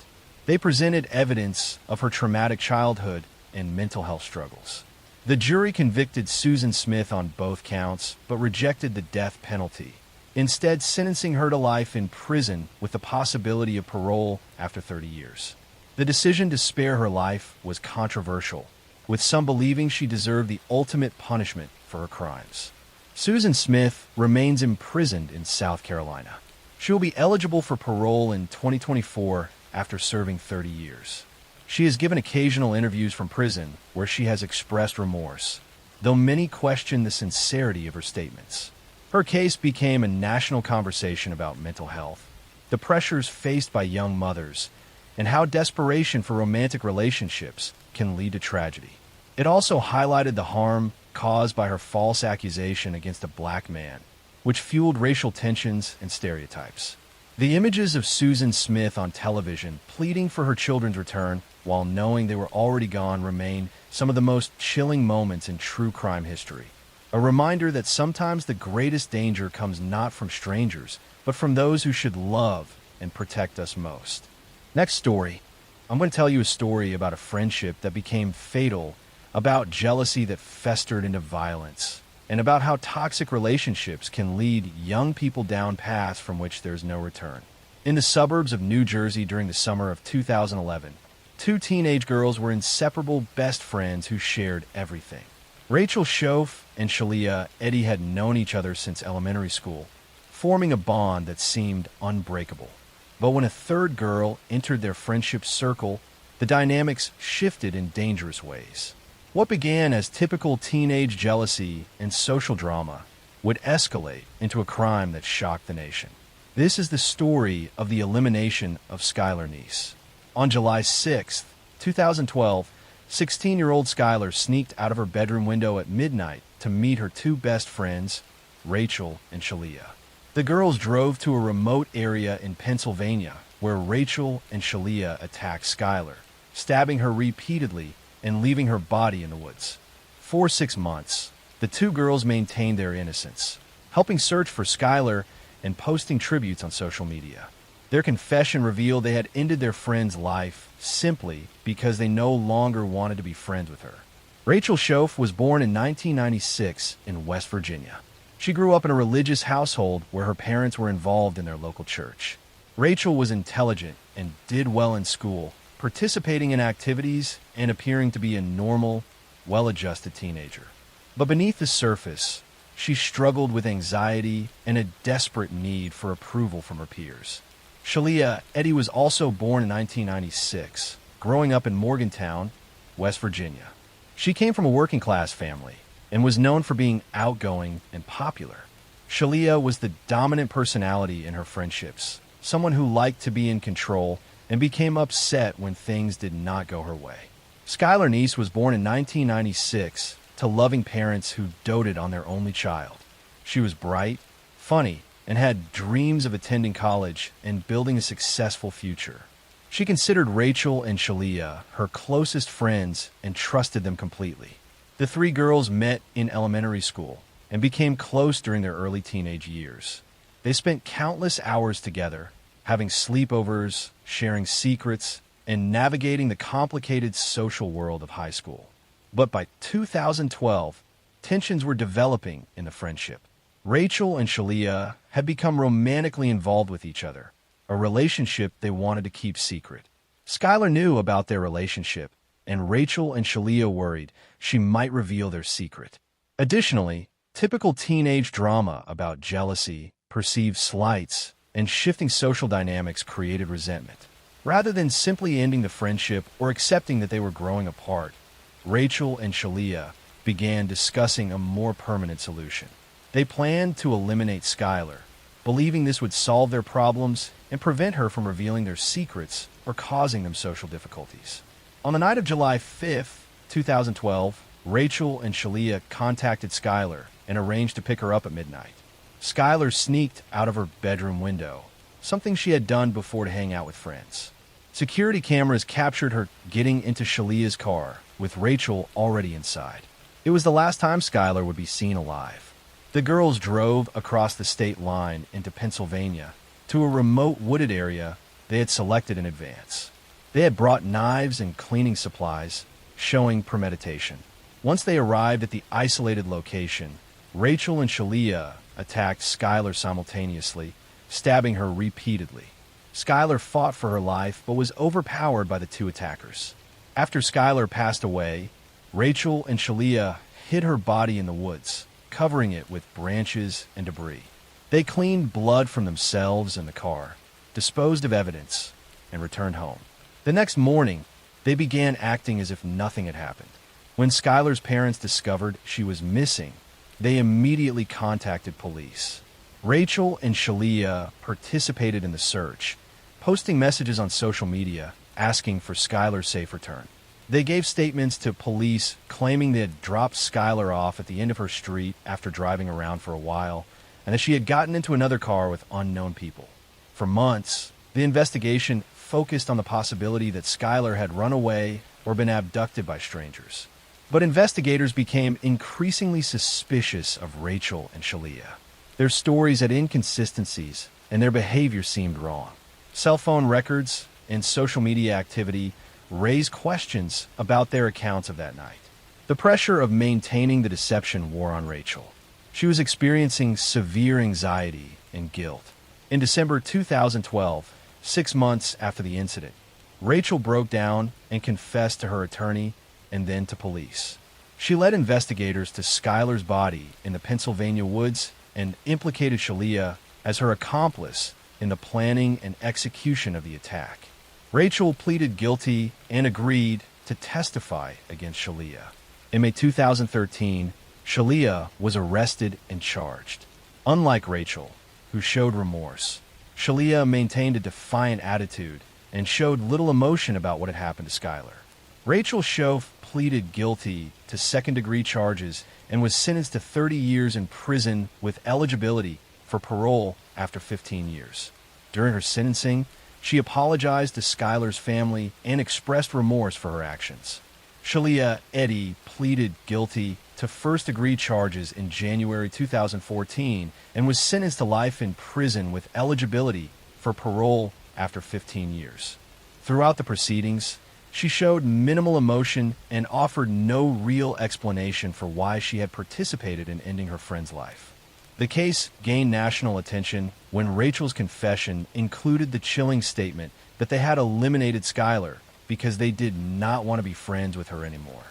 A: They presented evidence of her traumatic childhood and mental health struggles. The jury convicted Susan Smith on both counts, but rejected the death penalty, instead sentencing her to life in prison with the possibility of parole after 30 years. The decision to spare her life was controversial, with some believing she deserved the ultimate punishment for her crimes. Susan Smith remains imprisoned in South Carolina. She will be eligible for parole in 2024 after serving 30 years. She has given occasional interviews from prison where she has expressed remorse, though many question the sincerity of her statements. Her case became a national conversation about mental health, the pressures faced by young mothers, and how desperation for romantic relationships can lead to tragedy. It also highlighted the harm caused by her false accusation against a black man, which fueled racial tensions and stereotypes. The images of Susan Smith on television pleading for her children's return while knowing they were already gone remain some of the most chilling moments in true crime history. A reminder that sometimes the greatest danger comes not from strangers, but from those who should love and protect us most. Next story. I'm going to tell you a story about a friendship that became fatal, about jealousy that festered into violence, and about how toxic relationships can lead young people down paths from which there's no return. In the suburbs of New Jersey during the summer of 2011, 2 teenage girls were inseparable best friends who shared everything. Rachel Schoaf and Shalia Eddy had known each other since elementary school, forming a bond that seemed unbreakable. But when a third girl entered their friendship circle, the dynamics shifted in dangerous ways. What began as typical teenage jealousy and social drama would escalate into a crime that shocked the nation. This is the story of the elimination of Skylar Neese. On July 6, 2012, 16-year-old Skylar sneaked out of her bedroom window at midnight to meet her 2 best friends, Rachel and Shalia. The girls drove to a remote area in Pennsylvania where Rachel and Shalia attacked Skylar, stabbing her repeatedly and leaving her body in the woods. For 6 months, the 2 girls maintained their innocence, helping search for Skylar and posting tributes on social media. Their confession revealed they had ended their friend's life simply because they no longer wanted to be friends with her. Rachel Schoaf was born in 1996 in West Virginia. She grew up in a religious household where her parents were involved in their local church. Rachel was intelligent and did well in school, participating in activities and appearing to be a normal, well-adjusted teenager. But beneath the surface, she struggled with anxiety and a desperate need for approval from her peers. Shalia Eddy was also born in 1996, growing up in Morgantown, West Virginia. She came from a working-class family and was known for being outgoing and popular. Shalia was the dominant personality in her friendships, someone who liked to be in control and became upset when things did not go her way. Skylar Neese was born in 1996 to loving parents who doted on their only child. She was bright, funny, and had dreams of attending college and building a successful future. She considered Rachel and Shalia her closest friends and trusted them completely. The three girls met in elementary school and became close during their early teenage years. They spent countless hours together, having sleepovers, sharing secrets, and navigating the complicated social world of high school. But by 2012, tensions were developing in the friendship. Rachel and Shalia had become romantically involved with each other, a relationship they wanted to keep secret. Skylar knew about their relationship, and Rachel and Shalia worried she might reveal their secret. Additionally, typical teenage drama about jealousy, perceived slights, and shifting social dynamics created resentment. Rather than simply ending the friendship or accepting that they were growing apart, Rachel and Shalia began discussing a more permanent solution. They planned to eliminate Skylar, believing this would solve their problems and prevent her from revealing their secrets or causing them social difficulties. On the night of July 5th, 2012, Rachel and Shalia contacted Skylar and arranged to pick her up at midnight. Skylar sneaked out of her bedroom window, something she had done before to hang out with friends. Security cameras captured her getting into Shalia's car, with Rachel already inside. It was the last time Skylar would be seen alive. The girls drove across the state line into Pennsylvania to a remote wooded area they had selected in advance. They had brought knives and cleaning supplies, showing premeditation. Once they arrived at the isolated location, Rachel and Shalia attacked Skylar simultaneously, stabbing her repeatedly. Skylar fought for her life but was overpowered by the two attackers. After Skylar passed away, Rachel and Shalia hid her body in the woods, covering it with branches and debris. They cleaned blood from themselves and the car, disposed of evidence, and returned home. The next morning, they began acting as if nothing had happened. When Skylar's parents discovered she was missing, they immediately contacted police. Rachel and Shalia participated in the search, posting messages on social media asking for Skylar's safe return. They gave statements to police claiming they had dropped Skylar off at the end of her street after driving around for a while, and that she had gotten into another car with unknown people. For months, the investigation focused on the possibility that Skylar had run away or been abducted by strangers. But investigators became increasingly suspicious of Rachel and Shalia. Their stories had inconsistencies, and their behavior seemed wrong. Cell phone records and social media activity raised questions about their accounts of that night. The pressure of maintaining the deception wore on Rachel. She was experiencing severe anxiety and guilt. In December 2012, 6 months after the incident, Rachel broke down and confessed to her attorney and then to police. She led investigators to Skylar's body in the Pennsylvania woods and implicated Shalia as her accomplice in the planning and execution of the attack. Rachel pleaded guilty and agreed to testify against Shalia. In May 2013, Shalia was arrested and charged. Unlike Rachel, who showed remorse, Shalia maintained a defiant attitude and showed little emotion about what had happened to Skylar. Rachel Shove pleaded guilty to second-degree charges and was sentenced to 30 years in prison with eligibility for parole after 15 years. During her sentencing, she apologized to Skylar's family and expressed remorse for her actions. Shalia Eddy pleaded guilty to first-degree charges in January 2014 and was sentenced to life in prison with eligibility for parole after 15 years. Throughout the proceedings, she showed minimal emotion and offered no real explanation for why she had participated in ending her friend's life. The case gained national attention when Rachel's confession included the chilling statement that they had eliminated Skylar because they did not want to be friends with her anymore.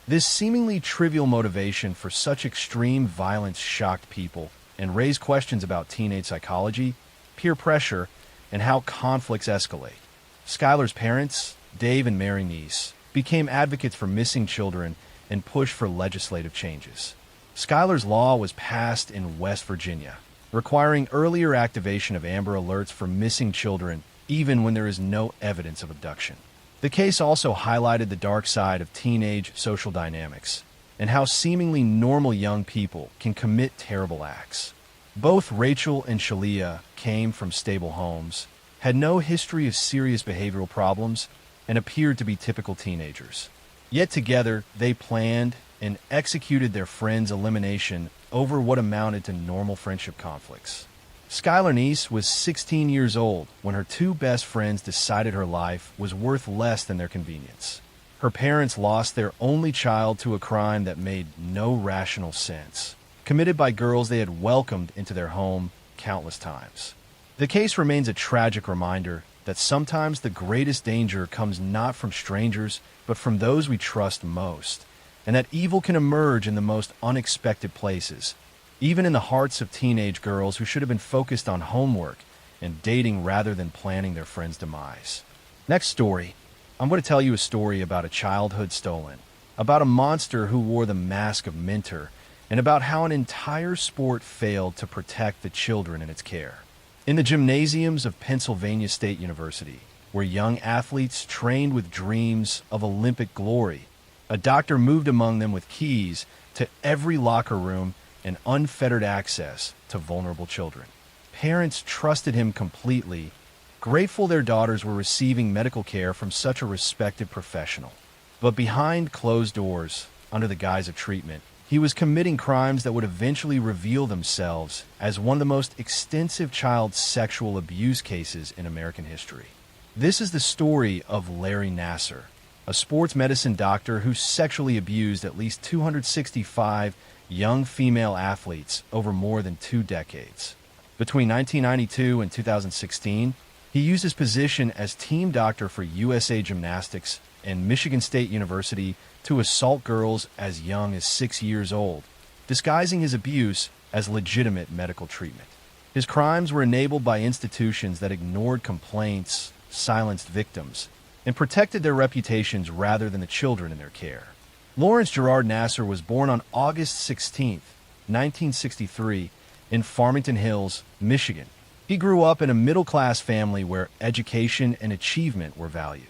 A: This seemingly trivial motivation for such extreme violence shocked people and raised questions about teenage psychology, peer pressure, and how conflicts escalate. Skylar's parents, Dave and Mary Neese, became advocates for missing children and pushed for legislative changes. Skylar's Law was passed in West Virginia, requiring earlier activation of Amber Alerts for missing children even when there is no evidence of abduction. The case also highlighted the dark side of teenage social dynamics and how seemingly normal young people can commit terrible acts. Both Rachel and Shalia came from stable homes, had no history of serious behavioral problems, and appeared to be typical teenagers. Yet together, they planned, and executed their friend's elimination over what amounted to normal friendship conflicts. Skylar Neese was 16 years old when her two best friends decided her life was worth less than their convenience. Her parents lost their only child to a crime that made no rational sense, committed by girls they had welcomed into their home countless times. The case remains a tragic reminder that sometimes the greatest danger comes not from strangers, but from those we trust most, and that evil can emerge in the most unexpected places, even in the hearts of teenage girls who should have been focused on homework and dating rather than planning their friend's demise. Next story. I'm going to tell you a story about a childhood stolen, about a monster who wore the mask of Minter, and about how an entire sport failed to protect the children in its care. In the gymnasiums of Pennsylvania State University, where young athletes trained with dreams of Olympic glory, a doctor moved among them with keys to every locker room and unfettered access to vulnerable children. Parents trusted him completely, grateful their daughters were receiving medical care from such a respected professional. But behind closed doors, under the guise of treatment, he was committing crimes that would eventually reveal themselves as one of the most extensive child sexual abuse cases in American history. This is the story of Larry Nassar, a sports medicine doctor who sexually abused at least 265 young female athletes over more than 2 decades. Between 1992 and 2016, he used his position as team doctor for USA Gymnastics and Michigan State University to assault girls as young as 6 years old, disguising his abuse as legitimate medical treatment. His crimes were enabled by institutions that ignored complaints, silenced victims, and protected their reputations rather than the children in their care. Lawrence Gerard Nassar was born on August 16, 1963, in Farmington Hills, Michigan. He grew up in a middle-class family where education and achievement were valued.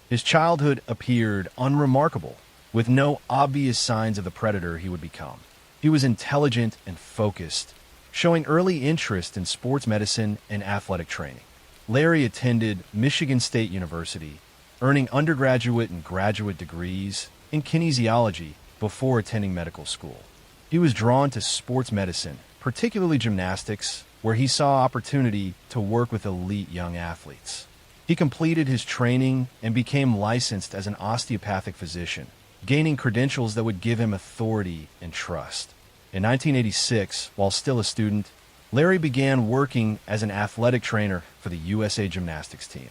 A: His childhood appeared unremarkable, with no obvious signs of the predator he would become. He was intelligent and focused, showing early interest in sports medicine and athletic training. Larry attended Michigan State University, earning undergraduate and graduate degrees in kinesiology before attending medical school. He was drawn to sports medicine, particularly gymnastics, where he saw opportunity to work with elite young athletes. He completed his training and became licensed as an osteopathic physician, gaining credentials that would give him authority and trust. In 1986, while still a student, Larry began working as an athletic trainer for the USA Gymnastics team.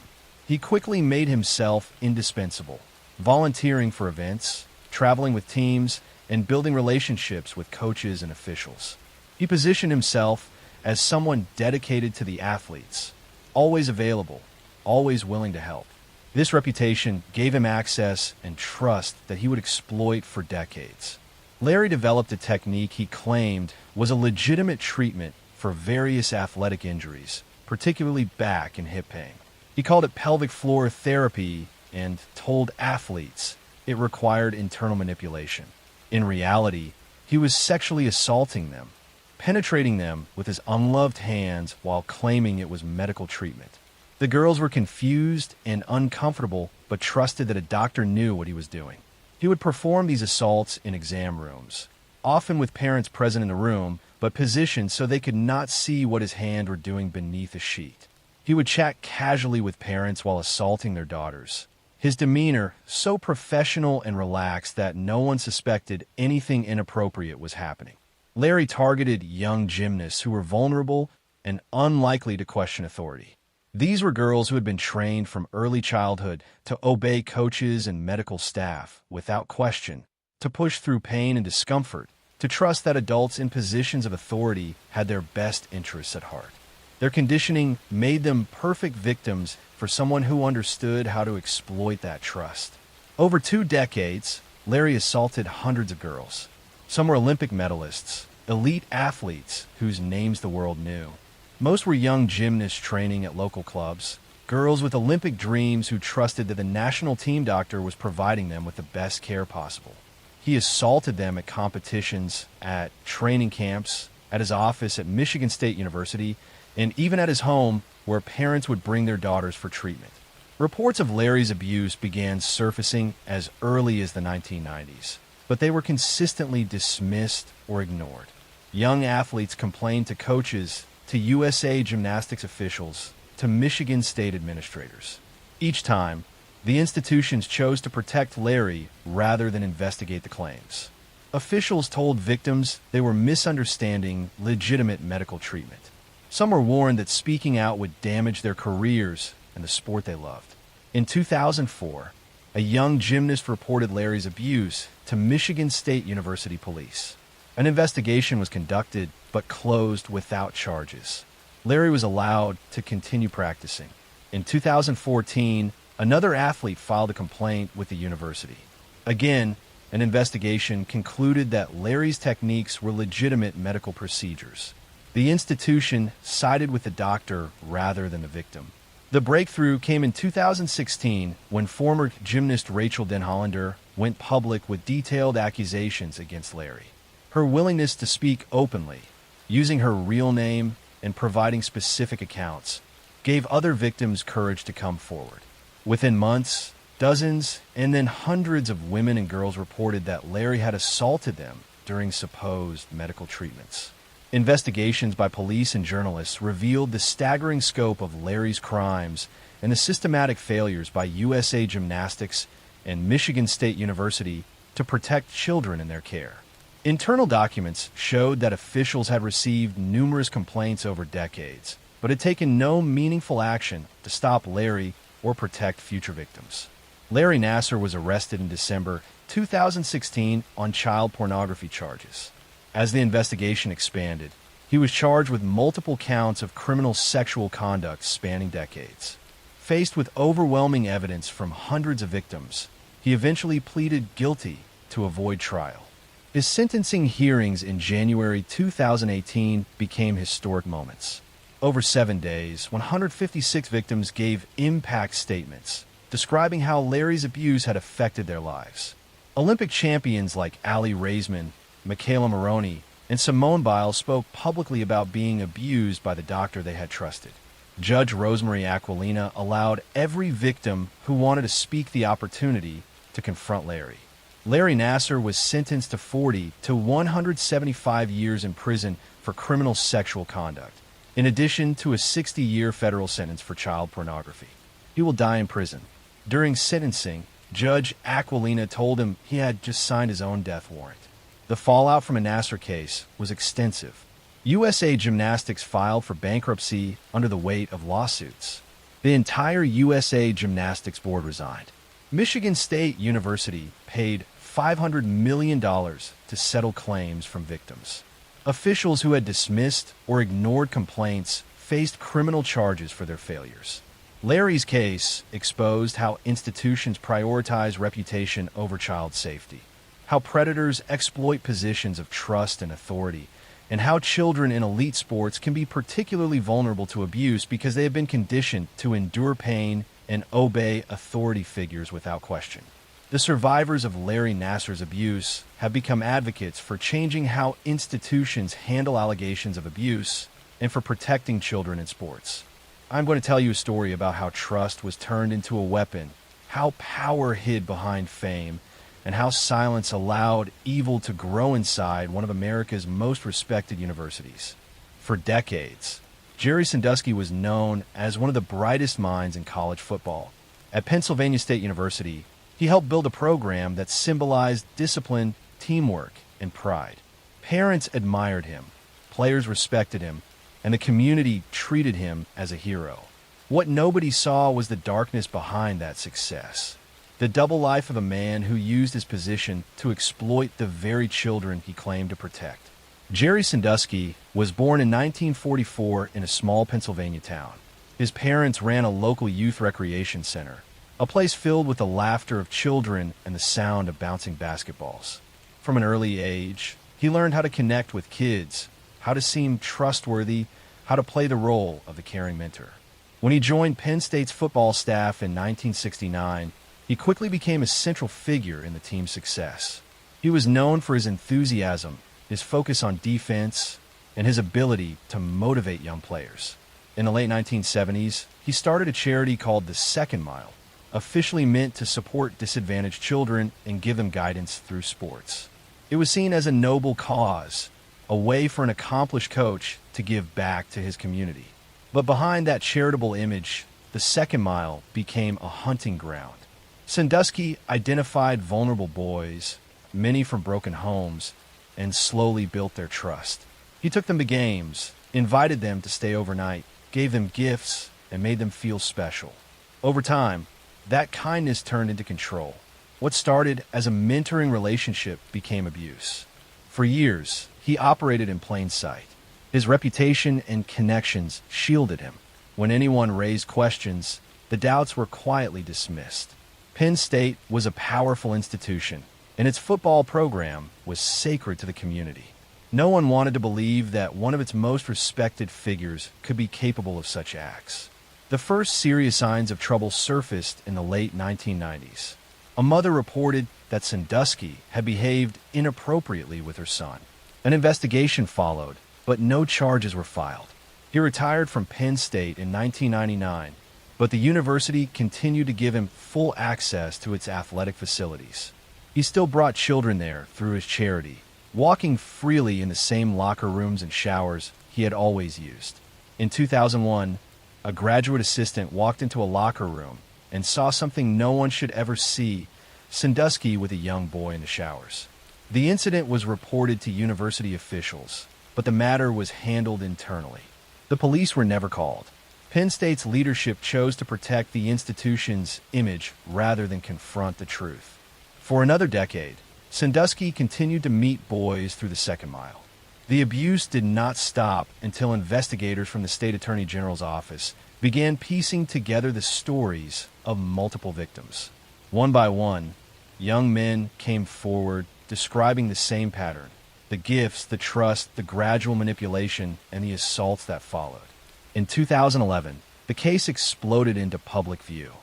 A: He quickly made himself indispensable, volunteering for events, traveling with teams, and building relationships with coaches and officials. He positioned himself as someone dedicated to the athletes, always available, always willing to help. This reputation gave him access and trust that he would exploit for decades. Larry developed a technique he claimed was a legitimate treatment for various athletic injuries, particularly back and hip pain. He called it pelvic floor therapy and told athletes it required internal manipulation. In reality, he was sexually assaulting them, penetrating them with his unloved hands while claiming it was medical treatment. The girls were confused and uncomfortable, but trusted that a doctor knew what he was doing. He would perform these assaults in exam rooms, often with parents present in the room, but positioned so they could not see what his hands were doing beneath a sheet. He would chat casually with parents while assaulting their daughters. His demeanor so professional and relaxed that no one suspected anything inappropriate was happening. Larry targeted young gymnasts who were vulnerable and unlikely to question authority. These were girls who had been trained from early childhood to obey coaches and medical staff without question, to push through pain and discomfort, to trust that adults in positions of authority had their best interests at heart. Their conditioning made them perfect victims for someone who understood how to exploit that trust. Over 2 decades, Larry assaulted hundreds of girls. Some were Olympic medalists, elite athletes whose names the world knew. Most were young gymnasts training at local clubs, girls with Olympic dreams who trusted that the national team doctor was providing them with the best care possible. He assaulted them at competitions, at training camps, at his office at Michigan State University, and even at his home where parents would bring their daughters for treatment. Reports of Larry's abuse began surfacing as early as the 1990s. but they were consistently dismissed or ignored. Young athletes complained to coaches, to USA Gymnastics officials, to Michigan State administrators. Each time, the institutions chose to protect Larry rather than investigate the claims. Officials told victims they were misunderstanding legitimate medical treatment. Some were warned that speaking out would damage their careers and the sport they loved. In 2004, a young gymnast reported Larry's abuse to Michigan State University police. An investigation was conducted, but closed without charges. Larry was allowed to continue practicing. In 2014, another athlete filed a complaint with the university. Again, an investigation concluded that Larry's techniques were legitimate medical procedures. The institution sided with the doctor rather than the victim. The breakthrough came in 2016 when former gymnast Rachel Den Hollander went public with detailed accusations against Larry. Her willingness to speak openly, using her real name and providing specific accounts, gave other victims courage to come forward. Within months, dozens and then hundreds of women and girls reported that Larry had assaulted them during supposed medical treatments. Investigations by police and journalists revealed the staggering scope of Larry's crimes and the systematic failures by USA Gymnastics and Michigan State University to protect children in their care. Internal documents showed that officials had received numerous complaints over decades, but had taken no meaningful action to stop Larry or protect future victims. Larry Nassar was arrested in December 2016 on child pornography charges. As the investigation expanded, he was charged with multiple counts of criminal sexual conduct spanning decades. Faced with overwhelming evidence from hundreds of victims, he eventually pleaded guilty to avoid trial. His sentencing hearings in January 2018 became historic moments. Over 7 days, 156 victims gave impact statements describing how Larry's abuse had affected their lives. Olympic champions like Ali Raisman, Michaela Maroney, and Simone Biles spoke publicly about being abused by the doctor they had trusted. Judge Rosemary Aquilina allowed every victim who wanted to speak the opportunity to confront Larry. Larry Nassar was sentenced to 40 to 175 years in prison for criminal sexual conduct, in addition to a 60-year federal sentence for child pornography. He will die in prison. During sentencing, Judge Aquilina told him he had just signed his own death warrant. The fallout from a Nassar case was extensive. USA Gymnastics filed for bankruptcy under the weight of lawsuits. The entire USA Gymnastics board resigned. Michigan State University paid $500 million to settle claims from victims. Officials who had dismissed or ignored complaints faced criminal charges for their failures. Larry's case exposed how institutions prioritize reputation over child safety, how predators exploit positions of trust and authority, and how children in elite sports can be particularly vulnerable to abuse because they have been conditioned to endure pain and obey authority figures without question. The survivors of Larry Nassar's abuse have become advocates for changing how institutions handle allegations of abuse and for protecting children in sports. I'm going to tell you a story about how trust was turned into a weapon, how power hid behind fame, and how silence allowed evil to grow inside one of America's most respected universities. For decades, Jerry Sandusky was known as one of the brightest minds in college football. At Pennsylvania State University, he helped build a program that symbolized discipline, teamwork, and pride. Parents admired him, players respected him, and the community treated him as a hero. What nobody saw was the darkness behind that success. The double life of a man who used his position to exploit the very children he claimed to protect. Jerry Sandusky was born in 1944 in a small Pennsylvania town. His parents ran a local youth recreation center, a place filled with the laughter of children and the sound of bouncing basketballs. From an early age, he learned how to connect with kids, how to seem trustworthy, how to play the role of the caring mentor. When he joined Penn State's football staff in 1969, he quickly became a central figure in the team's success. He was known for his enthusiasm, his focus on defense, and his ability to motivate young players. In the late 1970s, he started a charity called the Second Mile, officially meant to support disadvantaged children and give them guidance through sports. It was seen as a noble cause, a way for an accomplished coach to give back to his community. But behind that charitable image, the second mile became a hunting ground. Sandusky identified vulnerable boys, many from broken homes, and slowly built their trust. He took them to games, invited them to stay overnight, gave them gifts, and made them feel special. Over time, that kindness turned into control. What started as a mentoring relationship became abuse. For years, he operated in plain sight. His reputation and connections shielded him. When anyone raised questions, the doubts were quietly dismissed. Penn State was a powerful institution, and its football program was sacred to the community. No one wanted to believe that one of its most respected figures could be capable of such acts. The first serious signs of trouble surfaced in the late 1990s. A mother reported that Sandusky had behaved inappropriately with her son. An investigation followed, but no charges were filed. He retired from Penn State in 1999, but the university continued to give him full access to its athletic facilities. He still brought children there through his charity, walking freely in the same locker rooms and showers he had always used. In 2001, a graduate assistant walked into a locker room and saw something no one should ever see: Sandusky with a young boy in the showers. The incident was reported to university officials, but the matter was handled internally. The police were never called. Penn State's leadership chose to protect the institution's image rather than confront the truth. For another decade, Sandusky continued to meet boys through the second mile. The abuse did not stop until investigators from the state attorney general's office began piecing together the stories of multiple victims. One by one, young men came forward describing the same pattern: the gifts, the trust, the gradual manipulation, and the assaults that followed. In 2011, the case exploded into public view.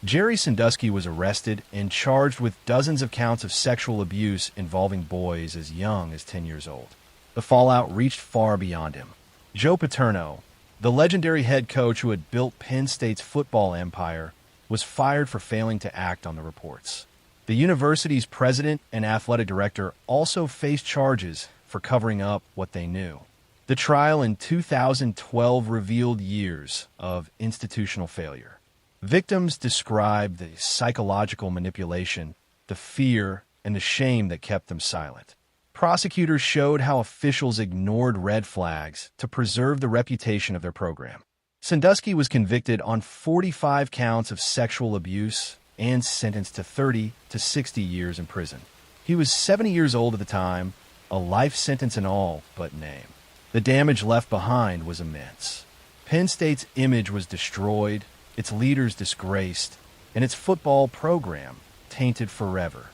A: Jerry Sandusky was arrested and charged with dozens of counts of sexual abuse involving boys as young as 10 years old. The fallout reached far beyond him. Joe Paterno, the legendary head coach who had built Penn State's football empire, was fired for failing to act on the reports. The university's president and athletic director also faced charges for covering up what they knew. The trial in 2012 revealed years of institutional failure. Victims described the psychological manipulation, the fear, and the shame that kept them silent. Prosecutors showed how officials ignored red flags to preserve the reputation of their program. Sandusky was convicted on 45 counts of sexual abuse and sentenced to 30 to 60 years in prison. He was 70 years old at the time, a life sentence in all but name. The damage left behind was immense. Penn State's image was destroyed, its leaders disgraced, and its football program tainted forever.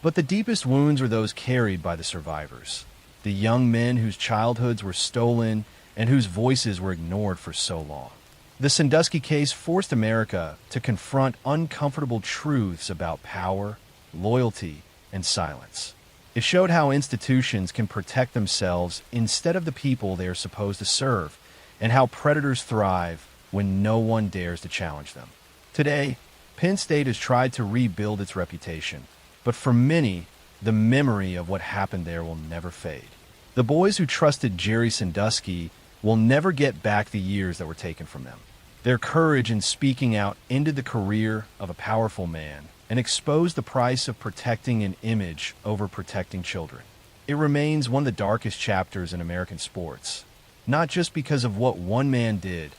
A: But the deepest wounds were those carried by the survivors, the young men whose childhoods were stolen and whose voices were ignored for so long. The Sandusky case forced America to confront uncomfortable truths about power, loyalty, and silence. It showed how institutions can protect themselves instead of the people they are supposed to serve, and how predators thrive when no one dares to challenge them. Today, Penn State has tried to rebuild its reputation, but for many, the memory of what happened there will never fade. The boys who trusted Jerry Sandusky will never get back the years that were taken from them. Their courage in speaking out ended the career of a powerful man and exposed the price of protecting an image over protecting children. It remains one of the darkest chapters in American sports, not just because of what one man did,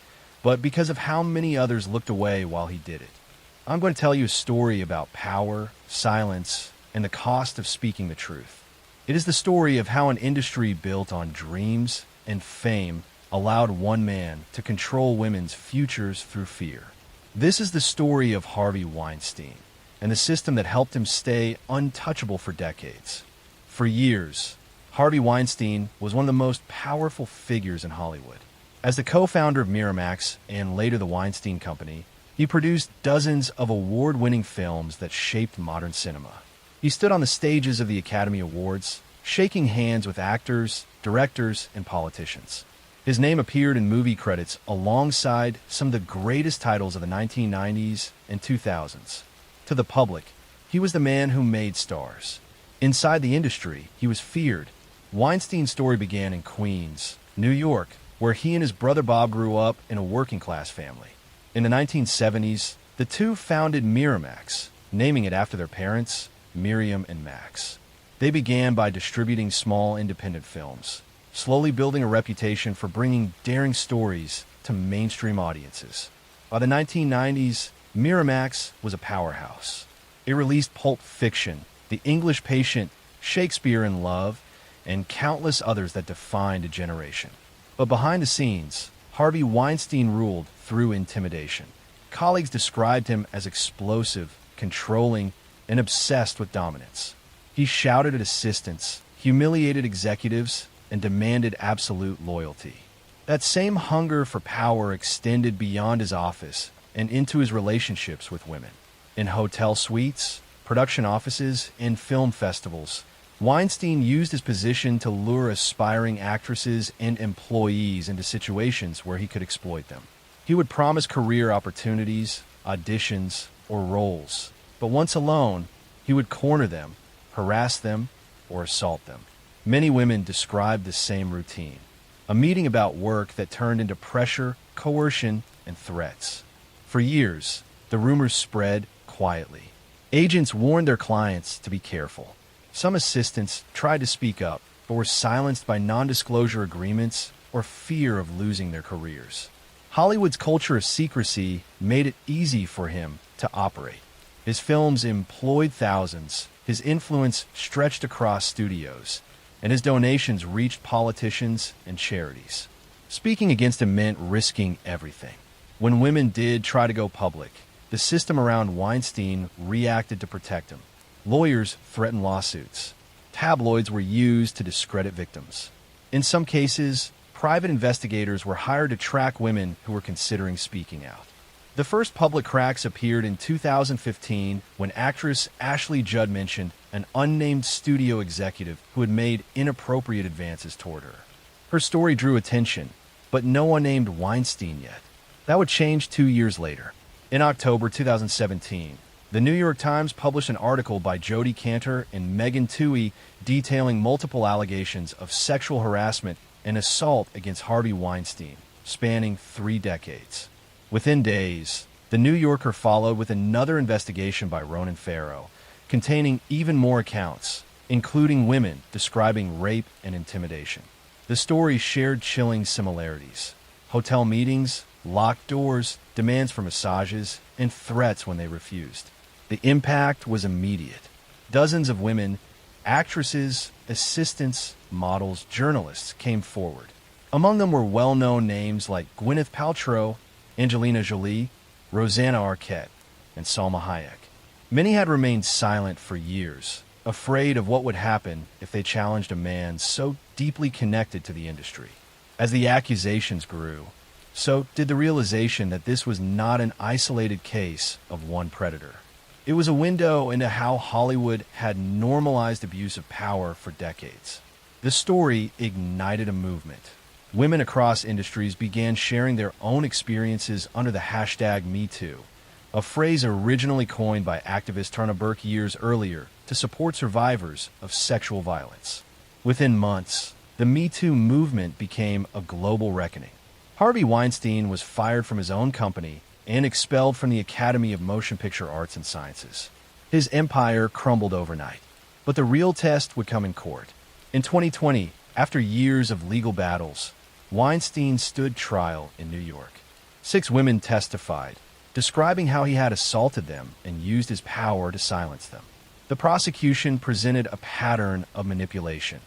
A: but because of how many others looked away while he did it. I'm going to tell you a story about power, silence, and the cost of speaking the truth. It is the story of how an industry built on dreams and fame allowed one man to control women's futures through fear. This is the story of Harvey Weinstein and the system that helped him stay untouchable for decades. For years, Harvey Weinstein was one of the most powerful figures in Hollywood. As the co-founder of Miramax and later the Weinstein Company, he produced dozens of award-winning films that shaped modern cinema. He stood on the stages of the Academy Awards, shaking hands with actors, directors, and politicians. His name appeared in movie credits alongside some of the greatest titles of the 1990s and 2000s. To the public, he was the man who made stars. Inside the industry, he was feared. Weinstein's story began in Queens, New York, where he and his brother Bob grew up in a working-class family. In the 1970s, the two founded Miramax, naming it after their parents, Miriam and Max. They began by distributing small independent films, slowly building a reputation for bringing daring stories to mainstream audiences. By the 1990s, Miramax was a powerhouse. It released Pulp Fiction, The English Patient, Shakespeare in Love, and countless others that defined a generation. But behind the scenes, Harvey Weinstein ruled through intimidation. Colleagues described him as explosive, controlling, and obsessed with dominance. He shouted at assistants, humiliated executives, and demanded absolute loyalty. That same hunger for power extended beyond his office and into his relationships with women. In hotel suites, production offices, and film festivals, Weinstein used his position to lure aspiring actresses and employees into situations where he could exploit them. He would promise career opportunities, auditions, or roles, but once alone, he would corner them, harass them, or assault them. Many women described the same routine, a meeting about work that turned into pressure, coercion, and threats. For years, the rumors spread quietly. Agents warned their clients to be careful. Some assistants tried to speak up, but were silenced by non-disclosure agreements or fear of losing their careers. Hollywood's culture of secrecy made it easy for him to operate. His films employed thousands, his influence stretched across studios, and his donations reached politicians and charities. Speaking against him meant risking everything. When women did try to go public, the system around Weinstein reacted to protect him. Lawyers threatened lawsuits. Tabloids were used to discredit victims. In some cases, private investigators were hired to track women who were considering speaking out. The first public cracks appeared in 2015 when actress Ashley Judd mentioned an unnamed studio executive who had made inappropriate advances toward her. Her story drew attention, but no one named Weinstein yet. That would change 2 years later. In October 2017, the New York Times published an article by Jodi Kantor and Megan Twohey detailing multiple allegations of sexual harassment and assault against Harvey Weinstein, spanning 3 decades. Within days, The New Yorker followed with another investigation by Ronan Farrow, containing even more accounts, including women describing rape and intimidation. The stories shared chilling similarities: hotel meetings, locked doors, demands for massages, and threats when they refused. The impact was immediate. Dozens of women, actresses, assistants, models, journalists came forward. Among them were well-known names like Gwyneth Paltrow, Angelina Jolie, Rosanna Arquette, and Salma Hayek. Many had remained silent for years, afraid of what would happen if they challenged a man so deeply connected to the industry. As the accusations grew, so did the realization that this was not an isolated case of one predator. It was a window into how Hollywood had normalized abuse of power for decades. The story ignited a movement. Women across industries began sharing their own experiences under the hashtag #MeToo, a phrase originally coined by activist Turner Burke years earlier to support survivors of sexual violence. Within months, the #MeToo movement became a global reckoning. Harvey Weinstein was fired from his own company and expelled from the Academy of Motion Picture Arts and Sciences. His empire crumbled overnight. But the real test would come in court. In 2020, after years of legal battles, Weinstein stood trial in New York. 6 women testified, describing how he had assaulted them and used his power to silence them. The prosecution presented a pattern of manipulation,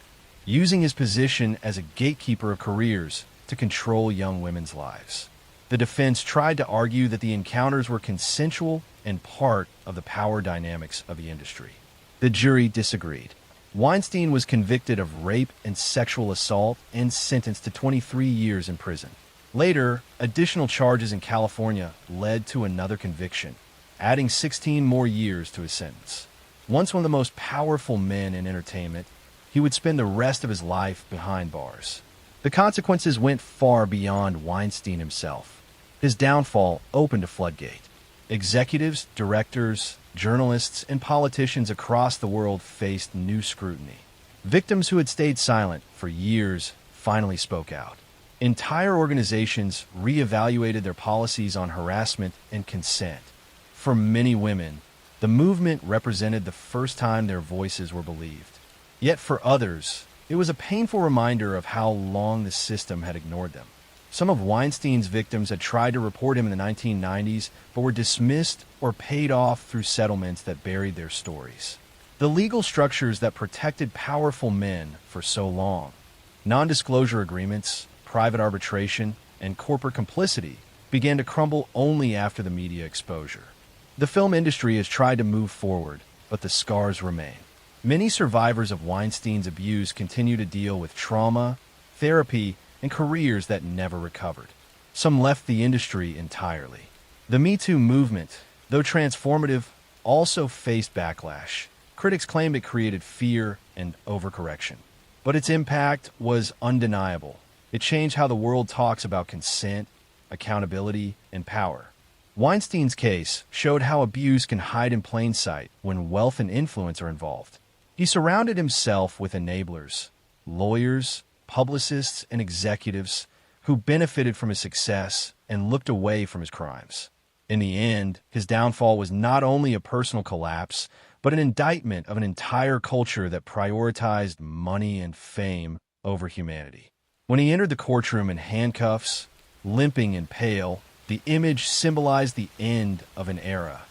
A: using his position as a gatekeeper of careers to control young women's lives. The defense tried to argue that the encounters were consensual and part of the power dynamics of the industry. The jury disagreed. Weinstein was convicted of rape and sexual assault and sentenced to 23 years in prison. Later, additional charges in California led to another conviction, adding 16 more years to his sentence. Once one of the most powerful men in entertainment, he would spend the rest of his life behind bars. The consequences went far beyond Weinstein himself. His downfall opened a floodgate. Executives, directors, journalists, and politicians across the world faced new scrutiny. Victims who had stayed silent for years finally spoke out. Entire organizations reevaluated their policies on harassment and consent. For many women, the movement represented the first time their voices were believed. Yet for others, it was a painful reminder of how long the system had ignored them. Some of Weinstein's victims had tried to report him in the 1990s, but were dismissed or paid off through settlements that buried their stories. The legal structures that protected powerful men for so long, non-disclosure agreements, private arbitration, and corporate complicity, began to crumble only after the media exposure. The film industry has tried to move forward, but the scars remain. Many survivors of Weinstein's abuse continue to deal with trauma, therapy, and careers that never recovered. Some left the industry entirely. The Me Too movement, though transformative, also faced backlash. Critics claimed it created fear and overcorrection. But its impact was undeniable. It changed how the world talks about consent, accountability, and power. Weinstein's case showed how abuse can hide in plain sight when wealth and influence are involved. He surrounded himself with enablers, lawyers, publicists, and executives who benefited from his success and looked away from his crimes. In the end, his downfall was not only a personal collapse, but an indictment of an entire culture that prioritized money and fame over humanity. When he entered the courtroom in handcuffs, limping and pale, the image symbolized the end of an era,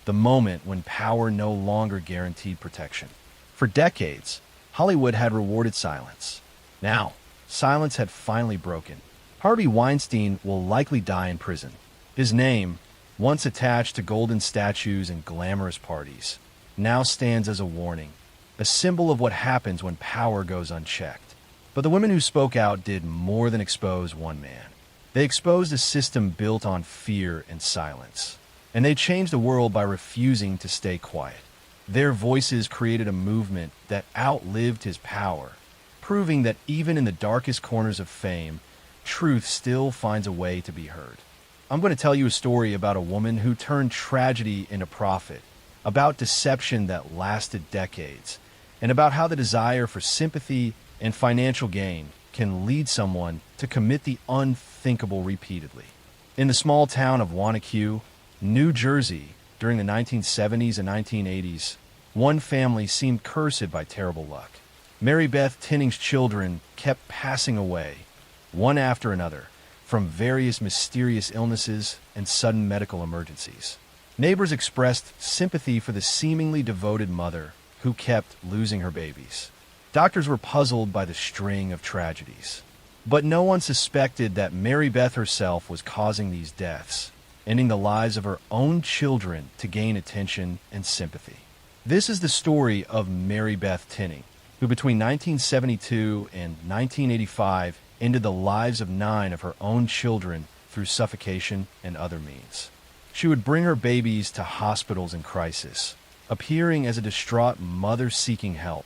A: the moment when power no longer guaranteed protection. For decades, Hollywood had rewarded silence. Now, silence had finally broken. Harvey Weinstein will likely die in prison. His name, once attached to golden statues and glamorous parties, now stands as a warning, a symbol of what happens when power goes unchecked. But the women who spoke out did more than expose one man. They exposed a system built on fear and silence. And they changed the world by refusing to stay quiet. Their voices created a movement that outlived his power, proving that even in the darkest corners of fame, truth still finds a way to be heard. I'm going to tell you a story about a woman who turned tragedy into profit, about deception that lasted decades, and about how the desire for sympathy and financial gain can lead someone to commit the unthinkable repeatedly. In the small town of Wanacue, New Jersey, during the 1970s and 1980s, one family seemed cursed by terrible luck. Mary Beth Tinning's children kept passing away, one after another, from various mysterious illnesses and sudden medical emergencies. Neighbors expressed sympathy for the seemingly devoted mother who kept losing her babies. Doctors were puzzled by the string of tragedies. But no one suspected that Mary Beth herself was causing these deaths, ending the lives of her own children to gain attention and sympathy. This is the story of Mary Beth Tinning, who between 1972 and 1985 ended the lives of 9 of her own children through suffocation and other means. She would bring her babies to hospitals in crisis, appearing as a distraught mother seeking help,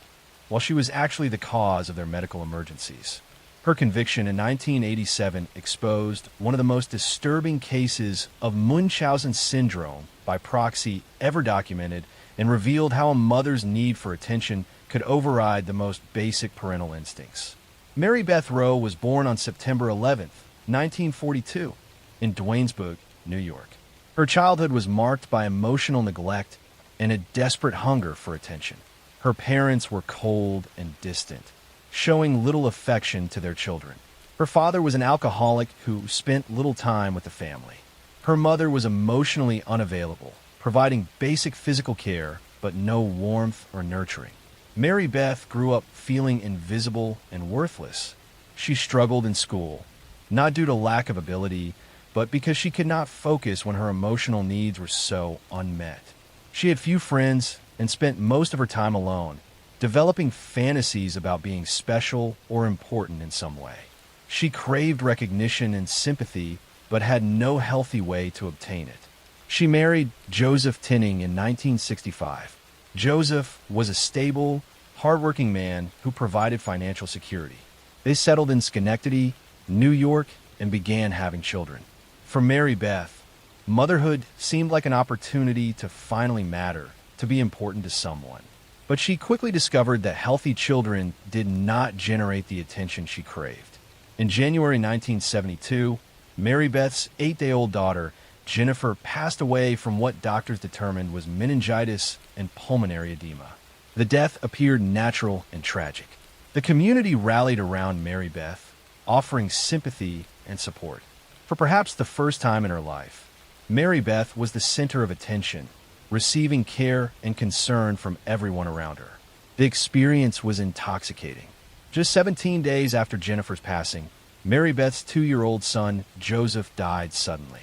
A: while she was actually the cause of their medical emergencies. Her conviction in 1987 exposed one of the most disturbing cases of Munchausen syndrome by proxy ever documented, and revealed how a mother's need for attention could override the most basic parental instincts. Mary Beth Rowe was born on September 11th, 1942, in Duanesburg, New York. Her childhood was marked by emotional neglect and a desperate hunger for attention. Her parents were cold and distant, showing little affection to their children. Her father was an alcoholic who spent little time with the family. Her mother was emotionally unavailable, providing basic physical care but no warmth or nurturing. Mary Beth grew up feeling invisible and worthless. She struggled in school, not due to lack of ability, but because she could not focus when her emotional needs were so unmet. She had few friends and spent most of her time alone, developing fantasies about being special or important in some way. She craved recognition and sympathy, but had no healthy way to obtain it. She married Joseph Tinning in 1965. Joseph was a stable, hardworking man who provided financial security. They settled in Schenectady, New York, and began having children. For Mary Beth, Motherhood seemed like an opportunity to finally matter, to be important to someone. But she quickly discovered that healthy children did not generate the attention she craved. In January 1972, Mary Beth's 8-day-old daughter, Jennifer, passed away from what doctors determined was meningitis and pulmonary edema. The death appeared natural and tragic. The community rallied around Mary Beth, offering sympathy and support. For perhaps the first time in her life, Mary Beth was the center of attention, receiving care and concern from everyone around her. The experience was intoxicating. Just 17 days after Jennifer's passing, Mary Beth's 2-year-old son, Joseph, died suddenly.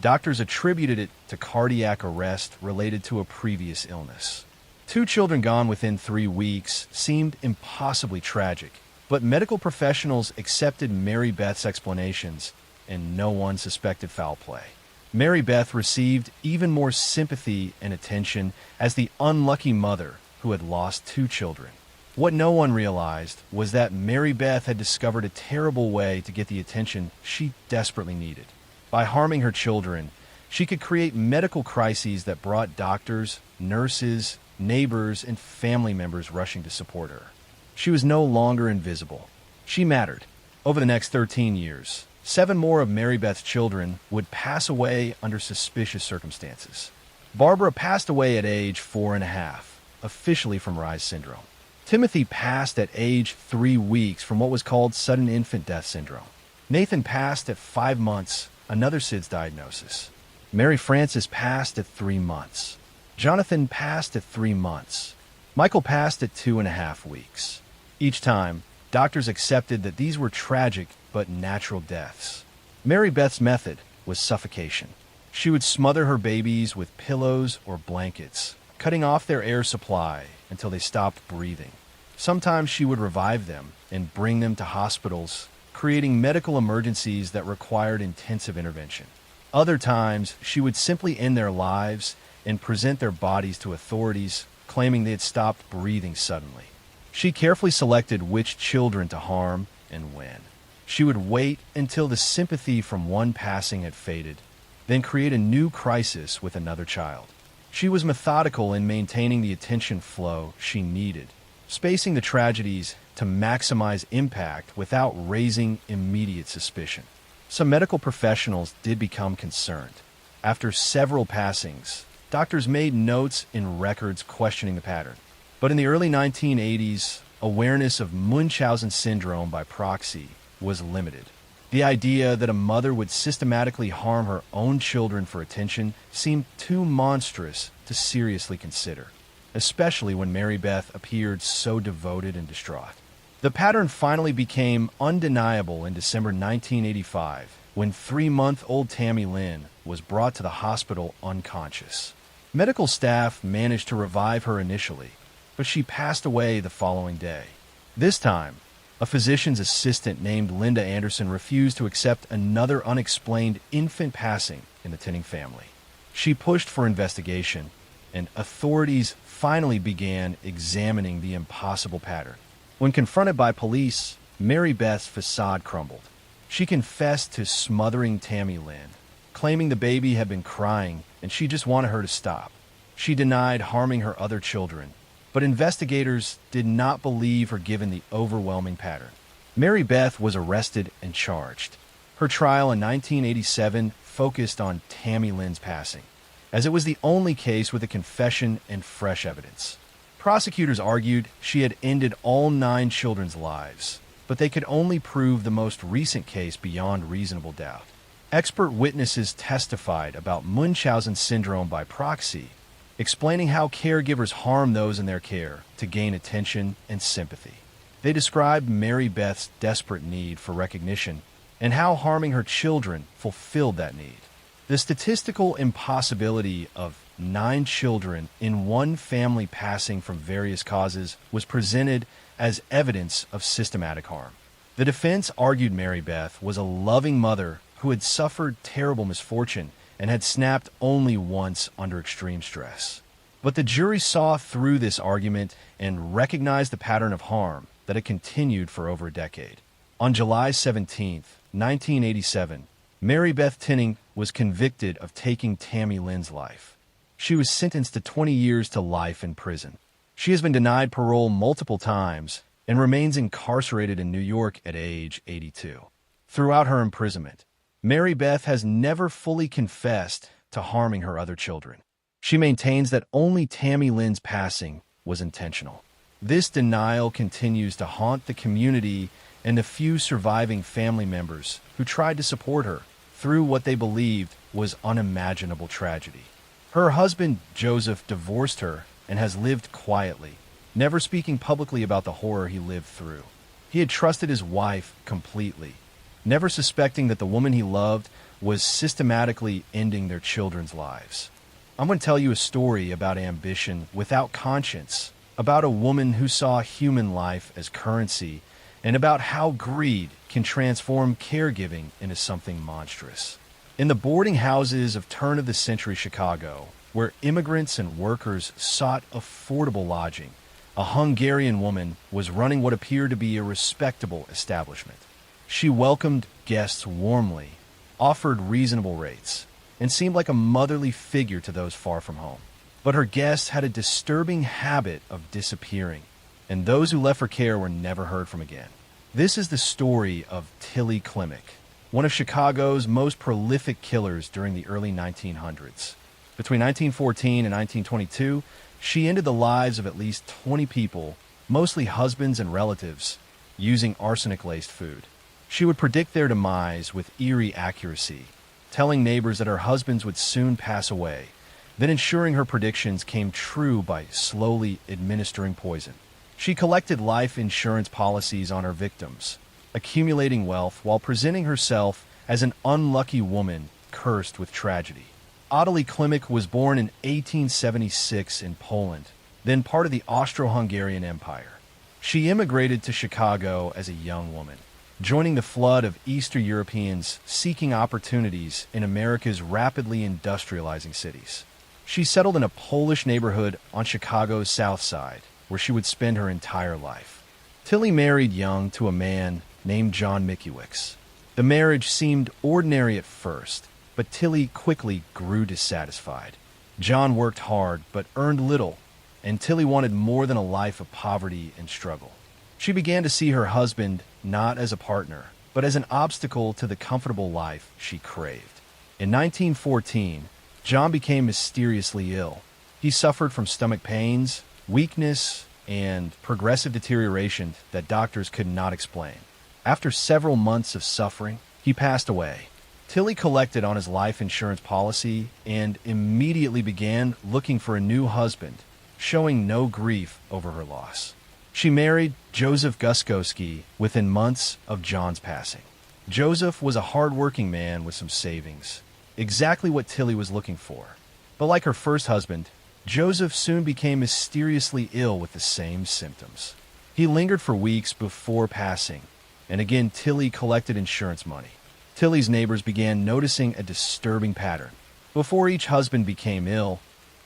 A: Doctors attributed it to cardiac arrest related to a previous illness. 2 children gone within 3 weeks seemed impossibly tragic, but medical professionals accepted Mary Beth's explanations, and no one suspected foul play. Mary Beth received even more sympathy and attention as the unlucky mother who had lost 2 children. What no one realized was that Mary Beth had discovered a terrible way to get the attention she desperately needed. By harming her children, she could create medical crises that brought doctors, nurses, neighbors, and family members rushing to support her. She was no longer invisible. She mattered. Over the next 13 years, 7 more of Mary Beth's children would pass away under suspicious circumstances. Barbara passed away at age 4.5, officially from Reye's syndrome. Timothy passed at age 3 weeks from what was called sudden infant death syndrome. Nathan passed at 5 months, another SIDS diagnosis. Mary Frances passed at 3 months. Jonathan passed at 3 months. Michael passed at 2.5 weeks. Each time, doctors accepted that these were tragic but natural deaths. Mary Beth's method was suffocation. She would smother her babies with pillows or blankets, cutting off their air supply until they stopped breathing. Sometimes she would revive them and bring them to hospitals, creating medical emergencies that required intensive intervention. Other times, she would simply end their lives and present their bodies to authorities, claiming they had stopped breathing suddenly. She carefully selected which children to harm and when. She would wait until the sympathy from one passing had faded, then create a new crisis with another child. She was methodical in maintaining the attention flow she needed, spacing the tragedies to maximize impact without raising immediate suspicion. Some medical professionals did become concerned. After several passings, doctors made notes in records questioning the pattern. But in the early 1980s, awareness of Munchausen syndrome by proxy was limited. The idea that a mother would systematically harm her own children for attention seemed too monstrous to seriously consider, especially when Mary Beth appeared so devoted and distraught. The pattern finally became undeniable in December 1985 when 3-month-old Tammy Lynn was brought to the hospital unconscious. Medical staff managed to revive her initially, but she passed away the following day. This time, a physician's assistant named Linda Anderson refused to accept another unexplained infant passing in the Tinning family. She pushed for investigation, and authorities finally began examining the impossible pattern. When confronted by police, Mary Beth's facade crumbled. She confessed to smothering Tammy Lynn, claiming the baby had been crying and she just wanted her to stop. She denied harming her other children, but investigators did not believe her given the overwhelming pattern. Mary Beth was arrested and charged. Her trial in 1987 focused on Tammy Lynn's passing, as it was the only case with a confession and fresh evidence. Prosecutors argued she had ended all 9 children's lives, but they could only prove the most recent case beyond reasonable doubt. Expert witnesses testified about Munchausen syndrome by proxy, explaining how caregivers harm those in their care to gain attention and sympathy. They described Mary Beth's desperate need for recognition and how harming her children fulfilled that need. The statistical impossibility of 9 children in one family passing from various causes was presented as evidence of systematic harm. The defense argued Mary Beth was a loving mother who had suffered terrible misfortune and had snapped only once under extreme stress. But the jury saw through this argument and recognized the pattern of harm that had continued for over a decade. On July 17, 1987, Mary Beth Tinning was convicted of taking Tammy Lynn's life. She was sentenced to 20 years to life in prison. She has been denied parole multiple times and remains incarcerated in New York at age 82. Throughout her imprisonment, Mary Beth has never fully confessed to harming her other children. She maintains that only Tammy Lynn's passing was intentional. This denial continues to haunt the community and the few surviving family members who tried to support her through what they believed was unimaginable tragedy. Her husband, Joseph, divorced her and has lived quietly, never speaking publicly about the horror he lived through. He had trusted his wife completely, never suspecting that the woman he loved was systematically ending their children's lives. I'm going to tell you a story about ambition without conscience, about a woman who saw human life as currency, and about how greed can transform caregiving into something monstrous. In the boarding houses of turn-of-the-century Chicago, where immigrants and workers sought affordable lodging, a Hungarian woman was running what appeared to be a respectable establishment. She welcomed guests warmly, offered reasonable rates, and seemed like a motherly figure to those far from home. But her guests had a disturbing habit of disappearing, and those who left for care were never heard from again. This is the story of Tilly Klimek, one of Chicago's most prolific killers during the early 1900s. Between 1914 and 1922, she ended the lives of at least 20 people, mostly husbands and relatives, using arsenic-laced food. She would predict their demise with eerie accuracy, telling neighbors that her husbands would soon pass away, then ensuring her predictions came true by slowly administering poison. She collected life insurance policies on her victims, accumulating wealth while presenting herself as an unlucky woman cursed with tragedy. Tilly Klimek was born in 1876 in Poland, then part of the Austro-Hungarian Empire. She immigrated to Chicago as a young woman, joining the flood of Eastern Europeans seeking opportunities in America's rapidly industrializing cities. She settled in a Polish neighborhood on Chicago's South Side, where she would spend her entire life. Tilly married young to a man named John Mickiewicz. The marriage seemed ordinary at first, but Tilly quickly grew dissatisfied. John worked hard but earned little, and Tilly wanted more than a life of poverty and struggle. She began to see her husband not as a partner, but as an obstacle to the comfortable life she craved. In 1914, John became mysteriously ill. He suffered from stomach pains, weakness, and progressive deterioration that doctors could not explain. After several months of suffering, he passed away. Tilly collected on his life insurance policy and immediately began looking for a new husband, showing no grief over her loss. She married Joseph Guskowski within months of John's passing. Joseph was a hard-working man with some savings, exactly what Tilly was looking for. But like her first husband, Joseph soon became mysteriously ill with the same symptoms. He lingered for weeks before passing, and again Tilly collected insurance money. Tilly's neighbors began noticing a disturbing pattern. Before each husband became ill,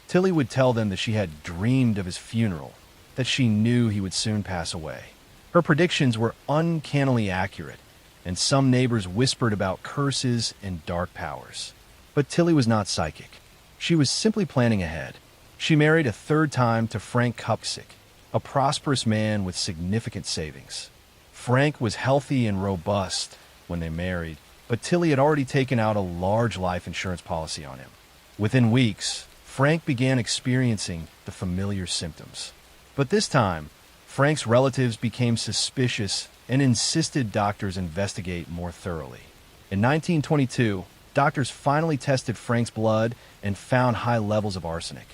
A: Tilly would tell them that she had dreamed of his funeral, that she knew he would soon pass away. Her predictions were uncannily accurate, and some neighbors whispered about curses and dark powers. But Tilly was not psychic. She was simply planning ahead. She married a third time to Frank Kupczyk, a prosperous man with significant savings. Frank was healthy and robust when they married, but Tilly had already taken out a large life insurance policy on him. Within weeks, Frank began experiencing the familiar symptoms. But this time, Frank's relatives became suspicious and insisted doctors investigate more thoroughly. In 1922, doctors finally tested Frank's blood and found high levels of arsenic.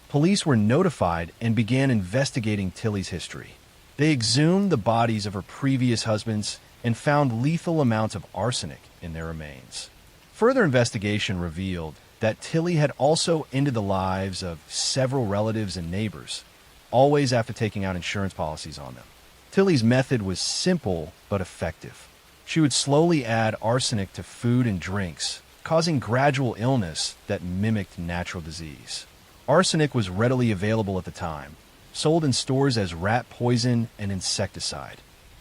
A: Police were notified and began investigating Tilly's history. They exhumed the bodies of her previous husbands and found lethal amounts of arsenic in their remains. Further investigation revealed that Tilly had also ended the lives of several relatives and neighbors, always after taking out insurance policies on them. Tilly's method was simple but effective. She would slowly add arsenic to food and drinks, causing gradual illness that mimicked natural disease. Arsenic was readily available at the time, sold in stores as rat poison and insecticide.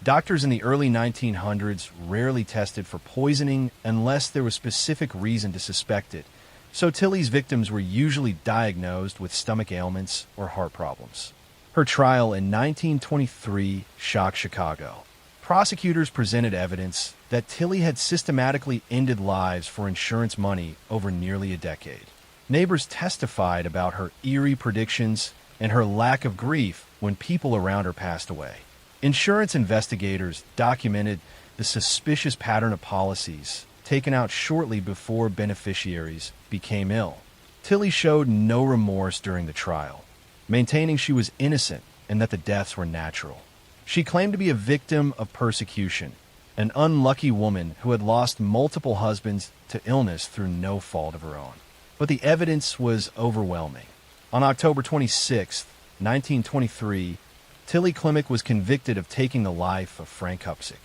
A: Doctors in the early 1900s rarely tested for poisoning unless there was specific reason to suspect it, so Tilly's victims were usually diagnosed with stomach ailments or heart problems. Her trial in 1923 shocked Chicago. Prosecutors presented evidence that Tilly had systematically ended lives for insurance money over nearly a decade. Neighbors testified about her eerie predictions and her lack of grief when people around her passed away. Insurance investigators documented the suspicious pattern of policies taken out shortly before beneficiaries became ill. Tilly showed no remorse during the trial, maintaining she was innocent and that the deaths were natural. She claimed to be a victim of persecution, an unlucky woman who had lost multiple husbands to illness through no fault of her own. But the evidence was overwhelming. On October 26, 1923, Tilly Klimek was convicted of taking the life of Frank Hupsik.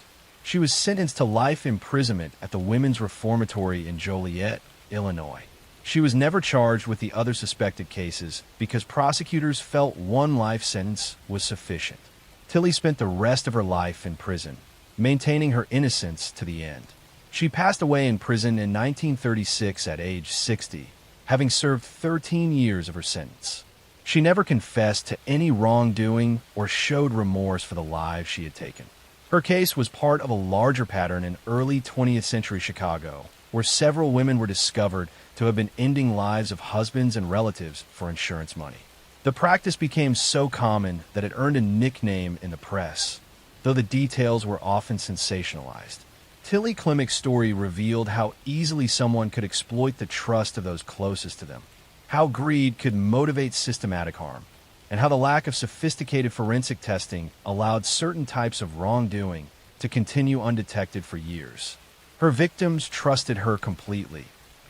A: She was sentenced to life imprisonment at the Women's Reformatory in Joliet, Illinois. She was never charged with the other suspected cases because prosecutors felt one life sentence was sufficient. Tilly spent the rest of her life in prison, maintaining her innocence to the end. She passed away in prison in 1936 at age 60, having served 13 years of her sentence. She never confessed to any wrongdoing or showed remorse for the lives she had taken. Her case was part of a larger pattern in early 20th century Chicago, where several women were discovered to have been ending lives of husbands and relatives for insurance money. The practice became so common that it earned a nickname in the press, though the details were often sensationalized. Tilly Klimek's story revealed how easily someone could exploit the trust of those closest to them, how greed could motivate systematic harm, and how the lack of sophisticated forensic testing allowed certain types of wrongdoing to continue undetected for years. Her victims trusted her completely,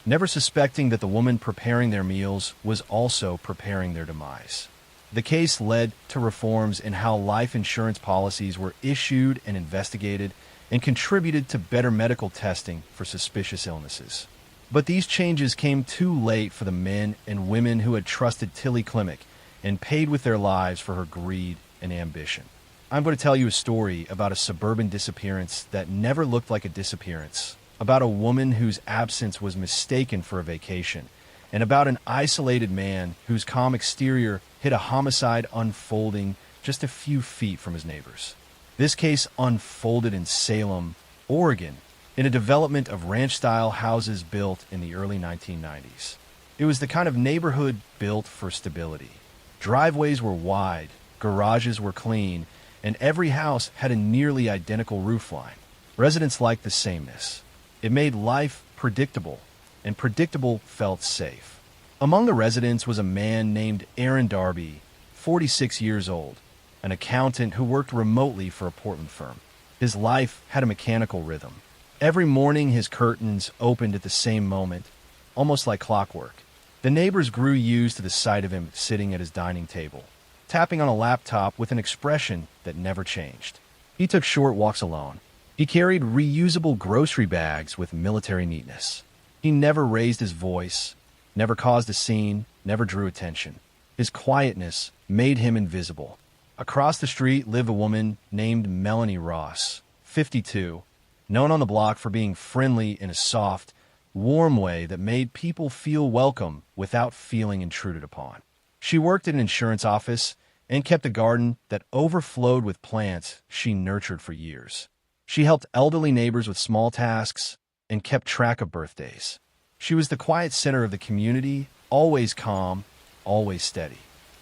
A: never suspecting that the woman preparing their meals was also preparing their demise. The case led to reforms in how life insurance policies were issued and investigated, and contributed to better medical testing for suspicious illnesses. But these changes came too late for the men and women who had trusted Tilly Klimek and paid with their lives for her greed and ambition. I'm going to tell you a story about a suburban disappearance that never looked like a disappearance, about a woman whose absence was mistaken for a vacation, and about an isolated man whose calm exterior hid a homicide unfolding just a few feet from his neighbors. This case unfolded in Salem, Oregon, in a development of ranch-style houses built in the early 1990s. It was the kind of neighborhood built for stability. Driveways were wide, garages were clean, and every house had a nearly identical roofline. Residents liked the sameness. It made life predictable, and predictable felt safe. Among the residents was a man named Aaron Darby, 46 years old, an accountant who worked remotely for a Portland firm. His life had a mechanical rhythm. Every morning his curtains opened at the same moment, almost like clockwork. The neighbors grew used to the sight of him sitting at his dining table, tapping on a laptop with an expression that never changed. He took short walks alone. He carried reusable grocery bags with military neatness. He never raised his voice, never caused a scene, never drew attention. His quietness made him invisible. Across the street lived a woman named Melanie Ross, 52, known on the block for being friendly in a soft, warm way that made people feel welcome without feeling intruded upon. She worked in an insurance office and kept a garden that overflowed with plants she nurtured for years. She helped elderly neighbors with small tasks and kept track of birthdays. She was the quiet center of the community, always calm, always steady.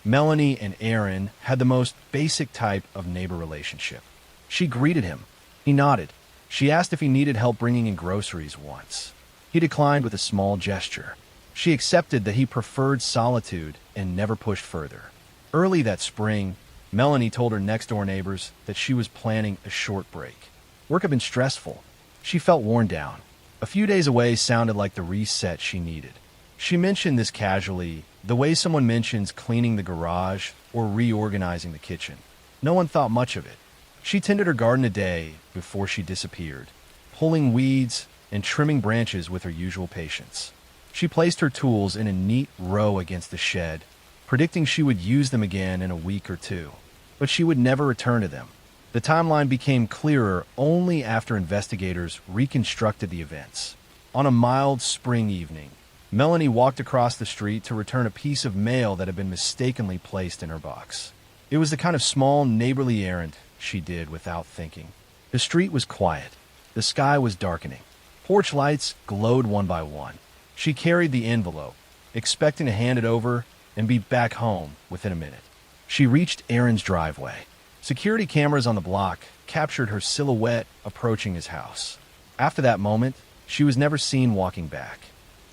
A: Melanie and Aaron had the most basic type of neighbor relationship. She greeted him. He nodded. She asked if he needed help bringing in groceries once. He declined with a small gesture. She accepted that he preferred solitude and never pushed further. Early that spring, Melanie told her next-door neighbors that she was planning a short break. Work had been stressful. She felt worn down. A few days away sounded like the reset she needed. She mentioned this casually, the way someone mentions cleaning the garage or reorganizing the kitchen. No one thought much of it. She tended her garden a day before she disappeared, pulling weeds and trimming branches with her usual patience. She placed her tools in a neat row against the shed, predicting she would use them again in a week or two. But she would never return to them. The timeline became clearer only after investigators reconstructed the events. On a mild spring evening, Melanie walked across the street to return a piece of mail that had been mistakenly placed in her box. It was the kind of small, neighborly errand she did without thinking. The street was quiet. The sky was darkening. Porch lights glowed one by one. She carried the envelope, expecting to hand it over and be back home within a minute. She reached Aaron's driveway. Security cameras on the block captured her silhouette approaching his house. After that moment, she was never seen walking back.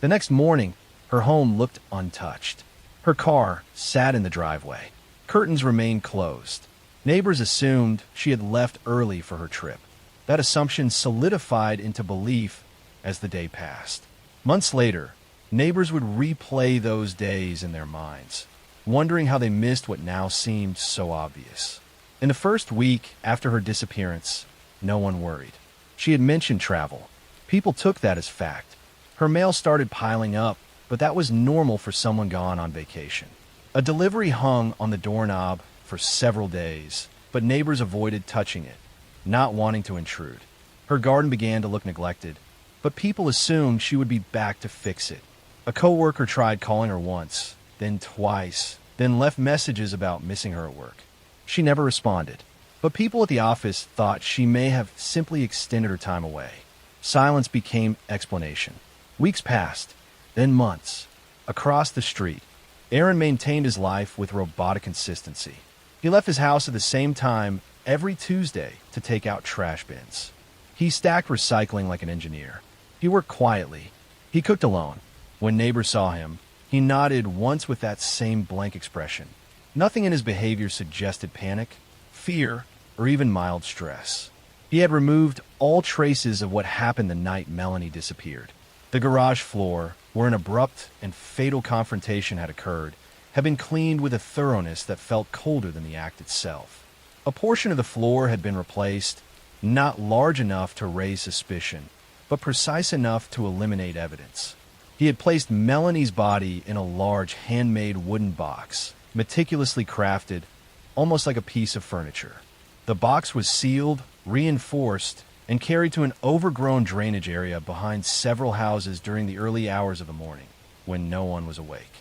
A: The next morning, her home looked untouched. Her car sat in the driveway. Curtains remained closed. Neighbors assumed she had left early for her trip. That assumption solidified into belief as the day passed. Months later, neighbors would replay those days in their minds, wondering how they missed what now seemed so obvious. In the first week after her disappearance, no one worried. She had mentioned travel. People took that as fact. Her mail started piling up, but that was normal for someone gone on vacation. A delivery hung on the doorknob for several days, but neighbors avoided touching it, not wanting to intrude. Her garden began to look neglected, but people assumed she would be back to fix it. A coworker tried calling her once, then twice, then left messages about missing her at work. She never responded, but people at the office thought she may have simply extended her time away. Silence became explanation. Weeks passed, then months. Across the street, Aaron maintained his life with robotic consistency. He left his house at the same time every Tuesday to take out trash bins. He stacked recycling like an engineer. He worked quietly. He cooked alone. When neighbors saw him, he nodded once with that same blank expression. Nothing in his behavior suggested panic, fear, or even mild stress. He had removed all traces of what happened the night Melanie disappeared. The garage floor, where an abrupt and fatal confrontation had occurred, had been cleaned with a thoroughness that felt colder than the act itself. A portion of the floor had been replaced, not large enough to raise suspicion, but precise enough to eliminate evidence. He had placed Melanie's body in a large handmade wooden box, meticulously crafted, almost like a piece of furniture. The box was sealed, reinforced, and carried to an overgrown drainage area behind several houses during the early hours of the morning, when no one was awake.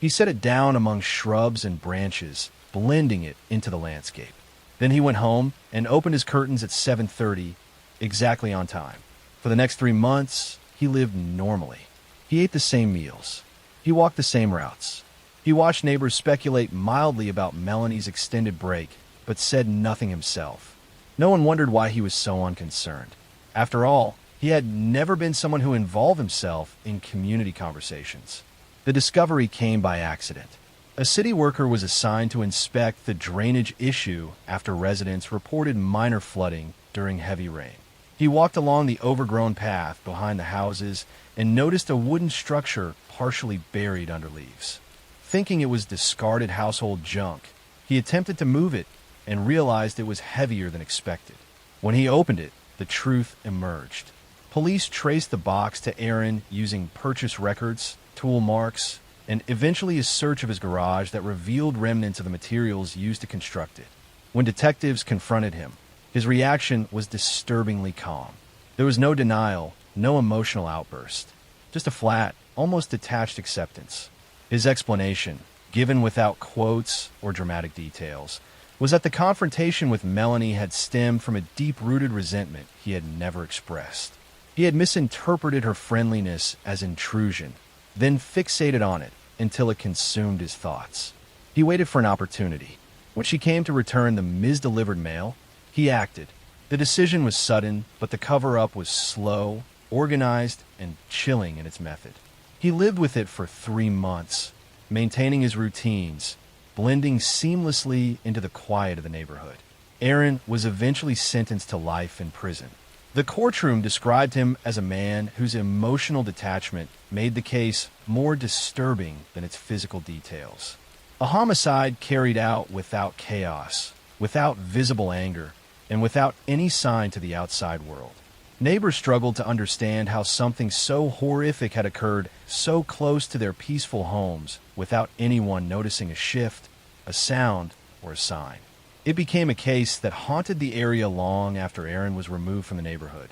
A: He set it down among shrubs and branches, blending it into the landscape. Then he went home and opened his curtains at 7:30, exactly on time. For the next 3 months, he lived normally. He ate the same meals. He walked the same routes. He watched neighbors speculate mildly about Melanie's extended break, but said nothing himself. No one wondered why he was so unconcerned. After all, he had never been someone who involved himself in community conversations. The discovery came by accident. A city worker was assigned to inspect the drainage issue after residents reported minor flooding during heavy rain. He walked along the overgrown path behind the houses and noticed a wooden structure partially buried under leaves. Thinking it was discarded household junk, he attempted to move it and realized it was heavier than expected. When he opened it, the truth emerged. Police traced the box to Aaron using purchase records, tool marks, and eventually a search of his garage that revealed remnants of the materials used to construct it. When detectives confronted him, his reaction was disturbingly calm. There was no denial, no emotional outburst, just a flat, almost detached acceptance. His explanation, given without quotes or dramatic details, was that the confrontation with Melanie had stemmed from a deep-rooted resentment he had never expressed. He had misinterpreted her friendliness as intrusion, then fixated on it until it consumed his thoughts. He waited for an opportunity. When she came to return the misdelivered mail, he acted. The decision was sudden, but the cover-up was slow, organized, and chilling in its method. He lived with it for 3 months, maintaining his routines, blending seamlessly into the quiet of the neighborhood. Aaron was eventually sentenced to life in prison. The courtroom described him as a man whose emotional detachment made the case more disturbing than its physical details. A homicide carried out without chaos, without visible anger, and without any sign to the outside world. Neighbors struggled to understand how something so horrific had occurred so close to their peaceful homes without anyone noticing a shift, a sound, or a sign. It became a case that haunted the area long after Aaron was removed from the neighborhood.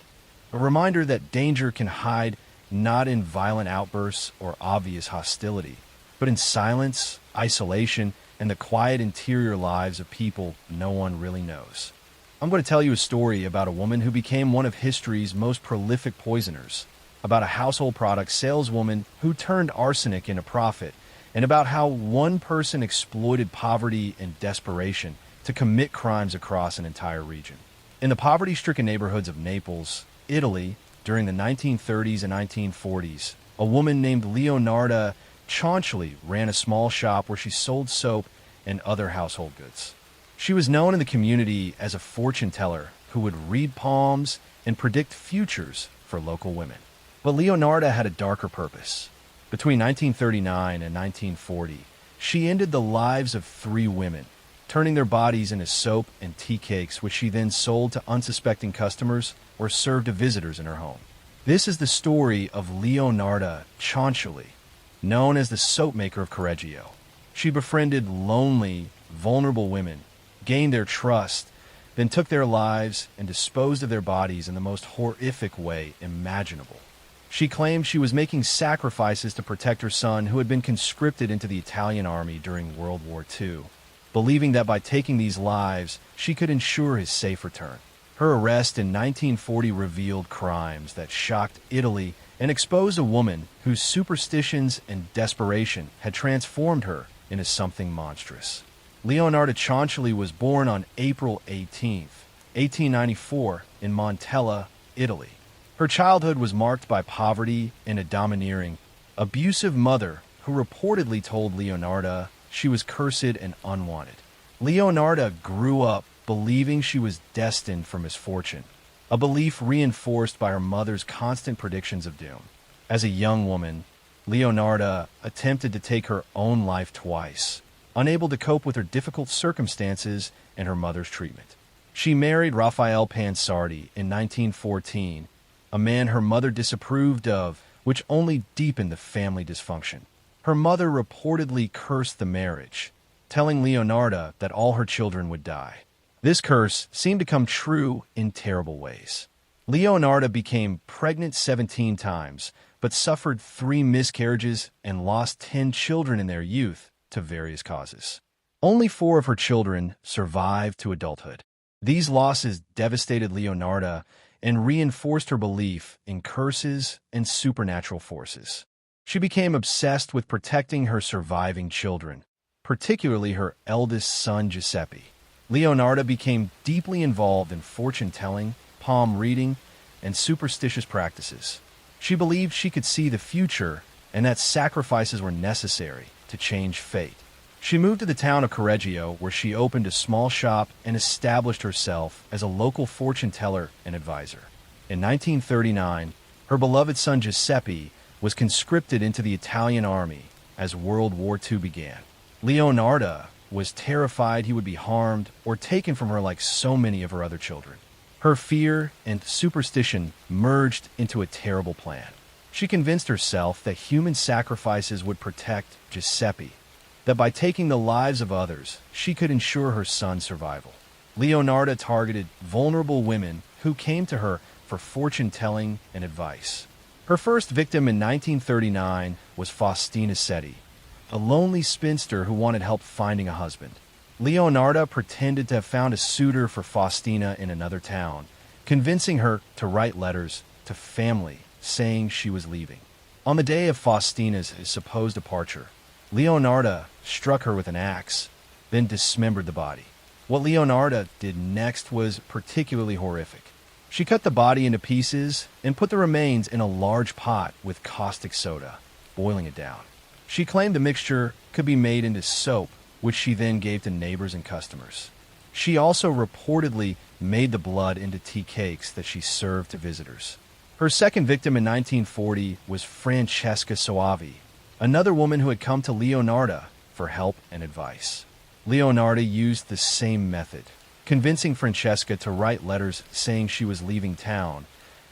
A: A reminder that danger can hide not in violent outbursts or obvious hostility, but in silence, isolation, and the quiet interior lives of people no one really knows. I'm going to tell you a story about a woman who became one of history's most prolific poisoners, about a household product saleswoman who turned arsenic into profit, and about how one person exploited poverty and desperation to commit crimes across an entire region. In the poverty-stricken neighborhoods of Naples, Italy, during the 1930s and 1940s, a woman named Leonarda Cianciulli ran a small shop where she sold soap and other household goods. She was known in the community as a fortune teller who would read palms and predict futures for local women. But Leonarda had a darker purpose. Between 1939 and 1940, she ended the lives of 3 women, turning their bodies into soap and tea cakes, which she then sold to unsuspecting customers or served to visitors in her home. This is the story of Leonarda Cianciulli, known as the soap maker of Correggio. She befriended lonely, vulnerable women, gained their trust, then took their lives and disposed of their bodies in the most horrific way imaginable. She claimed she was making sacrifices to protect her son, who had been conscripted into the Italian army during World War II, believing that by taking these lives, she could ensure his safe return. Her arrest in 1940 revealed crimes that shocked Italy and exposed a woman whose superstitions and desperation had transformed her into something monstrous. Leonarda Cianciulli was born on April 18, 1894, in Montella, Italy. Her childhood was marked by poverty and a domineering, abusive mother who reportedly told Leonarda she was cursed and unwanted. Leonarda grew up believing she was destined for misfortune, a belief reinforced by her mother's constant predictions of doom. As a young woman, Leonarda attempted to take her own life twice, unable to cope with her difficult circumstances and her mother's treatment. She married Raphael Pansardi in 1914, a man her mother disapproved of, which only deepened the family dysfunction. Her mother reportedly cursed the marriage, telling Leonarda that all her children would die. This curse seemed to come true in terrible ways. Leonarda became pregnant 17 times, but suffered 3 miscarriages and lost 10 children in their youth to various causes. Only 4 of her children survived to adulthood. These losses devastated Leonarda and reinforced her belief in curses and supernatural forces. She became obsessed with protecting her surviving children, particularly her eldest son Giuseppe. Leonarda became deeply involved in fortune-telling, palm reading, and superstitious practices. She believed she could see the future and that sacrifices were necessary to change fate. She moved to the town of Correggio, where she opened a small shop and established herself as a local fortune teller and advisor. In 1939, her beloved son Giuseppe was conscripted into the Italian army as World War II began. Leonarda was terrified he would be harmed or taken from her like so many of her other children. Her fear and superstition merged into a terrible plan. She convinced herself that human sacrifices would protect Giuseppe, that by taking the lives of others, she could ensure her son's survival. Leonarda targeted vulnerable women who came to her for fortune-telling and advice. Her first victim in 1939 was Faustina Setti, a lonely spinster who wanted help finding a husband. Leonarda pretended to have found a suitor for Faustina in another town, convincing her to write letters to family saying she was leaving. On the day of Faustina's supposed departure, Leonarda struck her with an axe, then dismembered the body. What Leonarda did next was particularly horrific. She cut the body into pieces and put the remains in a large pot with caustic soda, boiling it down. She claimed the mixture could be made into soap, which she then gave to neighbors and customers. She also reportedly made the blood into tea cakes that she served to visitors. Her second victim in 1940 was Francesca Soavi, another woman who had come to Leonarda for help and advice. Leonarda used the same method, convincing Francesca to write letters saying she was leaving town,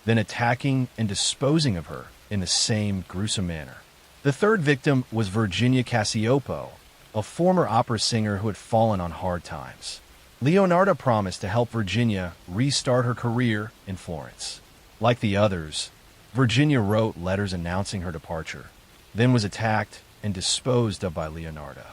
A: then attacking and disposing of her in the same gruesome manner. The third victim was Virginia Cassiopo, a former opera singer who had fallen on hard times. Leonarda promised to help Virginia restart her career in Florence. Like the others, Virginia wrote letters announcing her departure, then was attacked and disposed of by Leonarda.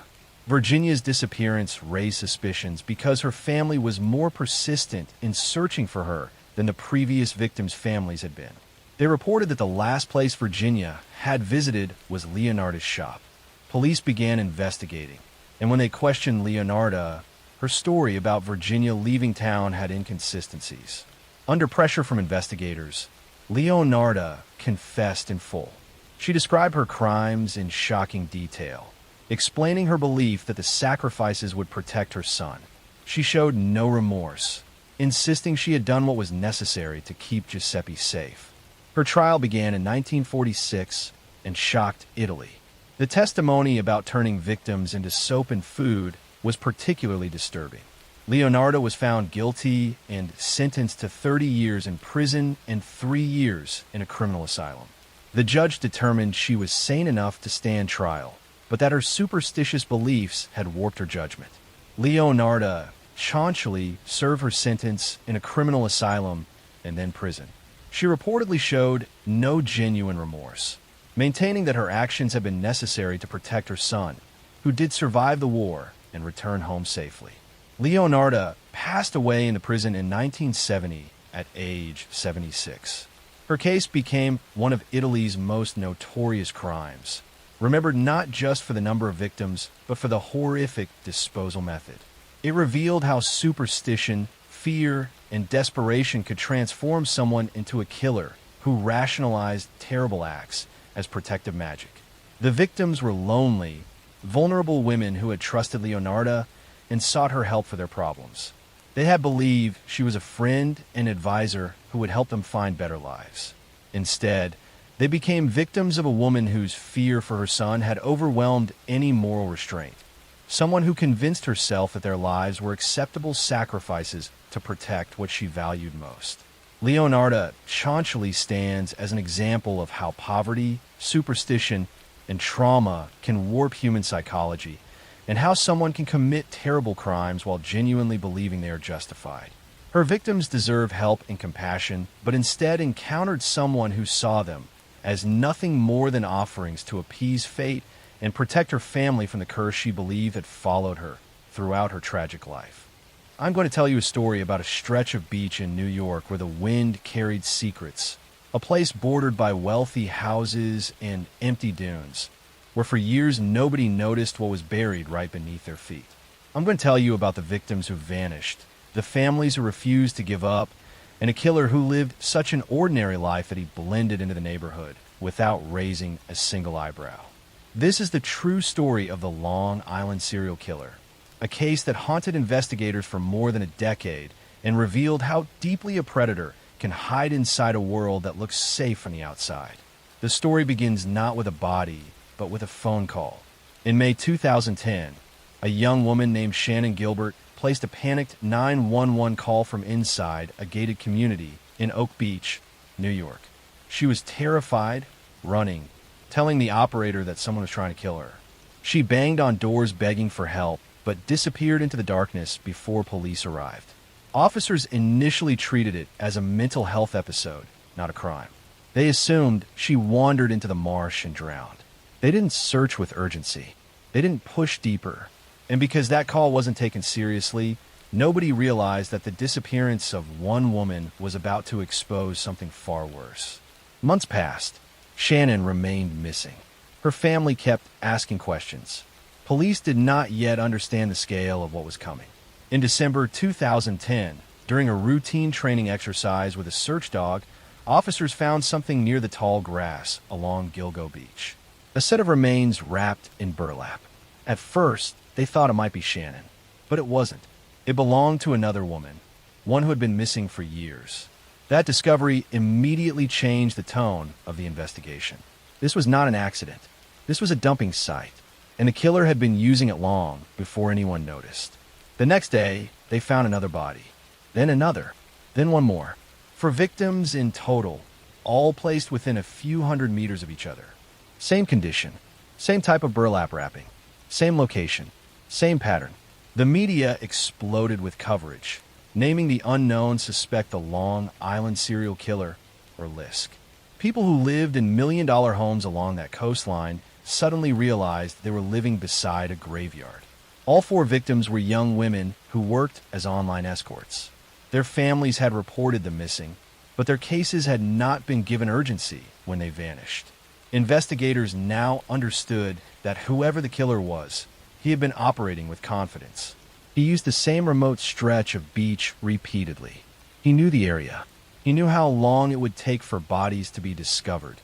A: Virginia's disappearance raised suspicions because her family was more persistent in searching for her than the previous victims' families had been. They reported that the last place Virginia had visited was Leonarda's shop. Police began investigating, and when they questioned Leonarda, her story about Virginia leaving town had inconsistencies. Under pressure from investigators, Leonarda confessed in full. She described her crimes in shocking detail, explaining her belief that the sacrifices would protect her son. She showed no remorse, insisting she had done what was necessary to keep Giuseppe safe. Her trial began in 1946 and shocked Italy. The testimony about turning victims into soap and food was particularly disturbing. Leonarda was found guilty and sentenced to 30 years in prison and 3 years in a criminal asylum. The judge determined she was sane enough to stand trial, but that her superstitious beliefs had warped her judgment. Leonarda chauncily served her sentence in a criminal asylum and then prison. She reportedly showed no genuine remorse, maintaining that her actions had been necessary to protect her son, who did survive the war and return home safely. Leonarda passed away in the prison in 1970 at age 76. Her case became one of Italy's most notorious crimes, remembered not just for the number of victims, but for the horrific disposal method. It revealed how superstition, fear, and desperation could transform someone into a killer who rationalized terrible acts as protective magic. The victims were lonely, vulnerable women who had trusted Leonarda and sought her help for their problems. They had believed she was a friend and advisor who would help them find better lives. Instead, they became victims of a woman whose fear for her son had overwhelmed any moral restraint. Someone who convinced herself that their lives were acceptable sacrifices to protect what she valued most. Leonarda chauncily stands as an example of how poverty, superstition, and trauma can warp human psychology, and how someone can commit terrible crimes while genuinely believing they are justified. Her victims deserve help and compassion, but instead encountered someone who saw them as nothing more than offerings to appease fate and protect her family from the curse she believed had followed her throughout her tragic life. I'm going to tell you a story about a stretch of beach in New York where the wind carried secrets, a place bordered by wealthy houses and empty dunes, where for years nobody noticed what was buried right beneath their feet. I'm going to tell you about the victims who vanished, the families who refused to give up, and a killer who lived such an ordinary life that he blended into the neighborhood without raising a single eyebrow. This is the true story of the Long Island serial killer, a case that haunted investigators for more than a decade and revealed how deeply a predator can hide inside a world that looks safe from the outside. The story begins not with a body, but with a phone call. In May 2010, a young woman named Shannon Gilbert placed a panicked 911 call from inside a gated community in Oak Beach, New York. She was terrified, running, telling the operator that someone was trying to kill her. She banged on doors begging for help, but disappeared into the darkness before police arrived. Officers initially treated it as a mental health episode, not a crime. They assumed she wandered into the marsh and drowned. They didn't search with urgency. They didn't push deeper. And because that call wasn't taken seriously, nobody realized that the disappearance of one woman was about to expose something far worse. Months passed. Shannon remained missing. Her family kept asking questions. Police did not yet understand the scale of what was coming. In December 2010, during a routine training exercise with a search dog, officers found something near the tall grass along Gilgo Beach. A set of remains wrapped in burlap. At first, they thought it might be Shannon, but it wasn't. It belonged to another woman, one who had been missing for years. That discovery immediately changed the tone of the investigation. This was not an accident. This was a dumping site, and the killer had been using it long before anyone noticed. The next day, they found another body, then another, then one more. 4 victims in total, all placed within a few hundred meters of each other. Same condition, same type of burlap wrapping, same location, same pattern. The media exploded with coverage, naming the unknown suspect the Long Island serial killer, or LISK. People who lived in million-dollar homes along that coastline suddenly realized they were living beside a graveyard. All four victims were young women who worked as online escorts. Their families had reported them missing, but their cases had not been given urgency when they vanished. Investigators now understood that whoever the killer was, he had been operating with confidence. He used the same remote stretch of beach repeatedly. He knew the area. He knew how long it would take for bodies to be discovered,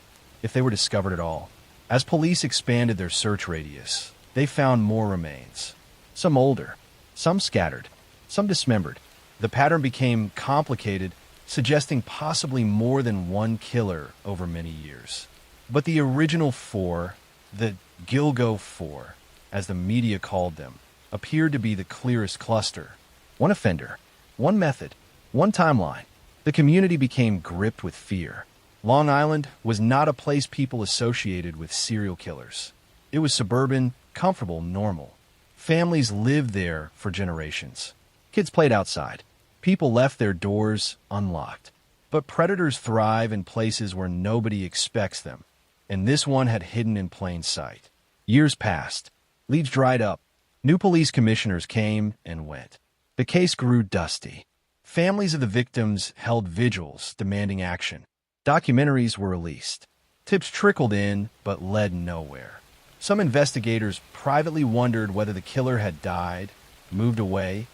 A: if they were discovered at all. As police expanded their search radius, they found more remains. Some older, some scattered, some dismembered. The pattern became complicated, suggesting possibly more than one killer over many years. But the original four, the Gilgo Four, as the media called them, appeared to be the clearest cluster. One offender, one method, one timeline. The community became gripped with fear. Long Island was not a place people associated with serial killers. It was suburban, comfortable, normal. Families lived there for generations. Kids played outside. People left their doors unlocked. But predators thrive in places where nobody expects them, and this one had hidden in plain sight. Years passed. Leads dried up. New police commissioners came and went. The case grew dusty. Families of the victims held vigils demanding action. Documentaries were released. Tips trickled in, but led nowhere. Some investigators privately wondered whether the killer had died, moved away,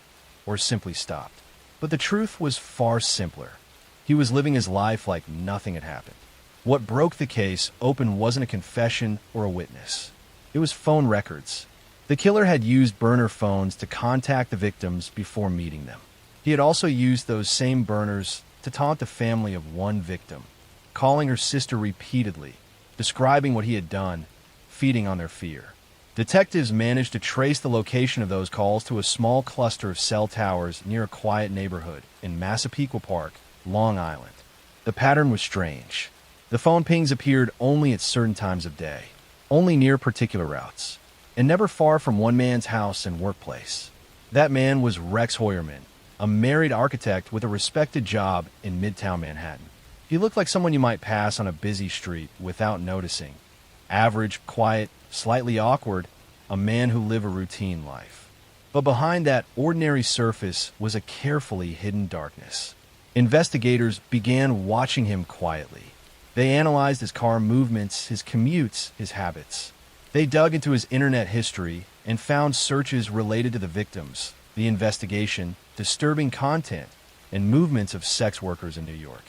A: or simply stopped. But the truth was far simpler. He was living his life like nothing had happened. What broke the case open wasn't a confession or a witness. It was phone records. The killer had used burner phones to contact the victims before meeting them. He had also used those same burners to taunt the family of one victim, calling her sister repeatedly, describing what he had done, feeding on their fear. Detectives managed to trace the location of those calls to a small cluster of cell towers near a quiet neighborhood in Massapequa Park, Long Island. The pattern was strange. The phone pings appeared only at certain times of day, only near particular routes, and never far from one man's house and workplace. That man was Rex Hoyerman, a married architect with a respected job in Midtown Manhattan. He looked like someone you might pass on a busy street without noticing. Average, quiet, slightly awkward, a man who lived a routine life. But behind that ordinary surface was a carefully hidden darkness. Investigators began watching him quietly. They analyzed his car movements, his commutes, his habits. They dug into his internet history and found searches related to the victims, the investigation, disturbing content, and movements of sex workers in New York.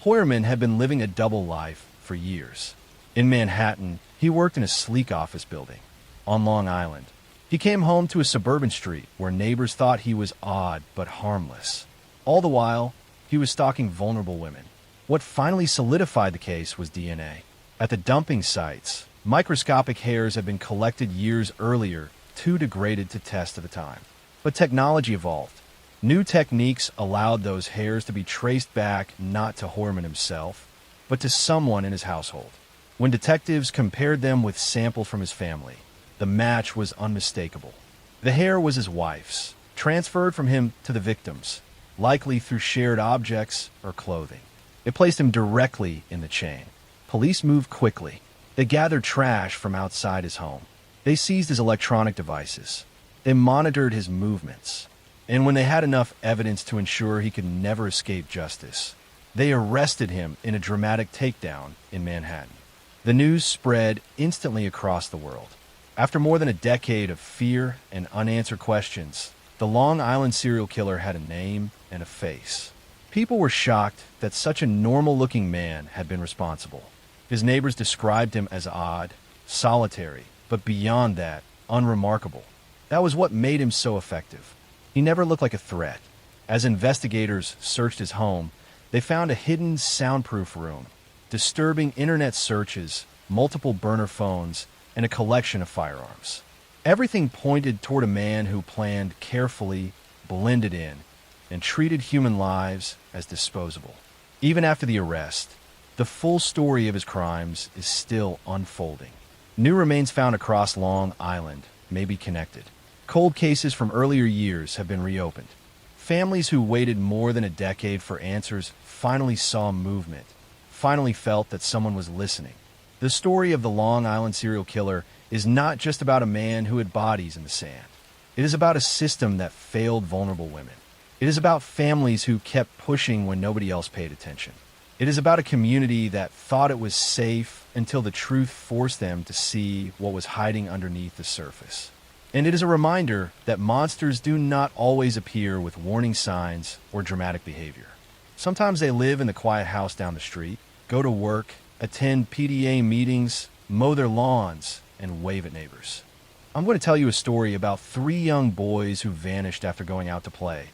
A: Hoyerman had been living a double life for years. In Manhattan, he worked in a sleek office building. On Long Island, he came home to a suburban street where neighbors thought he was odd but harmless. All the while, he was stalking vulnerable women. What finally solidified the case was DNA. At the dumping sites, microscopic hairs had been collected years earlier, too degraded to test at the time. But technology evolved. New techniques allowed those hairs to be traced back not to Hoyerman himself, but to someone in his household. When detectives compared them with samples from his family, the match was unmistakable. The hair was his wife's, transferred from him to the victims, likely through shared objects or clothing. It placed him directly in the chain. Police moved quickly. They gathered trash from outside his home. They seized his electronic devices. They monitored his movements. And when they had enough evidence to ensure he could never escape justice, they arrested him in a dramatic takedown in Manhattan. The news spread instantly across the world. After more than a decade of fear and unanswered questions, the Long Island serial killer had a name and a face. People were shocked that such a normal-looking man had been responsible. His neighbors described him as odd, solitary, but beyond that, unremarkable. That was what made him so effective. He never looked like a threat. As investigators searched his home, they found a hidden soundproof room, disturbing internet searches, multiple burner phones, and a collection of firearms. Everything pointed toward a man who planned carefully, blended in, and treated human lives as disposable. Even after the arrest, the full story of his crimes is still unfolding. New remains found across Long Island may be connected. Cold cases from earlier years have been reopened. Families who waited more than a decade for answers finally saw movement, finally felt that someone was listening. The story of the Long Island serial killer is not just about a man who hid bodies in the sand. It is about a system that failed vulnerable women. It is about families who kept pushing when nobody else paid attention. It is about a community that thought it was safe until the truth forced them to see what was hiding underneath the surface. And it is a reminder that monsters do not always appear with warning signs or dramatic behavior. Sometimes they live in the quiet house down the street, go to work, attend PTA meetings, mow their lawns, and wave at neighbors. I'm going to tell you a story about 3 young boys who vanished after going out to play,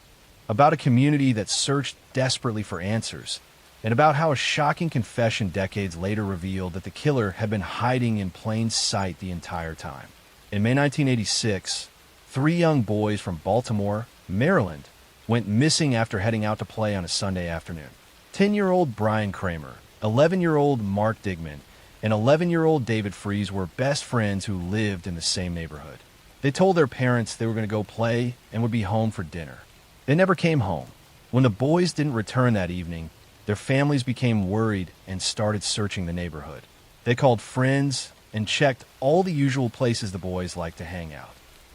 A: about a community that searched desperately for answers, and about how a shocking confession decades later revealed that the killer had been hiding in plain sight the entire time. In May 1986, 3 young boys from Baltimore, Maryland, went missing after heading out to play on a Sunday afternoon. 10-year-old Brian Kramer, 11-year-old Mark Digman, and 11-year-old David Fries were best friends who lived in the same neighborhood. They told their parents they were going to go play and would be home for dinner. They never came home. When the boys didn't return that evening, their families became worried and started searching the neighborhood. They called friends and checked all the usual places the boys liked to hang out.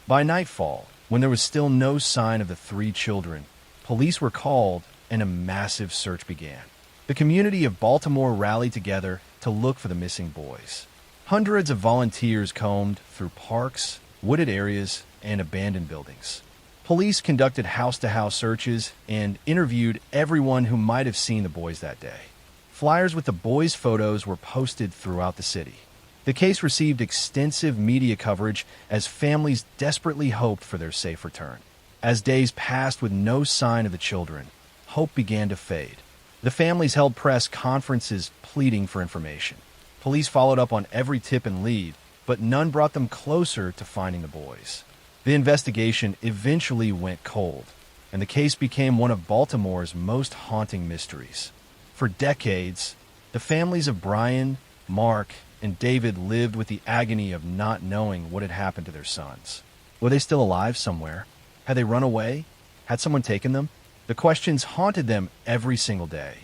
A: By nightfall, when there was still no sign of the 3 children, police were called and a massive search began. The community of Baltimore rallied together to look for the missing boys. Hundreds of volunteers combed through parks, wooded areas, and abandoned buildings. Police conducted house-to-house searches and interviewed everyone who might have seen the boys that day. Flyers with the boys' photos were posted throughout the city. The case received extensive media coverage as families desperately hoped for their safe return. As days passed with no sign of the children, hope began to fade. The families held press conferences pleading for information. Police followed up on every tip and lead, but none brought them closer to finding the boys. The investigation eventually went cold, and the case became one of Baltimore's most haunting mysteries. For decades, the families of Brian, Mark, and David lived with the agony of not knowing what had happened to their sons. Were they still alive somewhere? Had they run away? Had someone taken them? The questions haunted them every single day.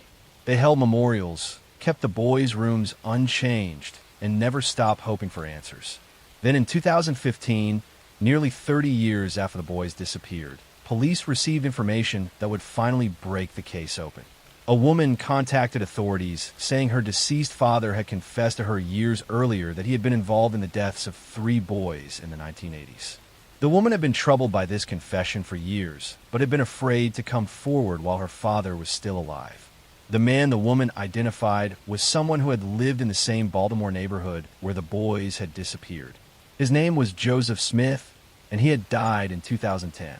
A: They held memorials, kept the boys' rooms unchanged, and never stopped hoping for answers. Then in 2015, nearly 30 years after the boys disappeared, police received information that would finally break the case open. A woman contacted authorities saying her deceased father had confessed to her years earlier that he had been involved in the deaths of 3 boys in the 1980s. The woman had been troubled by this confession for years, but had been afraid to come forward while her father was still alive. The man the woman identified was someone who had lived in the same Baltimore neighborhood where the boys had disappeared. His name was Joseph Smith, and he had died in 2010.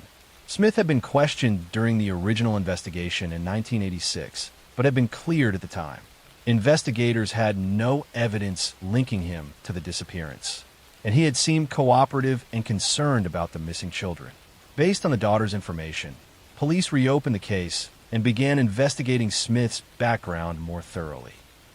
A: Smith had been questioned during the original investigation in 1986, but had been cleared at the time. Investigators had no evidence linking him to the disappearance, and he had seemed cooperative and concerned about the missing children. Based on the daughter's information, police reopened the case and began investigating Smith's background more thoroughly.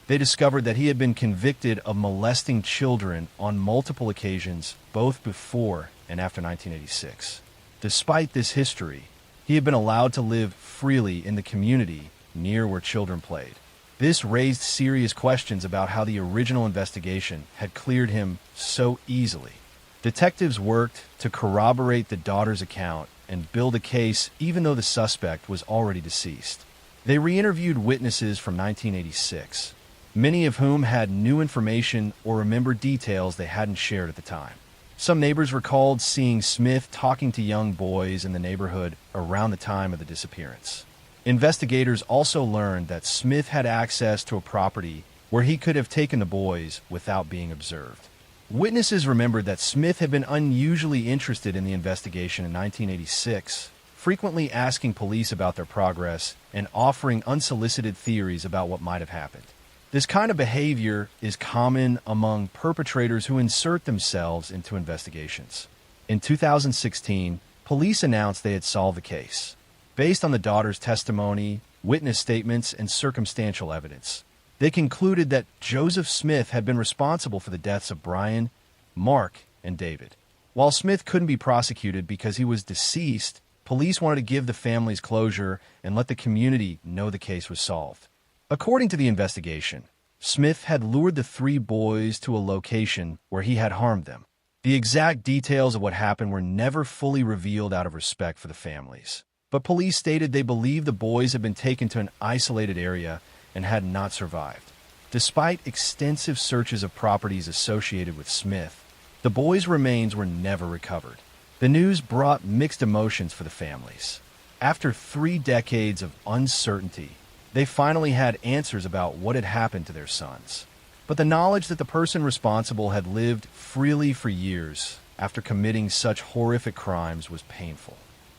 A: They discovered that he had been convicted of molesting children on multiple occasions, both before and after 1986. Despite this history, he had been allowed to live freely in the community near where children played. This raised serious questions about how the original investigation had cleared him so easily. Detectives worked to corroborate the daughter's account and build a case even though the suspect was already deceased. They re-interviewed witnesses from 1986, many of whom had new information or remembered details they hadn't shared at the time. Some neighbors recalled seeing Smith talking to young boys in the neighborhood around the time of the disappearance. Investigators also learned that Smith had access to a property where he could have taken the boys without being observed. Witnesses remembered that Smith had been unusually interested in the investigation in 1986, frequently asking police about their progress and offering unsolicited theories about what might have happened. This kind of behavior is common among perpetrators who insert themselves into investigations. In 2016, police announced they had solved the case. Based on the daughter's testimony, witness statements, and circumstantial evidence, they concluded that Joseph Smith had been responsible for the deaths of Brian, Mark, and David. While Smith couldn't be prosecuted because he was deceased, police wanted to give the families closure and let the community know the case was solved. According to the investigation, Smith had lured the three boys to a location where he had harmed them. The exact details of what happened were never fully revealed out of respect for the families. But police stated they believed the boys had been taken to an isolated area and had not survived. Despite extensive searches of properties associated with Smith, the boys' remains were never recovered. The news brought mixed emotions for the families. After 3 decades of uncertainty, they finally had answers about what had happened to their sons. But the knowledge that the person responsible had lived freely for years after committing such horrific crimes was painful.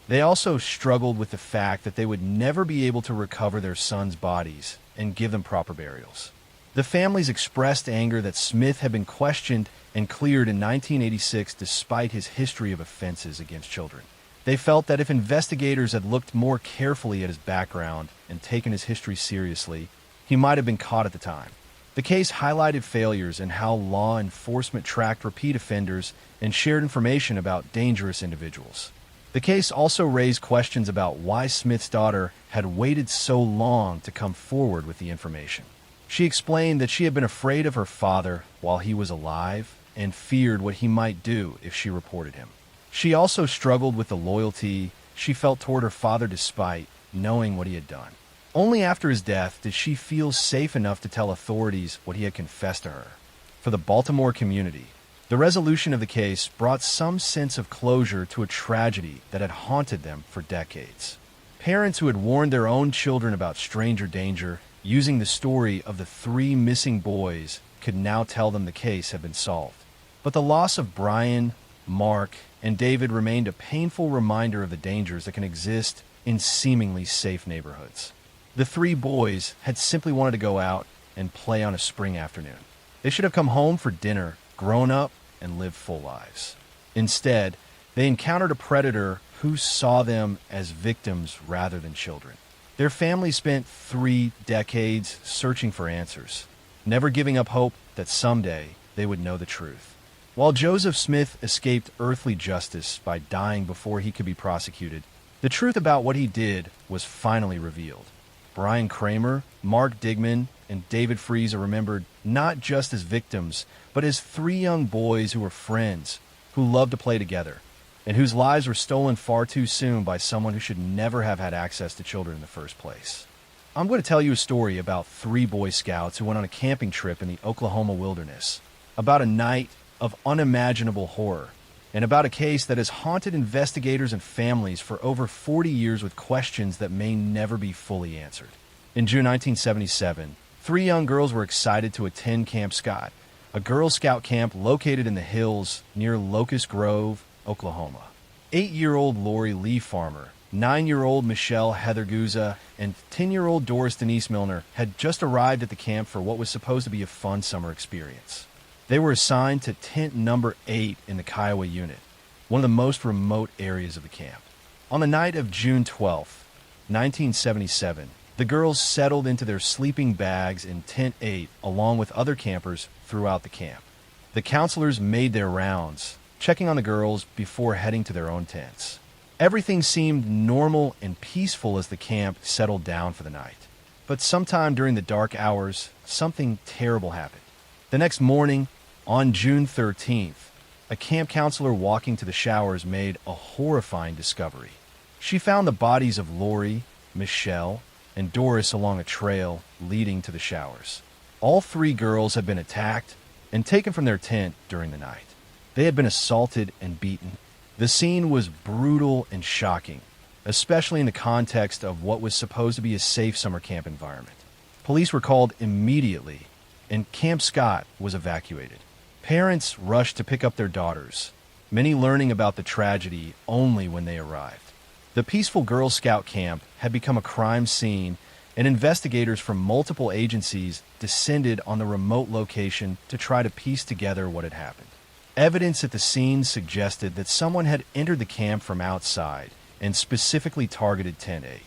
A: They also struggled with the fact that they would never be able to recover their sons' bodies and give them proper burials. The families expressed anger that Smith had been questioned and cleared in 1986 despite his history of offenses against children. They felt that if investigators had looked more carefully at his background and taken his history seriously, he might have been caught at the time. The case highlighted failures in how law enforcement tracked repeat offenders and shared information about dangerous individuals. The case also raised questions about why Smith's daughter had waited so long to come forward with the information. She explained that she had been afraid of her father while he was alive and feared what he might do if she reported him. She also struggled with the loyalty she felt toward her father despite knowing what he had done. Only after his death did she feel safe enough to tell authorities what he had confessed to her. For the Baltimore community, the resolution of the case brought some sense of closure to a tragedy that had haunted them for decades. Parents who had warned their own children about stranger danger, using the story of the 3 missing boys, could now tell them the case had been solved. But the loss of Brian, Mark, and David remained a painful reminder of the dangers that can exist in seemingly safe neighborhoods. The 3 boys had simply wanted to go out and play on a spring afternoon. They should have come home for dinner, grown up, and lived full lives. Instead, they encountered a predator who saw them as victims rather than children. Their family spent 3 decades searching for answers, never giving up hope that someday they would know the truth. While Joseph Smith escaped earthly justice by dying before he could be prosecuted, the truth about what he did was finally revealed. Brian Kramer, Mark Digman, and David Freese are remembered not just as victims, but as 3 young boys who were friends, who loved to play together, and whose lives were stolen far too soon by someone who should never have had access to children in the first place. I'm going to tell you a story about 3 Boy Scouts who went on a camping trip in the Oklahoma wilderness, about a night of unimaginable horror, and about a case that has haunted investigators and families for over 40 years with questions that may never be fully answered. In June 1977, 3 young girls were excited to attend Camp Scott, a Girl Scout camp located in the hills near Locust Grove, Oklahoma. 8-year-old Lori Lee Farmer, 9-year-old Michelle Heather Guza, and 10-year-old Doris Denise Milner had just arrived at the camp for what was supposed to be a fun summer experience. They were assigned to tent number 8 in the Kiowa unit, one of the most remote areas of the camp. On the night of June 12, 1977, the girls settled into their sleeping bags in tent 8 along with other campers throughout the camp. The counselors made their rounds, checking on the girls before heading to their own tents. Everything seemed normal and peaceful as the camp settled down for the night. But sometime during the dark hours, something terrible happened. The next morning, on June 13th, a camp counselor walking to the showers made a horrifying discovery. She found the bodies of Lori, Michelle, and Doris along a trail leading to the showers. All 3 girls had been attacked and taken from their tent during the night. They had been assaulted and beaten. The scene was brutal and shocking, especially in the context of what was supposed to be a safe summer camp environment. Police were called immediately, and Camp Scott was evacuated. Parents rushed to pick up their daughters, many learning about the tragedy only when they arrived. The peaceful Girl Scout camp had become a crime scene, and investigators from multiple agencies descended on the remote location to try to piece together what had happened. Evidence at the scene suggested that someone had entered the camp from outside and specifically targeted Tent 8.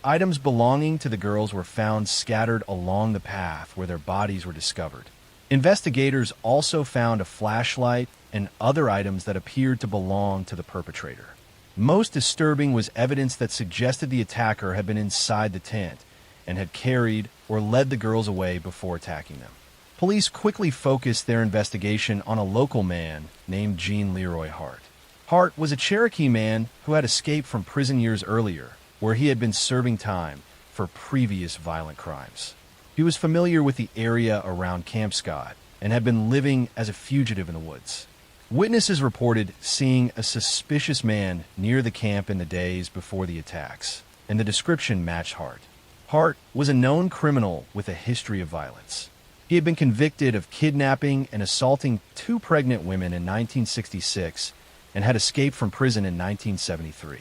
A: Items belonging to the girls were found scattered along the path where their bodies were discovered. Investigators also found a flashlight and other items that appeared to belong to the perpetrator. Most disturbing was evidence that suggested the attacker had been inside the tent and had carried or led the girls away before attacking them. Police quickly focused their investigation on a local man named Gene Leroy Hart. Hart was a Cherokee man who had escaped from prison years earlier, where he had been serving time for previous violent crimes. He was familiar with the area around Camp Scott and had been living as a fugitive in the woods. Witnesses reported seeing a suspicious man near the camp in the days before the attacks, and the description matched Hart. Hart was a known criminal with a history of violence. He had been convicted of kidnapping and assaulting 2 pregnant women in 1966 and had escaped from prison in 1973.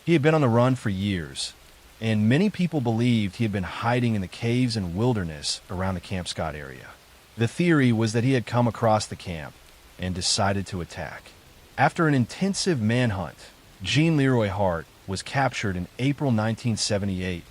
A: He had been on the run for years, and many people believed he had been hiding in the caves and wilderness around the Camp Scott area. The theory was that he had come across the camp and decided to attack. After an intensive manhunt, Gene Leroy Hart was captured in April 1978,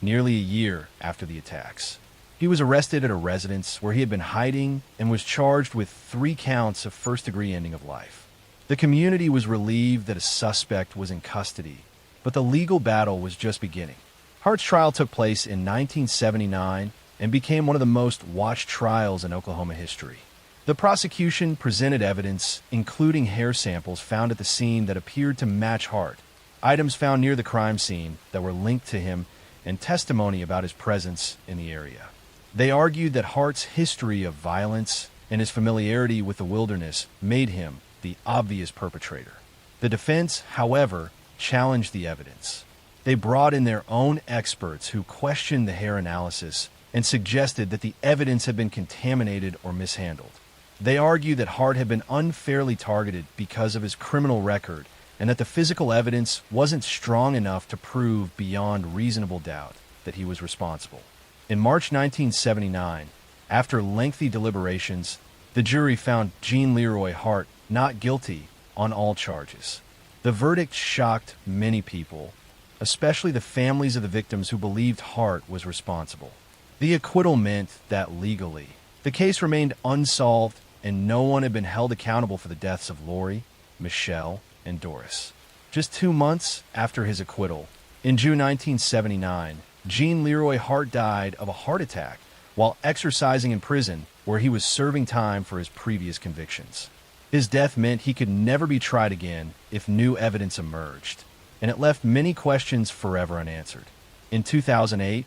A: nearly a year after the attacks. He was arrested at a residence where he had been hiding and was charged with 3 counts of first-degree ending of life. The community was relieved that a suspect was in custody, but the legal battle was just beginning. Hart's trial took place in 1979 and became one of the most watched trials in Oklahoma history. The prosecution presented evidence, including hair samples found at the scene that appeared to match Hart, items found near the crime scene that were linked to him, and testimony about his presence in the area. They argued that Hart's history of violence and his familiarity with the wilderness made him the obvious perpetrator. The defense, however, challenged the evidence. They brought in their own experts who questioned the hair analysis and suggested that the evidence had been contaminated or mishandled. They argued that Hart had been unfairly targeted because of his criminal record and that the physical evidence wasn't strong enough to prove beyond reasonable doubt that he was responsible. In March 1979, after lengthy deliberations, the jury found Gene Leroy Hart not guilty on all charges. The verdict shocked many people, especially the families of the victims who believed Hart was responsible. The acquittal meant that legally, the case remained unsolved and no one had been held accountable for the deaths of Lori, Michelle, and Doris. Just 2 months after his acquittal, in June 1979, Gene Leroy Hart died of a heart attack while exercising in prison where he was serving time for his previous convictions. His death meant he could never be tried again if new evidence emerged, and it left many questions forever unanswered. In 2008,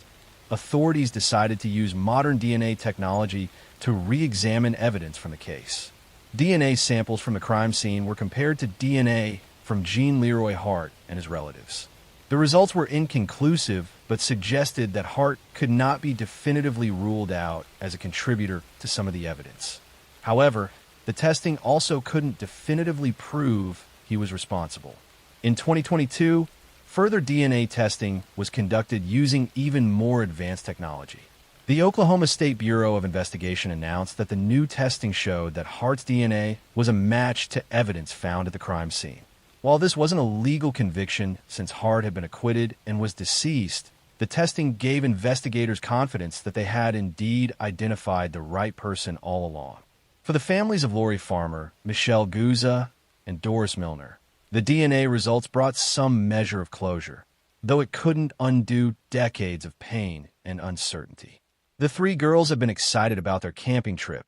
A: authorities decided to use modern DNA technology to re-examine evidence from the case. DNA samples from the crime scene were compared to DNA from Gene Leroy Hart and his relatives. The results were inconclusive, but suggested that Hart could not be definitively ruled out as a contributor to some of the evidence. However, the testing also couldn't definitively prove he was responsible. In 2022, further DNA testing was conducted using even more advanced technology. The Oklahoma State Bureau of Investigation announced that the new testing showed that Hart's DNA was a match to evidence found at the crime scene. While this wasn't a legal conviction since Hart had been acquitted and was deceased, the testing gave investigators confidence that they had indeed identified the right person all along. For the families of Lori Farmer, Michelle Guza, and Doris Milner, the DNA results brought some measure of closure, though it couldn't undo decades of pain and uncertainty. The 3 girls had been excited about their camping trip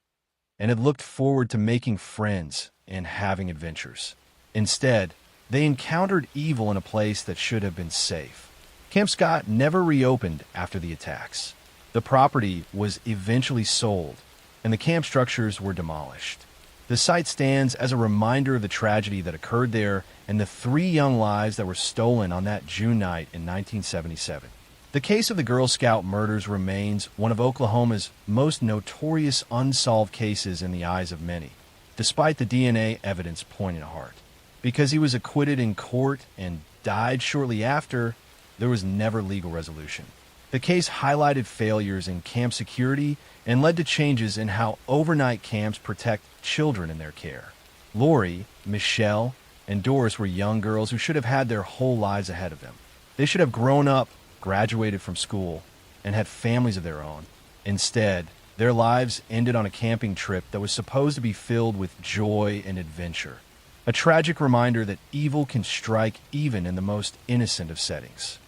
A: and had looked forward to making friends and having adventures. Instead, they encountered evil in a place that should have been safe. Camp Scott never reopened after the attacks. The property was eventually sold, and the camp structures were demolished. The site stands as a reminder of the tragedy that occurred there and the 3 young lives that were stolen on that June night in 1977. The case of the Girl Scout murders remains one of Oklahoma's most notorious unsolved cases in the eyes of many, despite the DNA evidence pointing to Hart. Because he was acquitted in court and died shortly after, there was never legal resolution. The case highlighted failures in camp security and led to changes in how overnight camps protect children in their care. Lori, Michelle, and Doris were young girls who should have had their whole lives ahead of them. They should have grown up, graduated from school, and had families of their own. Instead, Their lives ended on a camping trip that was supposed to be filled with joy and adventure. A tragic reminder that evil can strike even in the most innocent of settings.